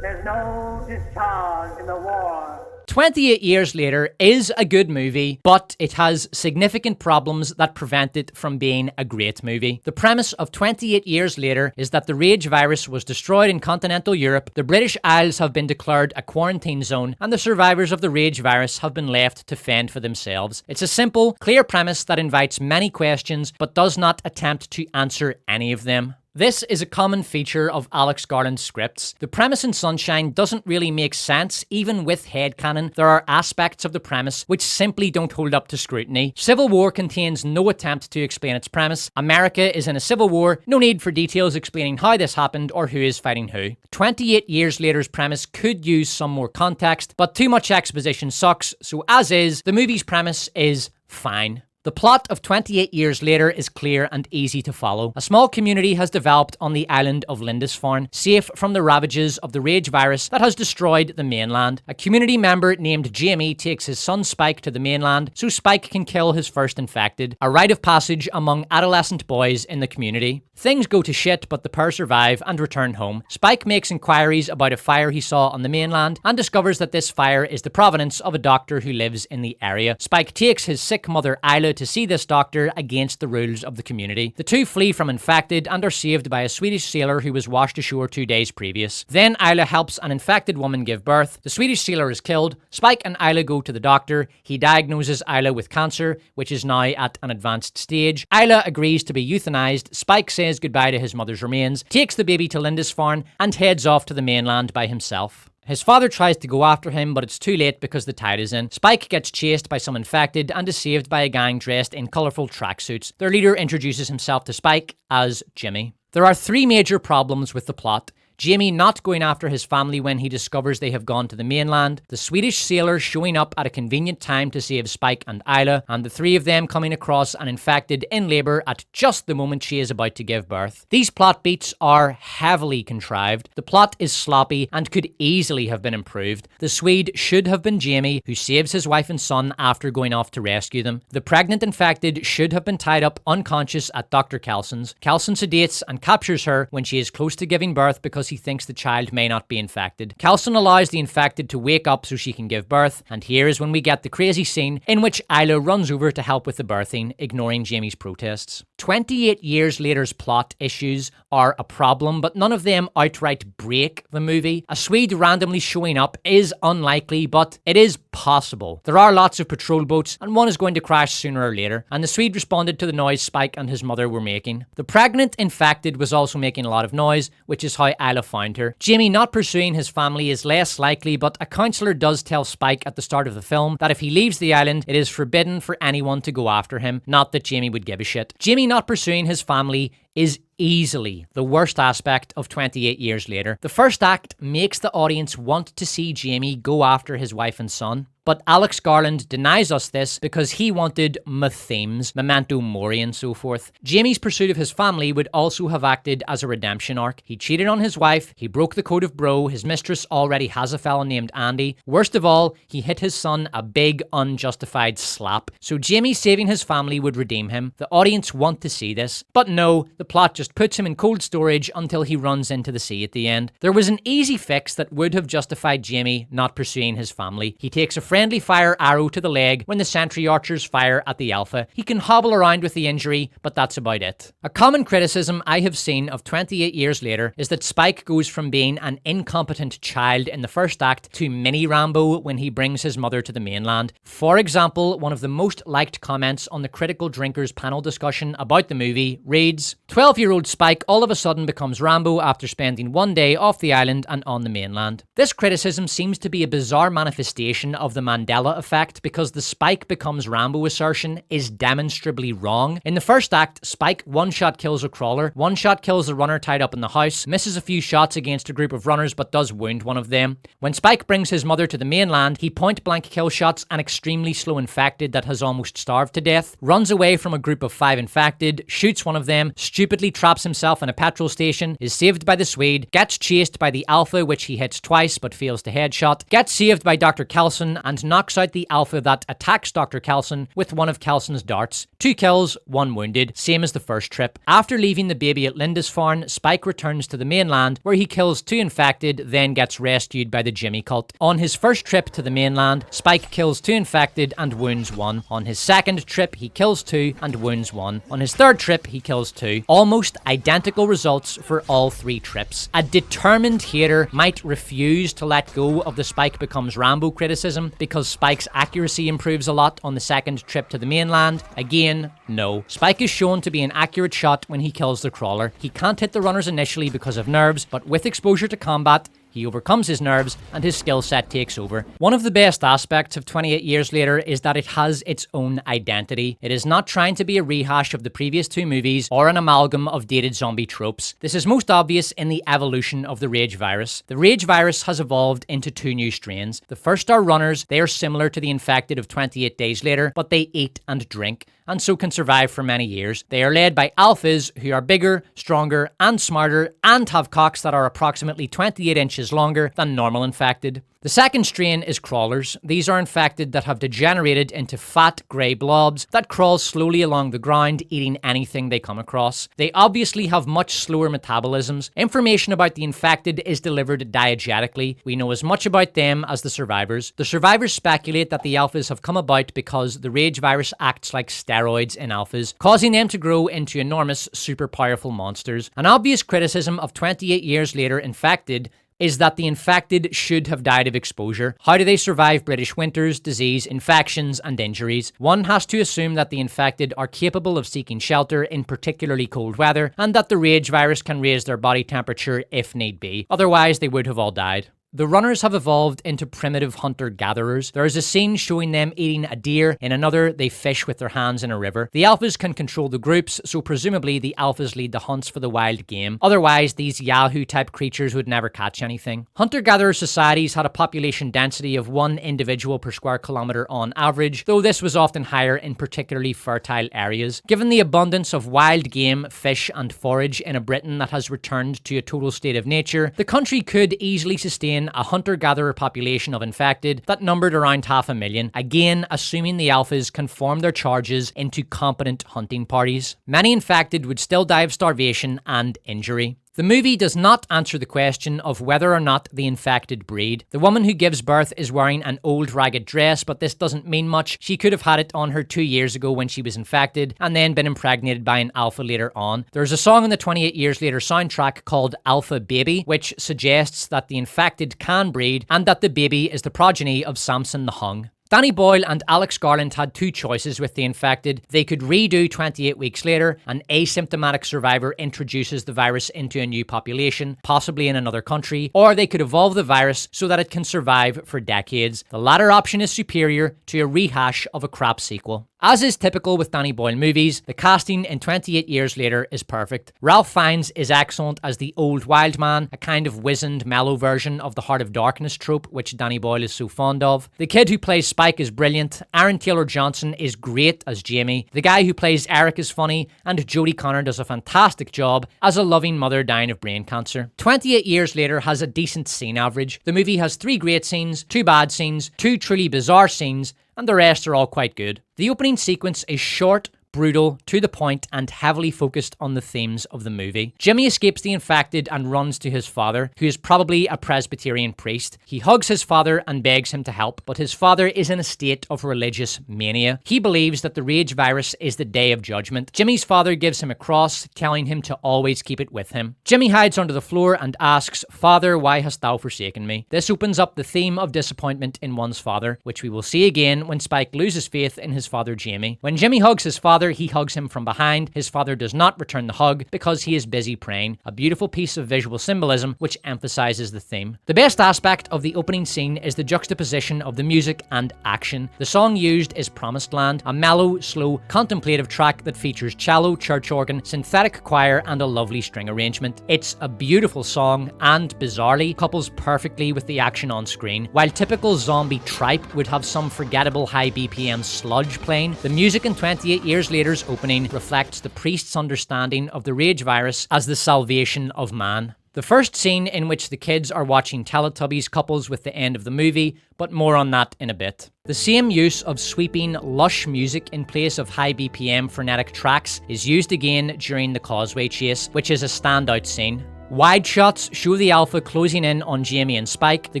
Speaker 17: There's no discharge in the war.
Speaker 1: 28 Years Later is a good movie, but it has significant problems that prevent it from being a great movie. The premise of 28 Years Later is that the rage virus was destroyed in continental Europe, the British Isles have been declared a quarantine zone, and the survivors of the rage virus have been left to fend for themselves. It's a simple, clear premise that invites many questions, but does not attempt to answer any of them. This is a common feature of Alex Garland's scripts. The premise in Sunshine doesn't really make sense. Even with headcanon, there are aspects of the premise which simply don't hold up to scrutiny. Civil War contains no attempt to explain its premise. America is in a civil war, no need for details explaining how this happened or who is fighting who. 28 Years Later's premise could use some more context, but too much exposition sucks, so as is, the movie's premise is fine. The plot of 28 Years Later is clear and easy to follow. A small community has developed on the island of Lindisfarne, safe from the ravages of the rage virus that has destroyed the mainland. A community member named Jamie takes his son Spike to the mainland so Spike can kill his first infected, a rite of passage among adolescent boys in the community. Things go to shit, but the pair survive and return home. Spike makes inquiries about a fire he saw on the mainland and discovers that this fire is the provenance of a doctor who lives in the area. Spike takes his sick mother Isla to see this doctor against the rules of the community. The two flee from infected and are saved by a Swedish sailor who was washed ashore 2 days previous. Then Isla helps an infected woman give birth. The Swedish sailor is killed. Spike and Isla go to the doctor. He diagnoses Isla with cancer, which is now at an advanced stage. Isla agrees to be euthanized. Spike says goodbye to his mother's remains, takes the baby to Lindisfarne, and heads off to the mainland by himself. His father tries to go after him, but it's too late because the tide is in. Spike gets chased by some infected and is saved by a gang dressed in colourful tracksuits. Their leader introduces himself to Spike as Jimmy. There are 3 major problems with the plot. Jamie not going after his family when he discovers they have gone to the mainland, the Swedish sailor showing up at a convenient time to save Spike and Isla, and the 3 of them coming across an infected in labour at just the moment she is about to give birth. These plot beats are heavily contrived. The plot is sloppy and could easily have been improved. The Swede should have been Jamie, who saves his wife and son after going off to rescue them. The pregnant infected should have been tied up unconscious at Dr. Kelson's. Kelson sedates and captures her when she is close to giving birth because he thinks the child may not be infected. Kelson allows the infected to wake up so she can give birth, and here is when we get the crazy scene in which Isla runs over to help with the birthing, ignoring Jamie's protests. 28 Years Later's plot issues are a problem, but none of them outright break the movie. A Swede randomly showing up is unlikely, but it is possible. There are lots of patrol boats, and one is going to crash sooner or later, and the Swede responded to the noise Spike and his mother were making. The pregnant infected was also making a lot of noise, which is how Isla I'll have found her. Jamie not pursuing his family is less likely, but a counsellor does tell Spike at the start of the film that if he leaves the island, it is forbidden for anyone to go after him. Not that Jamie would give a shit. Jamie not pursuing his family is easily the worst aspect of 28 Years Later. The first act makes the audience want to see Jamie go after his wife and son. But Alex Garland denies us this because he wanted themes, memento mori and so forth. Jamie's pursuit of his family would also have acted as a redemption arc. He cheated on his wife, he broke the code of bro, his mistress already has a fella named Andy. Worst of all, he hit his son a big unjustified slap. So Jamie saving his family would redeem him. The audience want to see this. But no, the plot just puts him in cold storage until he runs into the sea at the end. There was an easy fix that would have justified Jamie not pursuing his family. He takes a friendly fire arrow to the leg when the sentry archers fire at the Alpha. He can hobble around with the injury, but that's about it. A common criticism I have seen of 28 Years Later is that Spike goes from being an incompetent child in the first act to mini Rambo when he brings his mother to the mainland. For example, one of the most liked comments on the Critical Drinkers panel discussion about the movie reads, 12-year-old Spike all of a sudden becomes Rambo after spending one day off the island and on the mainland. This criticism seems to be a bizarre manifestation of the Mandela effect because the Spike becomes Rambo assertion is demonstrably wrong. In the first act, Spike one-shot kills a crawler, one-shot kills the runner tied up in the house, misses a few shots against a group of runners but does wound one of them. When Spike brings his mother to the mainland, he point-blank kill shots an extremely slow infected that has almost starved to death, runs away from a group of 5 infected, shoots one of them, stupidly traps himself in a petrol station, is saved by the Swede, gets chased by the Alpha which he hits twice but fails to headshot, gets saved by Dr. Kelson and knocks out the Alpha that attacks Dr. Kelson with one of Kelson's darts. 2 kills, 1 wounded, same as the first trip. After leaving the baby at Lindisfarne, Spike returns to the mainland where he kills 2 infected, then gets rescued by the Jimmy cult. On his first trip to the mainland, Spike kills 2 infected and wounds 1. On his second trip, he kills 2 and wounds 1. On his third trip, he kills 2. Almost identical results for all 3 trips. A determined hater might refuse to let go of the Spike becomes Rambo criticism because Spike's accuracy improves a lot on the second trip to the mainland. Again, no. Spike is shown to be an accurate shot when he kills the crawler. He can't hit the runners initially because of nerves, but with exposure to combat, he overcomes his nerves and his skill set takes over. One of the best aspects of 28 Years Later is that it has its own identity. It is not trying to be a rehash of the previous 2 movies or an amalgam of dated zombie tropes. This is most obvious in the evolution of the rage virus. The rage virus has evolved into 2 new strains. The first are runners. They are similar to the infected of 28 Days Later, but they eat and drink, and so can survive for many years. They are led by alphas who are bigger, stronger, and smarter, and have cocks that are approximately 28 inches longer than normal infected. The second strain is crawlers. These are infected that have degenerated into fat, grey blobs that crawl slowly along the ground, eating anything they come across. They obviously have much slower metabolisms. Information about the infected is delivered diegetically. We know as much about them as the survivors. The survivors speculate that the alphas have come about because the rage virus acts like steroids in alphas, causing them to grow into enormous, super powerful monsters. An obvious criticism of 28 Years Later infected is that the infected should have died of exposure. How do they survive British winters, disease, infections, and injuries? One has to assume that the infected are capable of seeking shelter in particularly cold weather, and that the rage virus can raise their body temperature if need be. Otherwise, they would have all died. The runners have evolved into primitive hunter-gatherers. There is a scene showing them eating a deer. In another, they fish with their hands in a river. The alphas can control the groups, so presumably the alphas lead the hunts for the wild game. Otherwise, these Yahoo-type creatures would never catch anything. Hunter-gatherer societies had a population density of 1 individual per square kilometre on average, though this was often higher in particularly fertile areas. Given the abundance of wild game, fish, and forage in a Britain that has returned to a total state of nature, the country could easily sustain a hunter-gatherer population of infected that numbered around 500,000, again assuming the alphas can form their charges into competent hunting parties. Many infected would still die of starvation and injury. The movie does not answer the question of whether or not the infected breed. The woman who gives birth is wearing an old ragged dress, but this doesn't mean much. She could have had it on her 2 years ago when she was infected, and then been impregnated by an alpha later on. There's a song on the 28 Years Later soundtrack called Alpha Baby, which suggests that the infected can breed, and that the baby is the progeny of Samson the Hung. Danny Boyle and Alex Garland had two choices with the infected. They could redo 28 weeks later, an asymptomatic survivor introduces the virus into a new population, possibly in another country, or they could evolve the virus so that it can survive for decades. The latter option is superior to a rehash of a crap sequel. As is typical with Danny Boyle movies, the casting in 28 Years Later is perfect. Ralph Fiennes is excellent as the old wild man, a kind of wizened, mellow version of the Heart of Darkness trope, which Danny Boyle is so fond of. The kid who plays Spike is brilliant, Aaron Taylor-Johnson is great as Jamie, the guy who plays Eric is funny, and Jodie Connor does a fantastic job as a loving mother dying of brain cancer. 28 Years Later has a decent scene average. The movie has 3 great scenes, 2 bad scenes, 2 truly bizarre scenes, and the rest are all quite good. The opening sequence is short, brutal, to the point, and heavily focused on the themes of the movie. Jimmy escapes the infected and runs to his father, who is probably a Presbyterian priest. He hugs his father and begs him to help, but his father is in a state of religious mania. He believes that the rage virus is the day of judgment. Jimmy's father gives him a cross, telling him to always keep it with him. Jimmy hides under the floor and asks, "Father, why hast thou forsaken me?" This opens up the theme of disappointment in one's father, which we will see again when Spike loses faith in his father Jamie. When Jimmy hugs his father, he hugs him from behind. His father does not return the hug because he is busy praying. A beautiful piece of visual symbolism which emphasizes the theme. The best aspect of the opening scene is the juxtaposition of the music and action. The song used is Promised Land, a mellow, slow, contemplative track that features cello, church organ, synthetic choir, and a lovely string arrangement. It's a beautiful song and, bizarrely, couples perfectly with the action on screen. While typical zombie tripe would have some forgettable high BPM sludge playing, the music in 28 Years Later's opening reflects the priest's understanding of the rage virus as the salvation of man. The first scene in which the kids are watching Teletubbies couples with the end of the movie, but more on that in a bit. The same use of sweeping, lush music in place of high BPM frenetic tracks is used again during the Causeway chase, which is a standout scene. Wide shots show the Alpha closing in on Jamie and Spike. The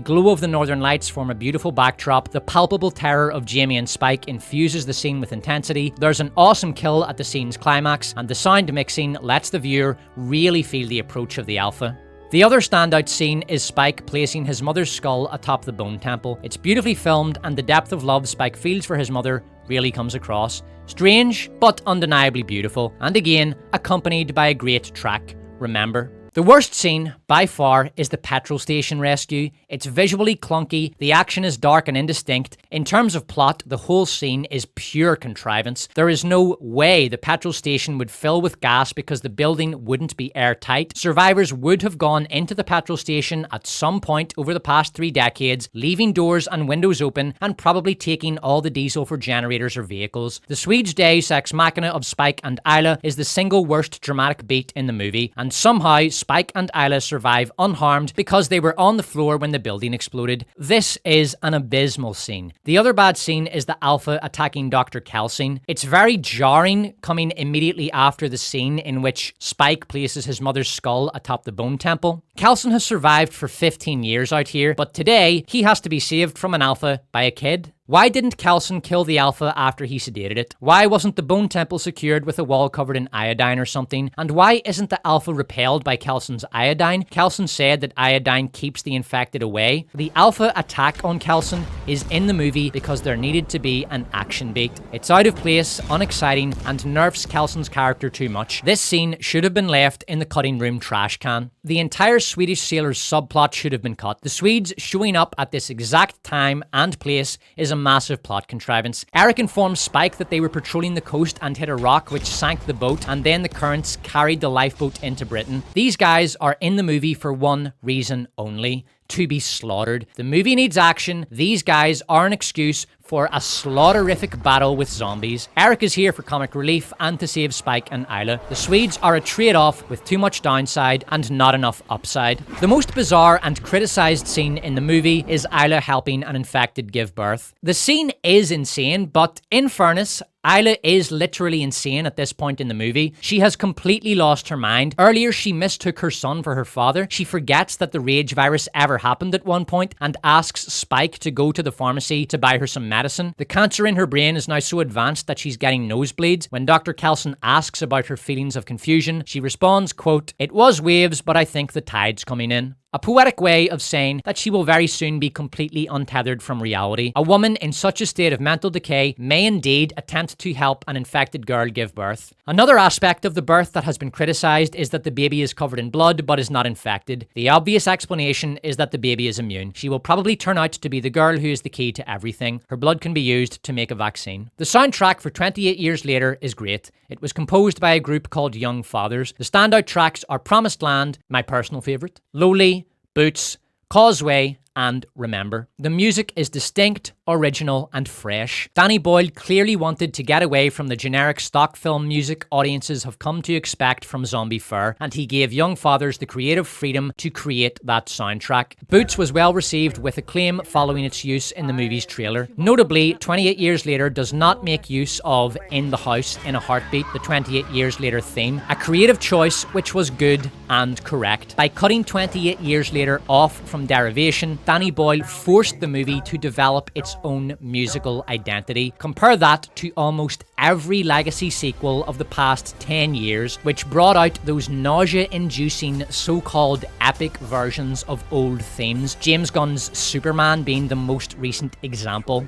Speaker 1: glow of the northern lights form a beautiful backdrop. The palpable terror of Jamie and Spike infuses the scene with intensity. There's an awesome kill at the scene's climax, and the sound mixing lets the viewer really feel the approach of the Alpha. The other standout scene is Spike placing his mother's skull atop the bone temple. It's beautifully filmed, and the depth of love Spike feels for his mother really comes across. Strange, but undeniably beautiful, and again, accompanied by a great track, Remember. The worst scene, by far, is the petrol station rescue. It's visually clunky, the action is dark and indistinct. In terms of plot, the whole scene is pure contrivance. There is no way the petrol station would fill with gas because the building wouldn't be airtight. Survivors would have gone into the petrol station at some point over the past 3 decades, leaving doors and windows open and probably taking all the diesel for generators or vehicles. The Swedes' deus ex machina of Spike and Isla is the single worst dramatic beat in the movie, and somehow Spike and Isla survive unharmed because they were on the floor when the building exploded. This is an abysmal scene. The other bad scene is the Alpha attacking Dr. Kelsing. It's very jarring, coming immediately after the scene in which Spike places his mother's skull atop the bone temple. Kelsing has survived for 15 years out here, but today he has to be saved from an Alpha by a kid. Why didn't Kelsing kill the Alpha after he sedated it? Why wasn't the bone temple secured with a wall covered in iodine or something? And why isn't the Alpha repelled by Kelsing's iodine? Kelsing said that iodine keeps the infected away. The Alpha attack on Kelsing is in the movie because there needed to be an action beat. It's out of place, unexciting, and nerfs Kelsing's character too much. This scene should have been left in the cutting room trash can. The entire Swedish sailors subplot should have been cut. The Swedes showing up at this exact time and place is a massive plot contrivance. Eric informs Spike that they were patrolling the coast and hit a rock which sank the boat, and then the currents carried the lifeboat into Britain. These guys are in the movie for one reason only: to be slaughtered. The movie needs action. These guys are an excuse for a slaughterific battle with zombies. Eric is here for comic relief and to save Spike and Isla. The Swedes are a trade-off with too much downside and not enough upside. The most bizarre and criticized scene in the movie is Isla helping an infected give birth. The scene is insane, but in fairness, Isla is literally insane at this point in the movie. She has completely lost her mind. Earlier, she mistook her son for her father. She forgets that the rage virus ever happened at one point and asks Spike to go to the pharmacy to buy her some medicine. The cancer in her brain is now so advanced that she's getting nosebleeds. When Dr. Kelsing asks about her feelings of confusion, she responds, quote, "It was waves, but I think the tide's coming in." A poetic way of saying that she will very soon be completely untethered from reality. A woman in such a state of mental decay may indeed attempt to help an infected girl give birth. Another aspect of the birth that has been criticized is that the baby is covered in blood but is not infected. The obvious explanation is that the baby is immune. She will probably turn out to be the girl who is the key to everything. Her blood can be used to make a vaccine. The soundtrack for 28 Years Later is great. It was composed by a group called Young Fathers. The standout tracks are Promised Land, my personal favourite, Lowly, Boots, Causeway, and Remember. The music is distinct, original, and fresh. Danny Boyle clearly wanted to get away from the generic stock film music audiences have come to expect from Zombie Fur, and he gave Young Fathers the creative freedom to create that soundtrack. Boots was well received with acclaim following its use in the movie's trailer. Notably, 28 Years Later does not make use of In the House in a Heartbeat, the 28 Years Later theme, a creative choice which was good and correct. By cutting 28 Years Later off from derivation, Danny Boyle forced the movie to develop its own musical identity. Compare that to almost every legacy sequel of the past 10 years, which brought out those nausea-inducing so-called epic versions of old themes, James Gunn's Superman being the most recent example.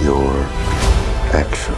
Speaker 18: Your actions.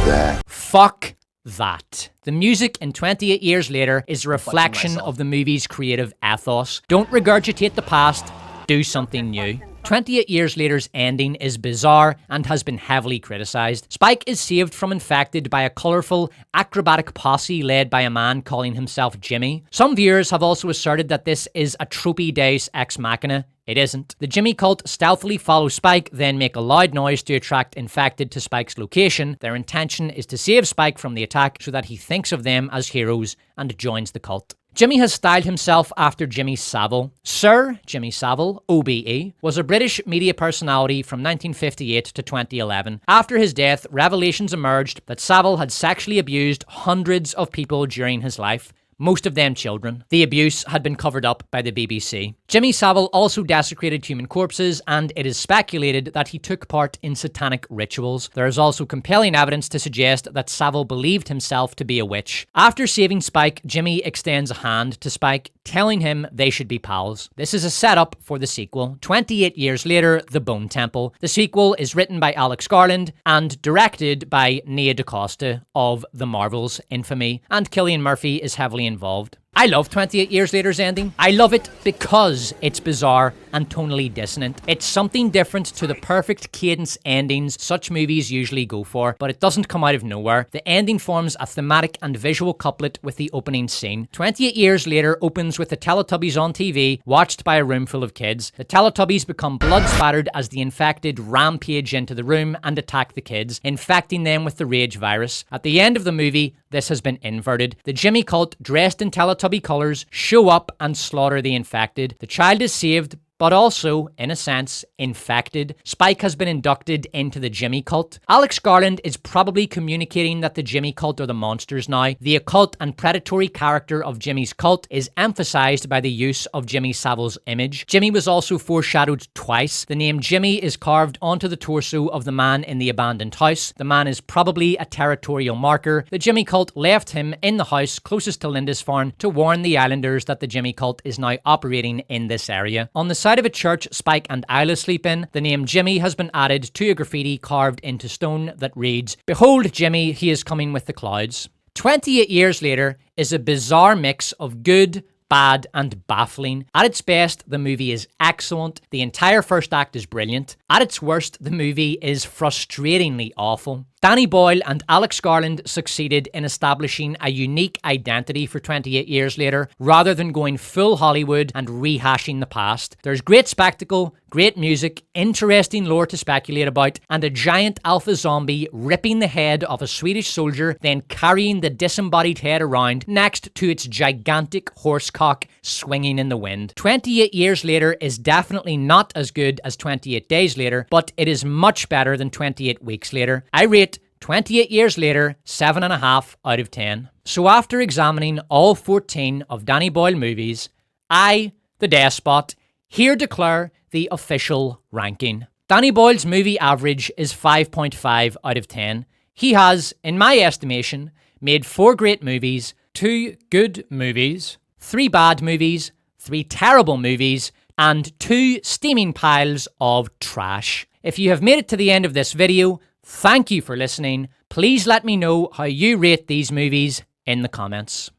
Speaker 18: That.
Speaker 1: Fuck that. The music in 28 Years Later is a reflection of the movie's creative ethos. Don't regurgitate the past, do something new. 28 Years Later's ending is bizarre and has been heavily criticised. Spike is saved from infected by a colourful, acrobatic posse led by a man calling himself Jimmy. Some viewers have also asserted that this is a tropey deus ex machina. It isn't. The Jimmy cult stealthily follow Spike, then make a loud noise to attract infected to Spike's location. Their intention is to save Spike from the attack so that he thinks of them as heroes and joins the cult. Jimmy has styled himself after Jimmy Savile. Sir Jimmy Savile, OBE, was a British media personality from 1958 to 2011. After his death, revelations emerged that Savile had sexually abused hundreds of people during his life, most of them children. The abuse had been covered up by the BBC. Jimmy Savile also desecrated human corpses, and it is speculated that he took part in satanic rituals. There is also compelling evidence to suggest that Savile believed himself to be a witch. After saving Spike, Jimmy extends a hand to Spike, telling him they should be pals. This is a setup for the sequel. 28 Years Later, The Bone Temple. The sequel is written by Alex Garland and directed by Nia DaCosta of The Marvels infamy, and Cillian Murphy is heavily involved. I love 28 Years Later's ending. I love it because it's bizarre and tonally dissonant. It's something different to the perfect cadence endings such movies usually go for, but it doesn't come out of nowhere. The ending forms a thematic and visual couplet with the opening scene. 28 Years Later opens with the Teletubbies on TV, watched by a room full of kids. The Teletubbies become blood-spattered as the infected rampage into the room and attack the kids, infecting them with the rage virus. At the end of the movie, this has been inverted. The Jimmy cult, dressed in Teletubby colours, show up and slaughter the infected. The child is saved, but also, in a sense, infected. Spike has been inducted into the Jimmy cult. Alex Garland is probably communicating that the Jimmy cult are the monsters now. The occult and predatory character of Jimmy's cult is emphasized by the use of Jimmy Savile's image. Jimmy was also foreshadowed twice. The name Jimmy is carved onto the torso of the man in the abandoned house. The man is probably a territorial marker. The Jimmy cult left him in the house closest to Lindisfarne to warn the islanders that the Jimmy cult is now operating in this area. On the side of a church Spike and Isla sleep in, the name Jimmy has been added to a graffiti carved into stone that reads, "Behold Jimmy, he is coming with the clouds." 28 Years Later is a bizarre mix of good, bad, and baffling. At its best, the movie is excellent. The entire first act is brilliant. At its worst, the movie is frustratingly awful. Danny Boyle and Alex Garland succeeded in establishing a unique identity for 28 Years Later, rather than going full Hollywood and rehashing the past. There's great spectacle, great music, interesting lore to speculate about, and a giant alpha zombie ripping the head of a Swedish soldier, then carrying the disembodied head around next to its gigantic horsecock swinging in the wind. 28 Years Later is definitely not as good as 28 Days Later, but it is much better than 28 Weeks Later. I rate 28 Years Later 7.5 out of 10. So after examining all 14 of Danny Boyle movies, I, the Despot, here declare the official ranking. Danny Boyle's movie average is 5.5 out of 10. He has, in my estimation, made 4 great movies, 2 good movies, 3 bad movies, 3 terrible movies, and 2 steaming piles of trash. If you have made it to the end of this video, thank you for listening. Please let me know how you rate these movies in the comments.